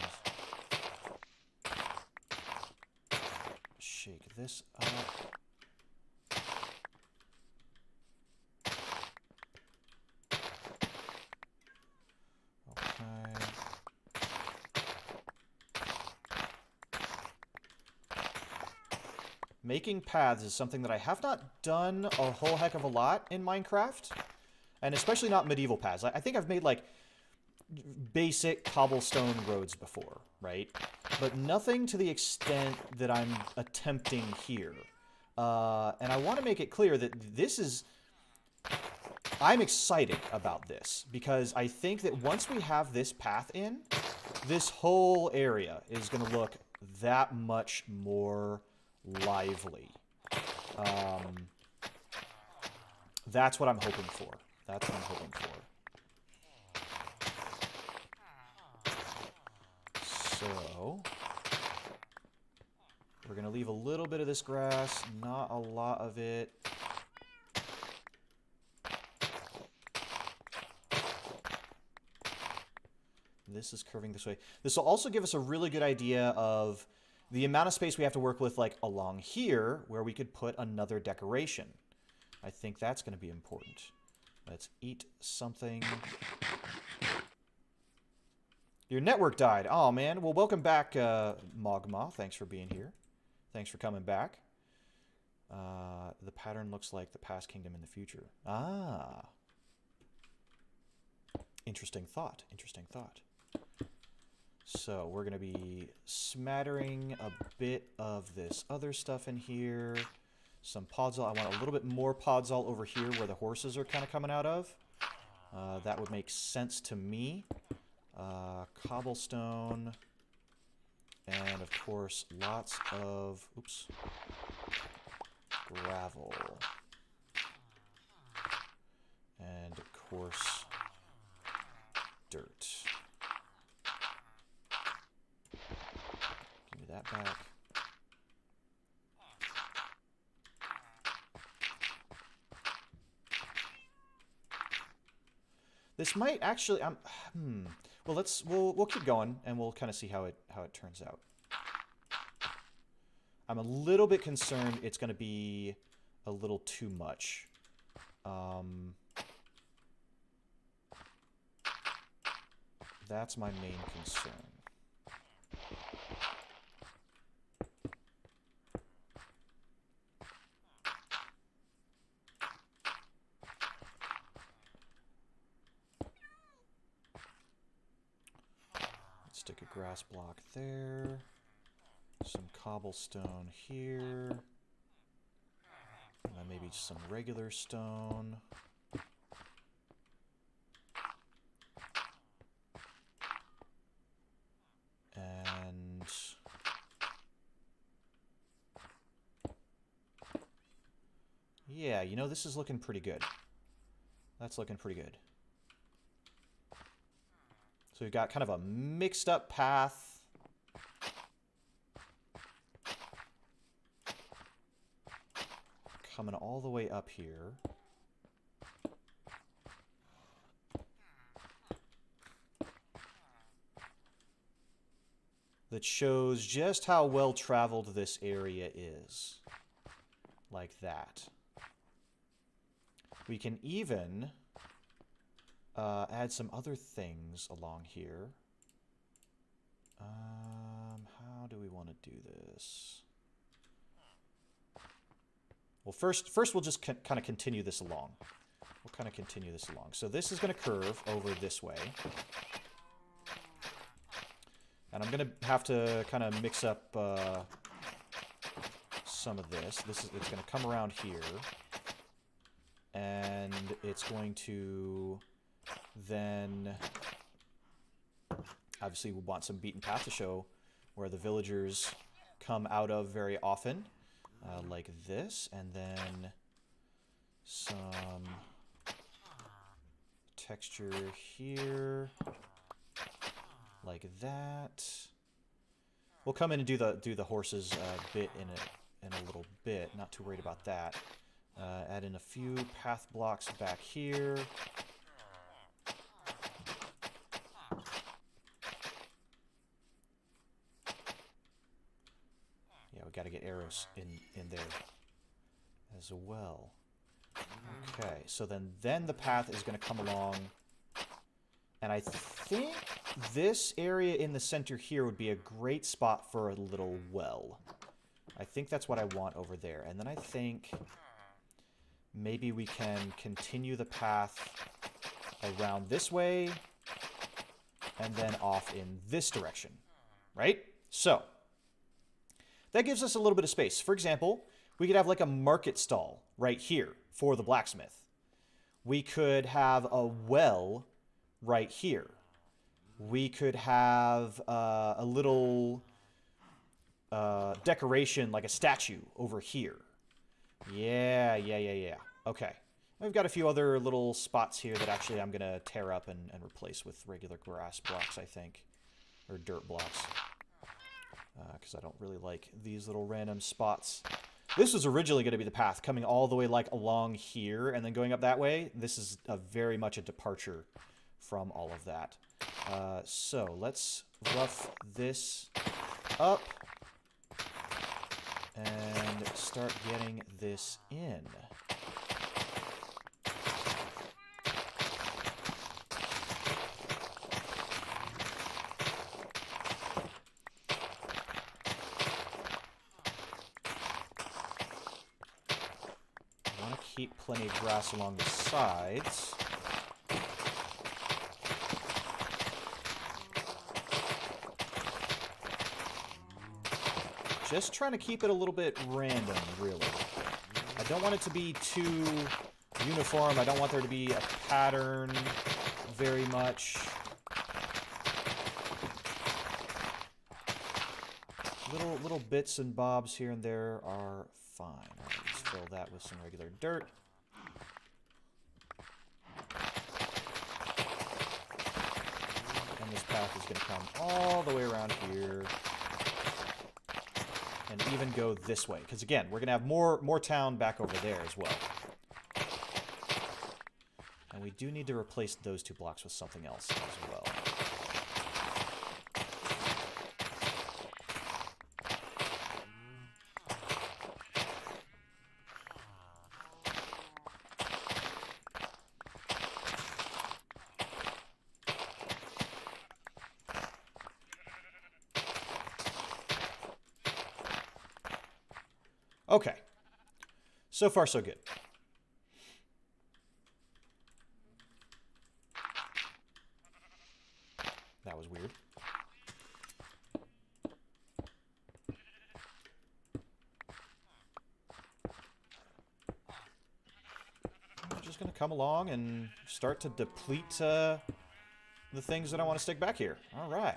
[SPEAKER 1] shake this up. Okay. Making paths is something that I have not done a whole heck of a lot in Minecraft, and especially not medieval paths. I think I've made like basic cobblestone roads before, right? But nothing to the extent that I'm attempting here. And I want to make it clear that this is... I'm excited about this, because I think that once we have this path in, this whole area is going to look that much more lively. That's what I'm hoping for. That's what I'm hoping for. So, we're going to leave a little bit of this grass, not a lot of it. This is curving this way. This will also give us a really good idea of the amount of space we have to work with, like along here, where we could put another decoration. I think that's going to be important. Let's eat something. Your network died. Oh, man. Well, welcome back, Mogma. Thanks for being here. Thanks for coming back. The pattern looks like the past kingdom in the future. Ah. Interesting thought. Interesting thought. So we're going to be smattering a bit of this other stuff in here. Some podzol. I want a little bit more podzol over here where the horses are kind of coming out of. That would make sense to me. Cobblestone. And, of course, lots of... Oops. Gravel. And, of course, dirt. Give me that back. This might actually... Well, we'll keep going, and we'll kind of see how it turns out. I'm a little bit concerned it's going to be a little too much. That's my main concern. Stick a grass block there. Some cobblestone here. And then maybe some regular stone. And... yeah, you know, this is looking pretty good. That's looking pretty good. So we've got kind of a mixed up path. Coming all the way up here. That shows just how well traveled this area is. Like that. We can even... add some other things along here. How do we want to do this? Well, first we'll just kind of continue this along. We'll kind of continue this along. So this is going to curve over this way. And I'm going to have to kind of mix up some of this. It's going to come around here. And it's going to then... Obviously, we want some beaten path to show where the villagers come out of very often. Like this. And then some texture here. Like that. We'll come in and do the horses bit in a little bit. Not too worried about that. Add in a few path blocks back here. Yeah, we got to get arrows in there as well. Okay, so then the path is going to come along, and I think this area in the center here would be a great spot for a little well. I think that's what I want over there, and then I think maybe we can continue the path around this way and then off in this direction, right? So that gives us a little bit of space. For example, we could have like a market stall right here for the blacksmith. We could have a well right here. We could have a little decoration, like a statue over here. Yeah. Okay. We've got a few other little spots here that actually I'm going to tear up and replace with regular grass blocks, I think. Or dirt blocks. Because I don't really like these little random spots. This was originally going to be the path, coming all the way like along here and then going up that way. This is very much a departure from all of that. So let's rough this up and start getting this in. I want to keep plenty of grass along the sides. Just trying to keep it a little bit random, really. I don't want it to be too uniform. I don't want there to be a pattern very much. Little bits and bobs here and there are fine. All right, let's fill that with some regular dirt. And this path is going to come all the way around here. And even go this way. Because again, we're going to have more town back over there as well. And we do need to replace those two blocks with something else as well. Okay. So far, so good. That was weird. I'm just going to come along and start to deplete the things that I want to stick back here. All right.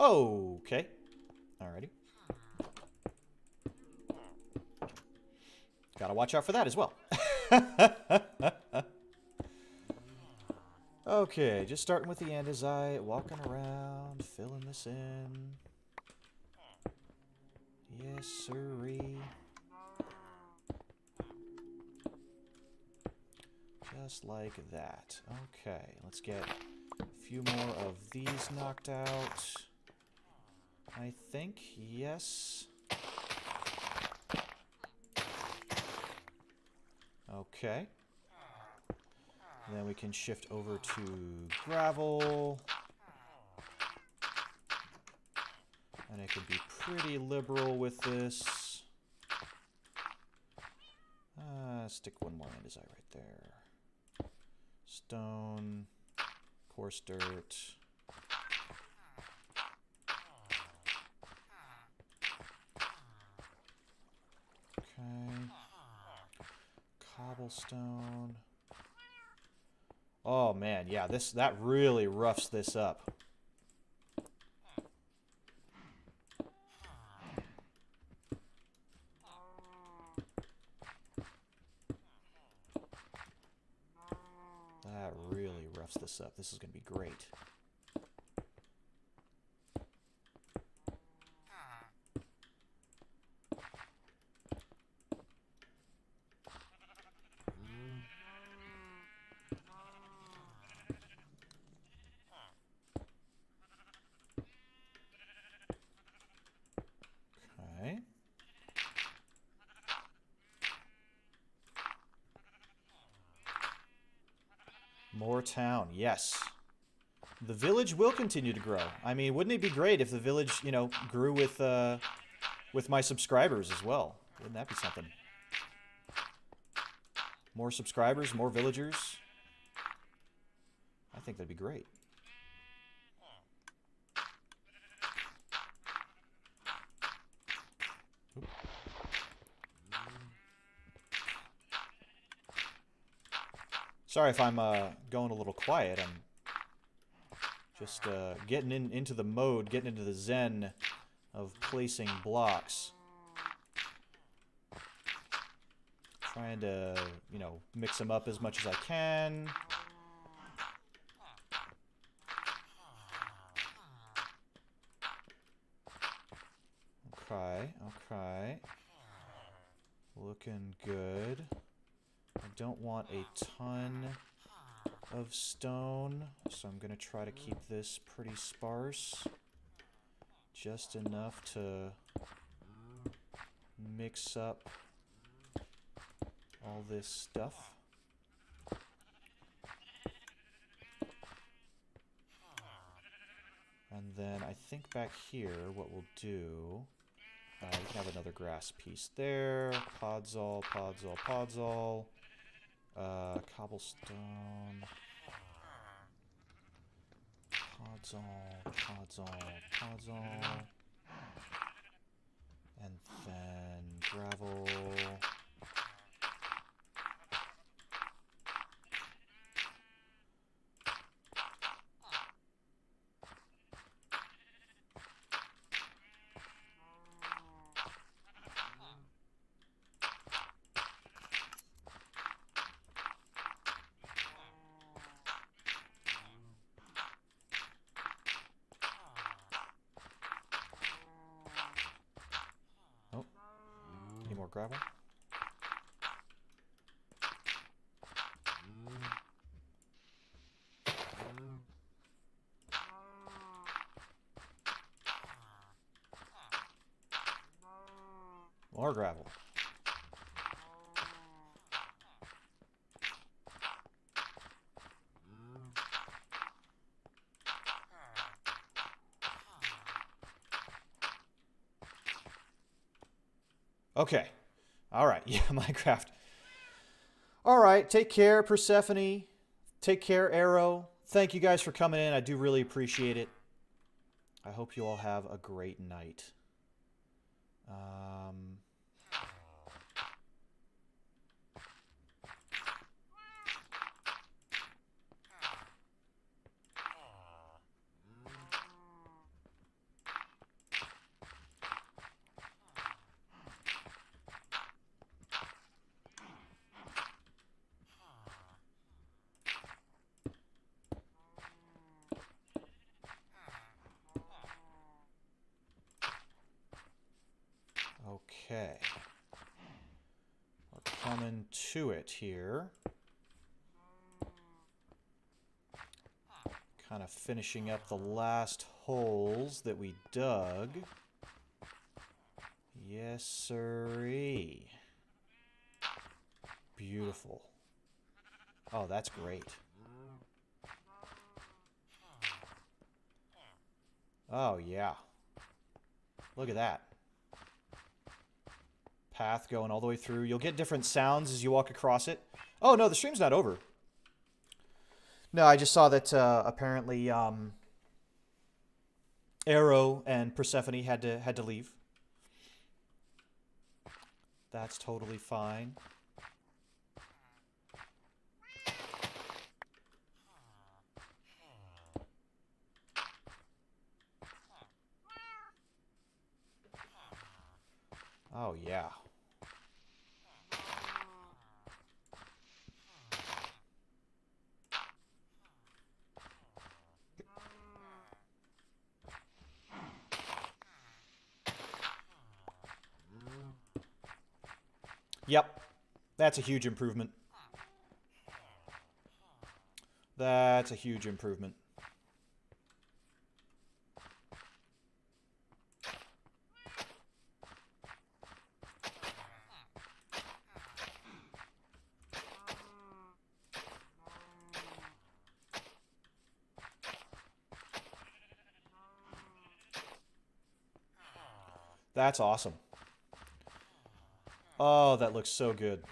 [SPEAKER 1] Okay. Alrighty. Gotta watch out for that as well. Okay, just starting with the andesite, walking around, filling this in. Yes, sirree. Just like that. Okay, let's get a few more of these knocked out. I think, yes. Okay. Then we can shift over to gravel. And I can be pretty liberal with this. Stick one more andesite right there. Stone. Coarse dirt. Okay. Cobblestone. Oh man, yeah, that really roughs this up. That really roughs this up. This is going to be great. Okay. More town, yes. The village will continue to grow. I mean, wouldn't it be great if the village, you know, grew with my subscribers as well? Wouldn't that be something? More subscribers, more villagers. I think that'd be great. Oop. Sorry if I'm going a little quiet. I'm just getting into the mode, getting into the zen of placing blocks. Trying to, you know, mix them up as much as I can. Okay, okay. Looking good. I don't want a ton of stone, so I'm going to try to keep this pretty sparse. Just enough to mix up all this stuff. And then I think back here what we'll do, we can have another grass piece there. Podzol, podzol, podzol. Cobblestone. Podzol, podzol, podzol. And then gravel. More gravel. More gravel. Okay. All right. Yeah, Minecraft. All right. Take care, Persephone. Take care, Arrow. Thank you guys for coming in. I do really appreciate it. I hope you all have a great night. Okay. We're coming to it here. Kind of finishing up the last holes that we dug. Yes, sirree. Beautiful. Oh, that's great. Oh, yeah. Look at that. Path going all the way through. You'll get different sounds as you walk across it. Oh, no, the stream's not over. No, I just saw that apparently Arrow and Persephone had to leave. That's totally fine. Oh yeah. Yep. That's a huge improvement. That's a huge improvement. That's awesome. Oh, that looks so good.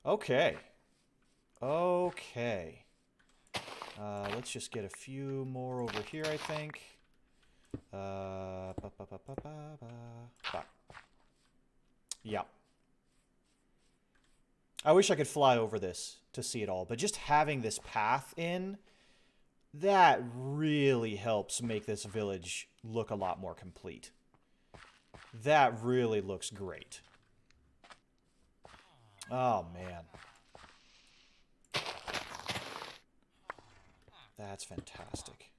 [SPEAKER 1] Okay. Okay. Let's just get a few more over here, I think. Yeah. I wish I could fly over this to see it all, but just having this path in, that really helps make this village look a lot more complete. That really looks great. Oh, man. That's fantastic.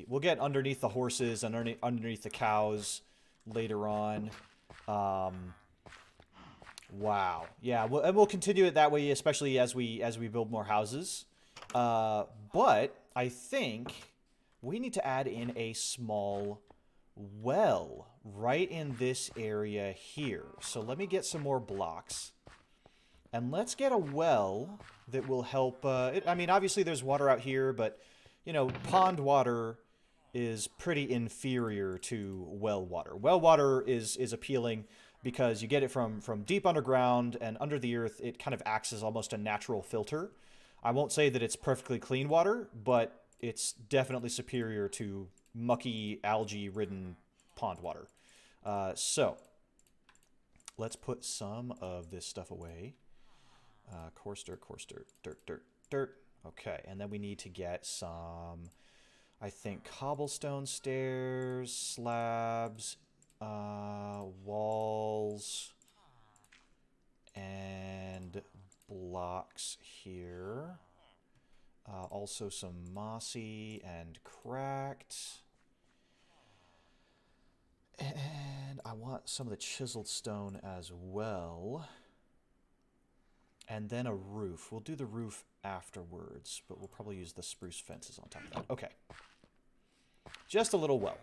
[SPEAKER 1] We'll get underneath the horses and underneath the cows later on. Wow. Yeah, and we'll continue it that way, especially as we build more houses. But I think we need to add in a small well right in this area here. So let me get some more blocks. And let's get a well that will help... I mean, obviously there's water out here, but, you know, pond water is pretty inferior to well water. Well water is appealing because you get it from deep underground, and under the earth it kind of acts as almost a natural filter. I won't say that it's perfectly clean water, but it's definitely superior to mucky, algae-ridden pond water. So, let's put some of this stuff away. Coarse dirt, dirt. Okay, and then we need to get some, I think, cobblestone stairs, slabs, walls, and blocks here. Also some mossy and cracked. And I want some of the chiseled stone as well. And then a roof. We'll do the roof afterwards, but we'll probably use the spruce fences on top of that. Okay. Just a little well.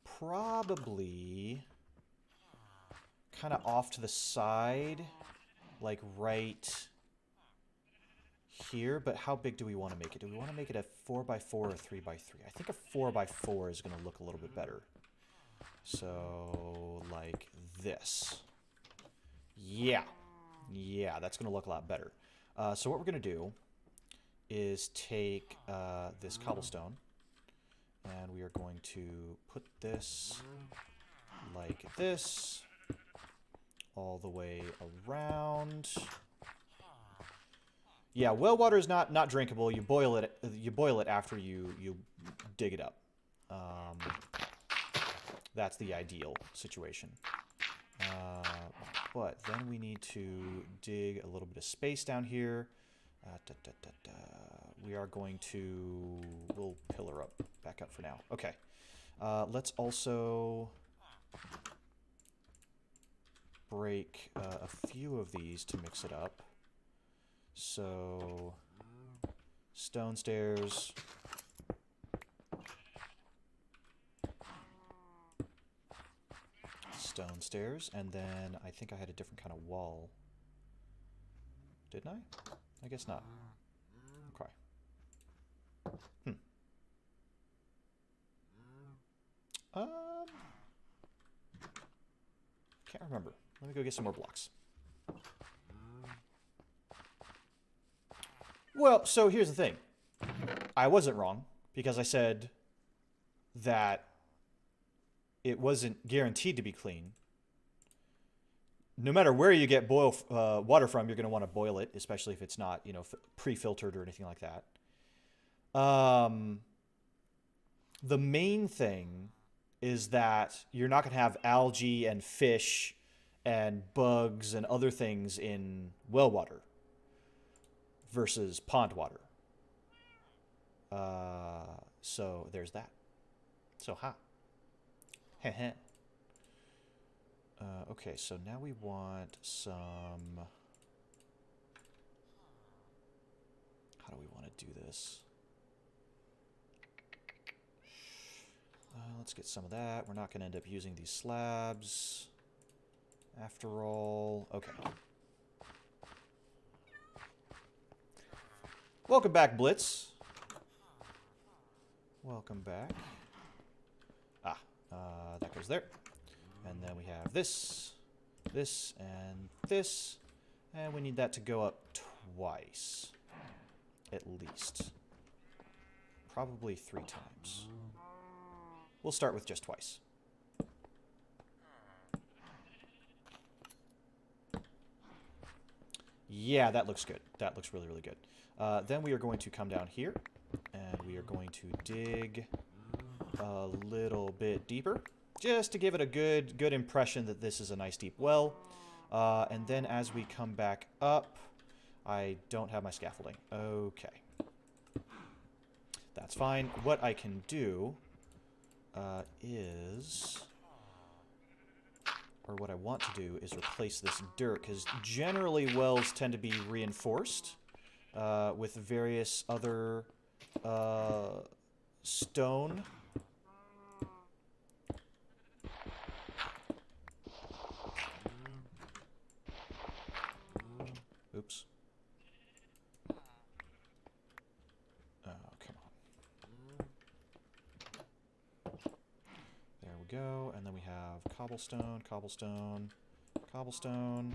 [SPEAKER 1] Probably kind of off to the side, like right here. But how big do we want to make it? Do we want to make it a 4x4 or 3x3? I think a 4x4 is going to look a little bit better. So, like this. Yeah. Yeah, that's going to look a lot better. So what we're going to do is take this cobblestone, and we are going to put this like this all the way around. Yeah, well water is not drinkable. You boil it after you dig it up. That's the ideal situation. But then we need to dig a little bit of space down here. We are going to... We'll pillar up, back up for now. Okay. Let's also break a few of these to mix it up. So, stone stairs... stone stairs, and then I think I had a different kind of wall. Didn't I? I guess not. Okay. can't remember. Let me go get some more blocks. Well, so here's the thing. I wasn't wrong, because I said that it wasn't guaranteed to be clean. No matter where you get water from, you're going to want to boil it, especially if it's not, you know, pre-filtered or anything like that. The main thing is that you're not going to have algae and fish and bugs and other things in well water versus pond water. So there's that. So, Heh. Okay, so now we want some... How do we want to do this? Let's get some of that. We're not going to end up using these slabs after all. Okay. Welcome back, Blitz. Welcome back. That goes there. And then we have this, and this. And we need that to go up twice. At least. Probably 3 times. We'll start with just twice. Yeah, that looks good. That looks really, really good. Then we are going to come down here, and we are going to dig a little bit deeper, just to give it a good impression that this is a nice deep well. And then as we come back up, I don't have my scaffolding. Okay. That's fine. What I can do or what I want to do is replace this dirt, because generally wells tend to be reinforced with various other stone. Oops. Oh, come on. There we go. And then we have cobblestone, cobblestone, cobblestone.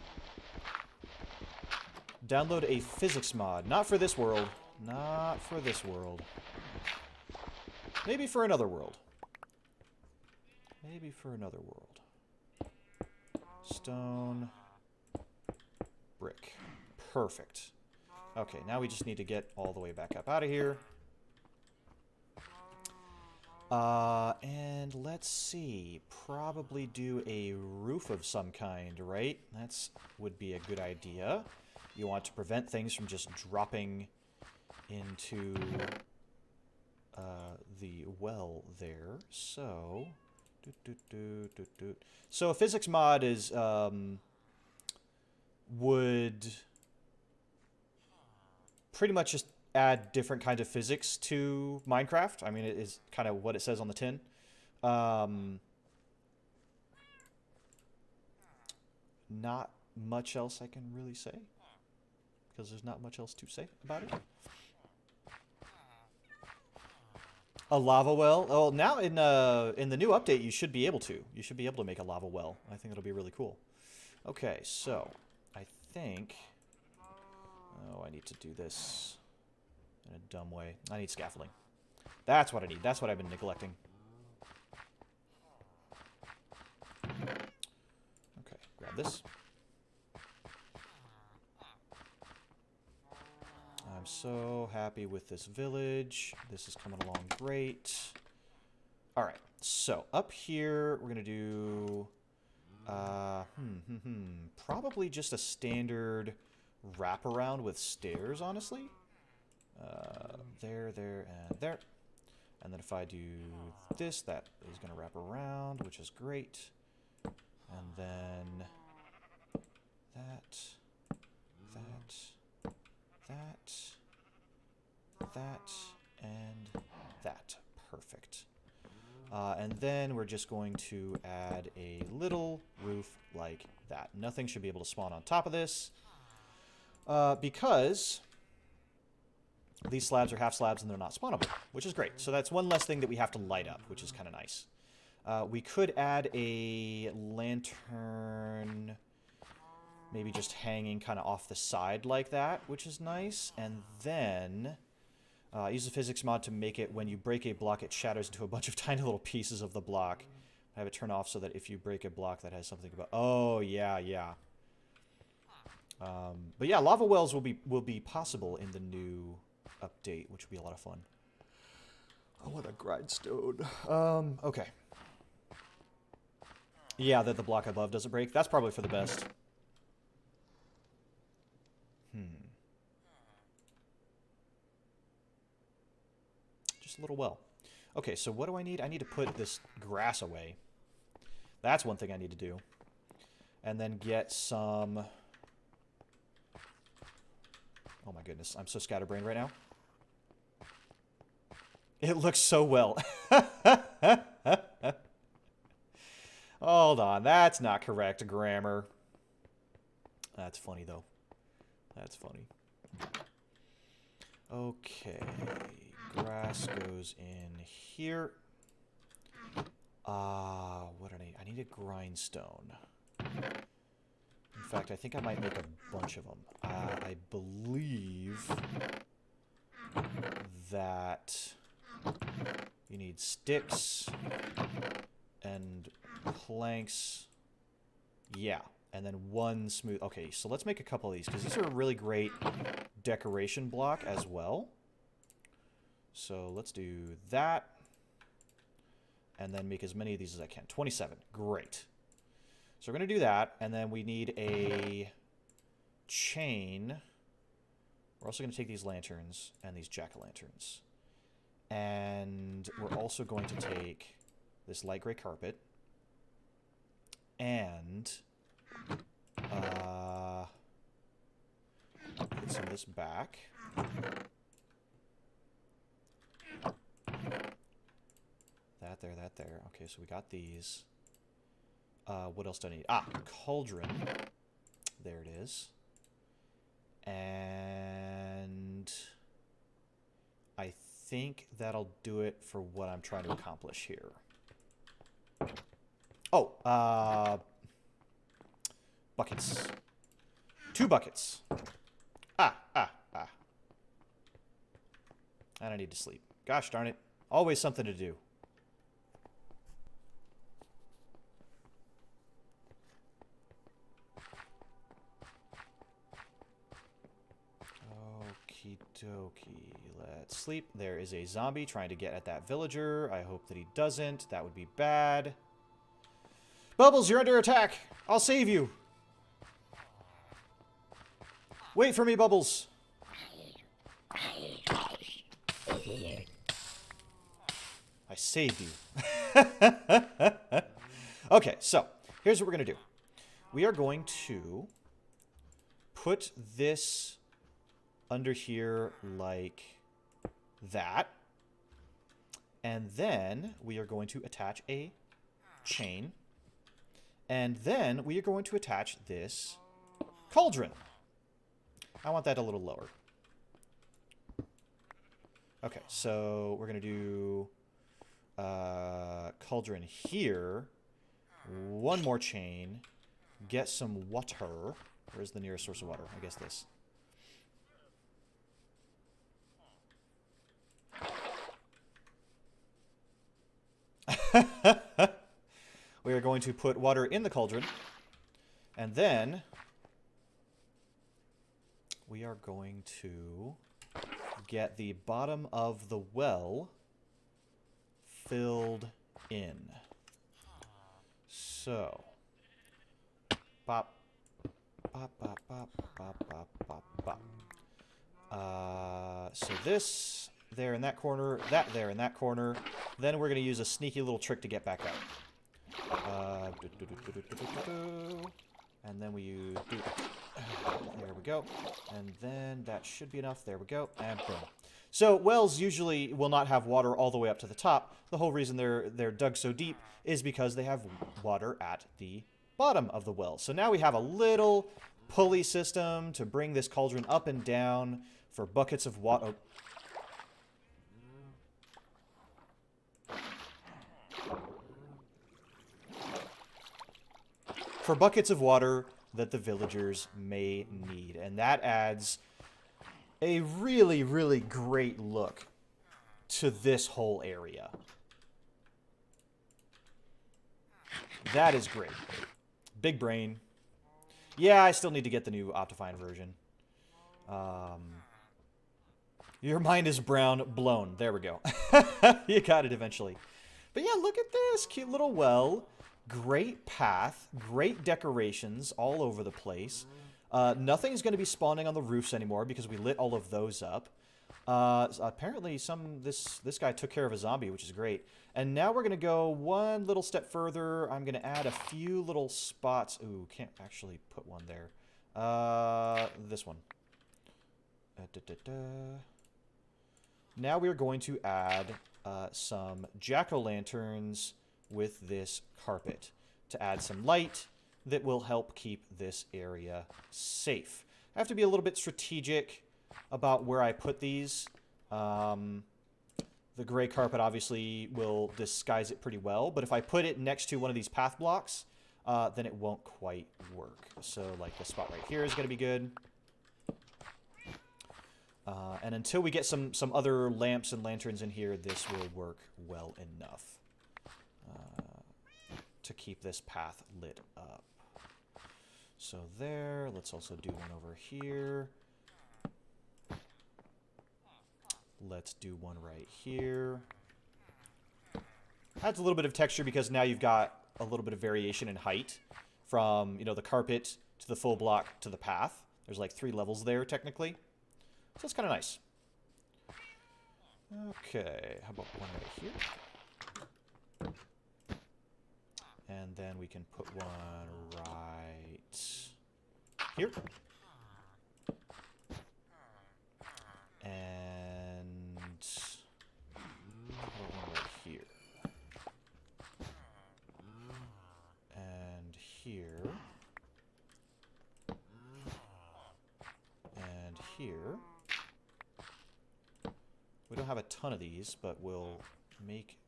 [SPEAKER 1] Download a physics mod. Not for this world. Not for this world. Maybe for another world. Maybe for another world. Stone. Brick. Perfect. Okay, now we just need to get all the way back up out of here. And let's see. Probably do a roof of some kind, right? That's would be a good idea. You want to prevent things from just dropping into the well there. So, so a physics mod is would pretty much just add different kinds of physics to Minecraft. I mean, it is kind of what it says on the tin. Not much else I can really say, because there's not much else to say about it. A lava well? Oh, now in the new update, you should be able to. You should be able to make a lava well. I think it'll be really cool. Okay, so I think... Oh, I need to do this in a dumb way. I need scaffolding. That's what I need. That's what I've been neglecting. Okay, grab this. I'm so happy with this village. This is coming along great. All right, so up here we're gonna do probably just a standard wraparound with stairs, honestly. There, and there. And then if I do this, that is going to wrap around, which is great. And then that, and that. Perfect. And then we're just going to add a little roof like that. Nothing should be able to spawn on top of this. Because these slabs are half slabs and they're not spawnable, which is great. So that's one less thing that we have to light up, which is kind of nice. We could add a lantern, maybe just hanging kind of off the side like that, which is nice. And then use the physics mod to make it when you break a block, it shatters into a bunch of tiny little pieces of the block. Have it turn off so that if you break a block that has something about... Oh, yeah, yeah. But yeah, lava wells will be possible in the new update, which will be a lot of fun. I want a grindstone. Okay. Yeah, that the block above doesn't break. That's probably for the best. Just a little well. Okay, so what do I need? I need to put this grass away. That's one thing I need to do. And then get some... Oh my goodness, I'm so scatterbrained right now. It looks so well. Hold on, that's not correct grammar. That's funny, though. That's funny. Okay, grass goes in here. What do I need? I need a grindstone. In fact, I think I might make a bunch of them. I believe that you need sticks and planks. Yeah, and then one smooth... Okay, so let's make a couple of these, because these are a really great decoration block as well. So let's do that. And then make as many of these as I can. 27. Great. So we're going to do that, and then we need a chain. We're also going to take these lanterns and these jack-o'-lanterns. And we're also going to take this light gray carpet and put some of this back. That there. Okay, so we got these. What else do I need? Ah, cauldron. There it is. And I think that'll do it for what I'm trying to accomplish here. Oh, buckets. 2 buckets. And I need to sleep. Gosh darn it. Always something to do. Okie dokie. Let's sleep. There is a zombie trying to get at that villager. I hope that he doesn't. That would be bad. Bubbles, you're under attack. I'll save you. Wait for me, Bubbles. I saved you. Okay, so here's what we're going to do. We are going to put this under here like that. And then we are going to attach a chain. And then we are going to attach this cauldron. I want that a little lower. Okay, so we're going to do cauldron here. One more chain. Get some water. Where's the nearest source of water? I guess this. We are going to put water in the cauldron. And then we are going to get the bottom of the well filled in. So, bop, bop, bop, bop, bop, bop, bop, bop. So this there in that corner, that there in that corner. Then we're going to use a sneaky little trick to get back out. And then we use... There we go. And then that should be enough. There we go. And boom. So wells usually will not have water all the way up to the top. The whole reason they're dug so deep is because they have water at the bottom of the well. So now we have a little pulley system to bring this cauldron up and down for buckets of water. for buckets of water that the villagers may need. And that adds a really, really great look to this whole area. That is great. Big brain. Yeah, I still need to get the new Optifine version. Your mind is brown, blown. There we go. You got it eventually. But yeah, look at this. Cute little well. Great path. Great decorations all over the place. Nothing's going to be spawning on the roofs anymore because we lit all of those up. Apparently this guy took care of a zombie, which is great. And now we're going to go one little step further. I'm going to add a few little spots. Ooh, can't actually put one there. This one. Now we're going to add some jack-o'-lanterns with this carpet to add some light that will help keep this area safe. I have to be a little bit strategic about where I put these. The gray carpet obviously will disguise it pretty well, but if I put it next to one of these path blocks, then it won't quite work. So like this spot right here is going to be good. And until we get some other lamps and lanterns in here, this will work well enough to keep this path lit up. So there, let's also do one over here. Let's do one right here. Adds a little bit of texture because now you've got a little bit of variation in height from, you know, the carpet to the full block to the path. There's like 3 levels there technically. So it's kind of nice. Okay, how about one right here? And then we can put one right here. And one right here. And here. And here. We don't have a ton of these, but we'll make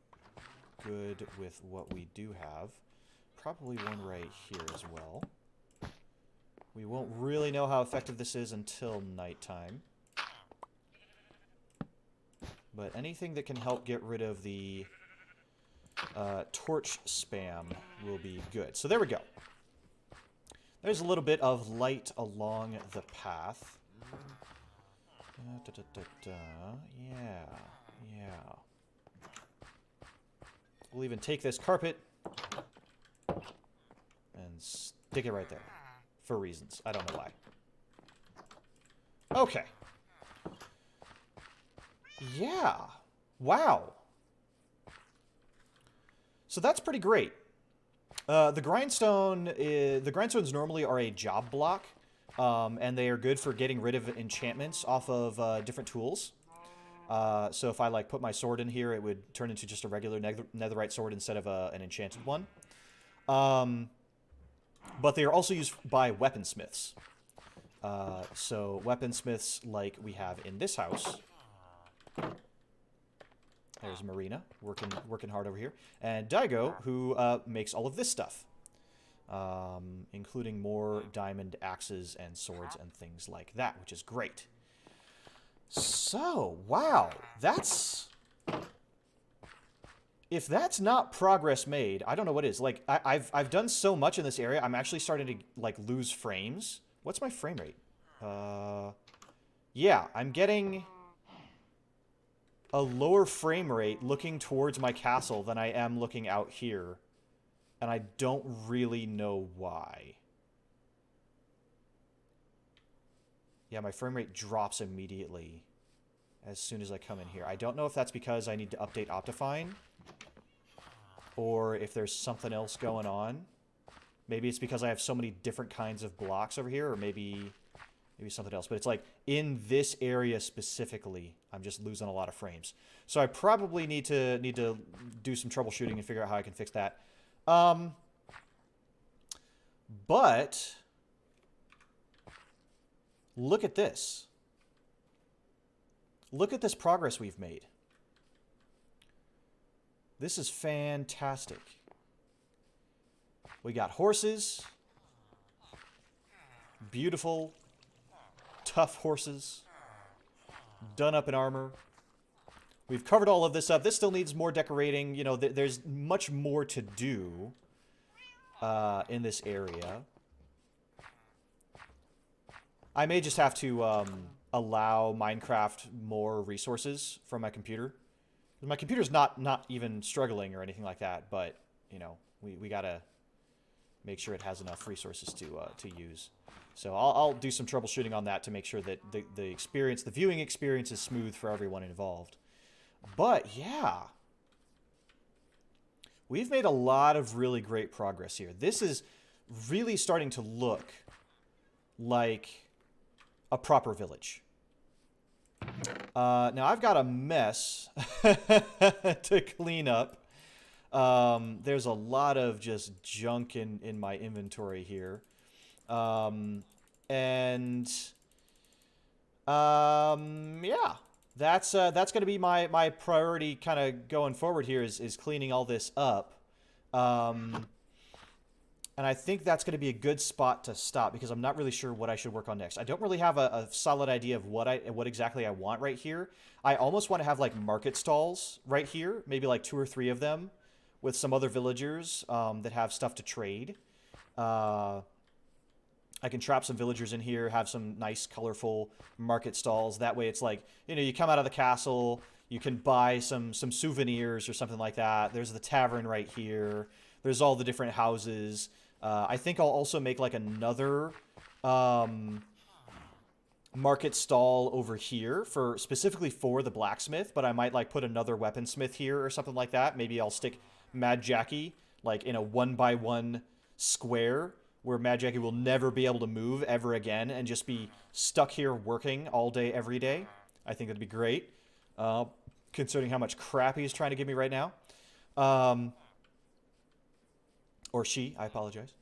[SPEAKER 1] good with what we do have. Probably one right here as well. We won't really know how effective this is until nighttime. But anything that can help get rid of the torch spam will be good. So there we go. There's a little bit of light along the path. Yeah. We'll even take this carpet and stick it right there. For reasons. I don't know why. Okay. Yeah. Wow. So that's pretty great. The grindstones normally are a job block. And they are good for getting rid of enchantments off of different tools. So if I like put my sword in here, it would turn into just a regular netherite sword instead of an enchanted one. But they are also used by weaponsmiths. So weaponsmiths like we have in this house. There's Marina working hard over here, and Daigo, who makes all of this stuff. Including more diamond axes and swords and things like that, which is great. So, wow, that's... If that's not progress made, I don't know what is. Like, I've done so much in this area, I'm actually starting to, like, lose frames. What's my frame rate? Yeah, I'm getting a lower frame rate looking towards my castle than I am looking out here. And I don't really know why. Yeah, my frame rate drops immediately as soon as I come in here. I don't know if that's because I need to update Optifine or if there's something else going on. Maybe it's because I have so many different kinds of blocks over here, or maybe something else. But it's like in this area specifically, I'm just losing a lot of frames. So I probably need to do some troubleshooting and figure out how I can fix that. But look at this. Look at this progress we've made. This is fantastic. We got horses. Beautiful, tough horses. Done up in armor. We've covered all of this up. This still needs more decorating. You know, there's much more to do in this area. I may just have to allow Minecraft more resources from my computer. My computer's not even struggling or anything like that, but, you know, we gotta make sure it has enough resources to use. So I'll do some troubleshooting on that to make sure that the experience, the viewing experience is smooth for everyone involved. But, yeah. We've made a lot of really great progress here. This is really starting to look like a proper village. Now, I've got a mess to clean up. There's a lot of just junk in my inventory here. Yeah. That's going to be my priority kind of going forward here is cleaning all this up. And I think that's going to be a good spot to stop because I'm not really sure what I should work on next. I don't really have a solid idea of what exactly I want right here. I almost want to have like market stalls right here, maybe like 2 or 3 of them with some other villagers that have stuff to trade. I can trap some villagers in here, have some nice, colorful market stalls. That way it's like, you know, you come out of the castle, you can buy some souvenirs or something like that. There's the tavern right here. There's all the different houses. I think I'll also make like another market stall over here specifically for the blacksmith, but I might like put another weaponsmith here or something like that. Maybe I'll stick Mad Jackie like in a 1x1 square where Mad Jackie will never be able to move ever again and just be stuck here working all day, every day. I think that'd be great, considering how much crap he's trying to give me right now. Or she, I apologize.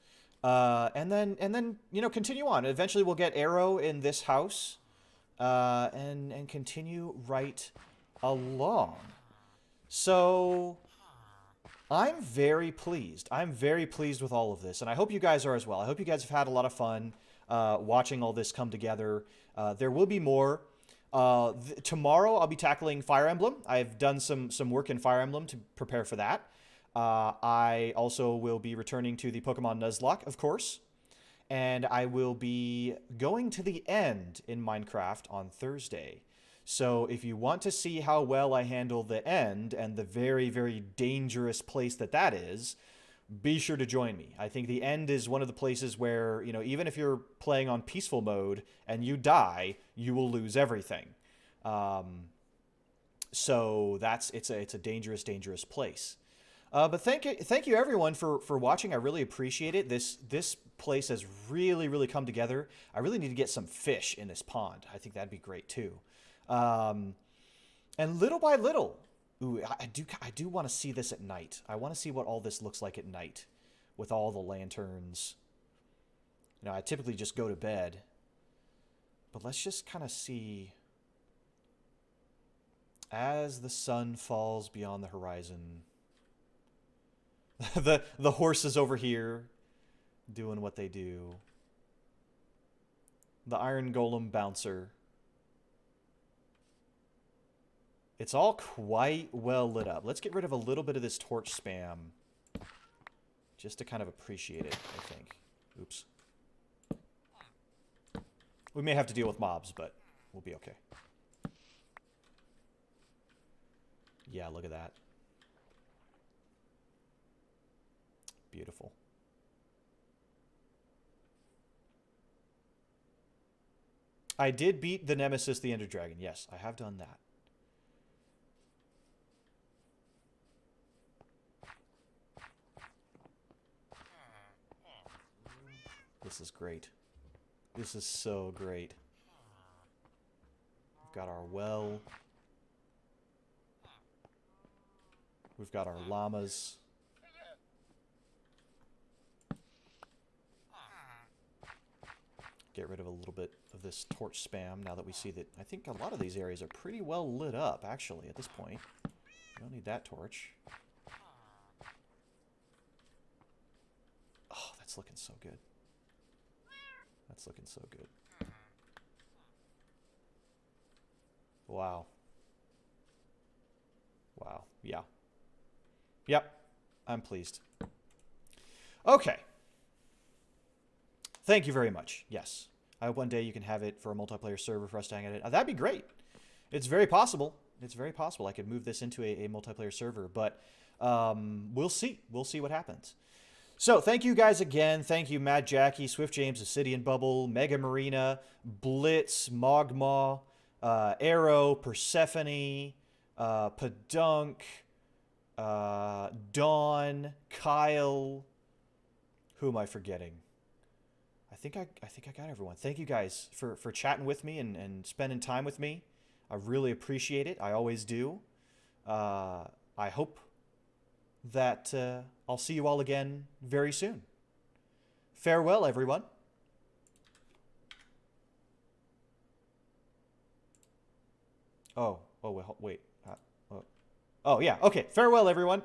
[SPEAKER 1] And then you know, continue on. Eventually we'll get Arrow in this house, and continue right along. So I'm very pleased. I'm very pleased with all of this, and I hope you guys are as well. I hope you guys have had a lot of fun watching all this come together. There will be more. Tomorrow I'll be tackling Fire Emblem. I've done some work in Fire Emblem to prepare for that. I also will be returning to the Pokemon Nuzlocke, of course. And I will be going to the end in Minecraft on Thursday. So if you want to see how well I handle the end and the very, very dangerous place that is, be sure to join me. I think the end is one of the places where, you know, even if you're playing on peaceful mode and you die, you will lose everything. So it's a dangerous, dangerous place. But thank you everyone for watching. I really appreciate it. This place has really, really come together. I really need to get some fish in this pond. I think that'd be great too. And little by little, ooh, I do want to see this at night. I want to see what all this looks like at night with all the lanterns. You know, I typically just go to bed, but let's just kind of see as the sun falls beyond the horizon. The horses over here doing what they do. The iron golem bouncer. It's all quite well lit up. Let's get rid of a little bit of this torch spam just to kind of appreciate it, I think. Oops. We may have to deal with mobs, but we'll be okay. Yeah, look at that. Beautiful. I did beat the Nemesis, the Ender Dragon. Yes, I have done that. This is great. This is so great. We've got our well. We've got our llamas. Get rid of a little bit of this torch spam now that we see that I think a lot of these areas are pretty well lit up, actually, at this point. We don't need that torch. Oh, that's looking so good. That's looking so good. Wow. Wow. Yeah. Yep. I'm pleased. Okay. Thank you very much. Yes. I hope one day you can have it for a multiplayer server for us to hang out at. That'd be great. It's very possible. It's very possible I could move this into a multiplayer server, but we'll see. We'll see what happens. So thank you guys again. Thank you, Matt, Jackie, Swift James, Obsidian Bubble, Mega Marina, Blitz, Mogma, Arrow, Persephone, Padunk, Dawn, Kyle. Who am I forgetting? I think I got everyone. Thank you guys for chatting with me and spending time with me. I really appreciate it. I always do. I hope that I'll see you all again very soon. Farewell, everyone. Oh, wait. Oh, yeah. Okay. Farewell, everyone.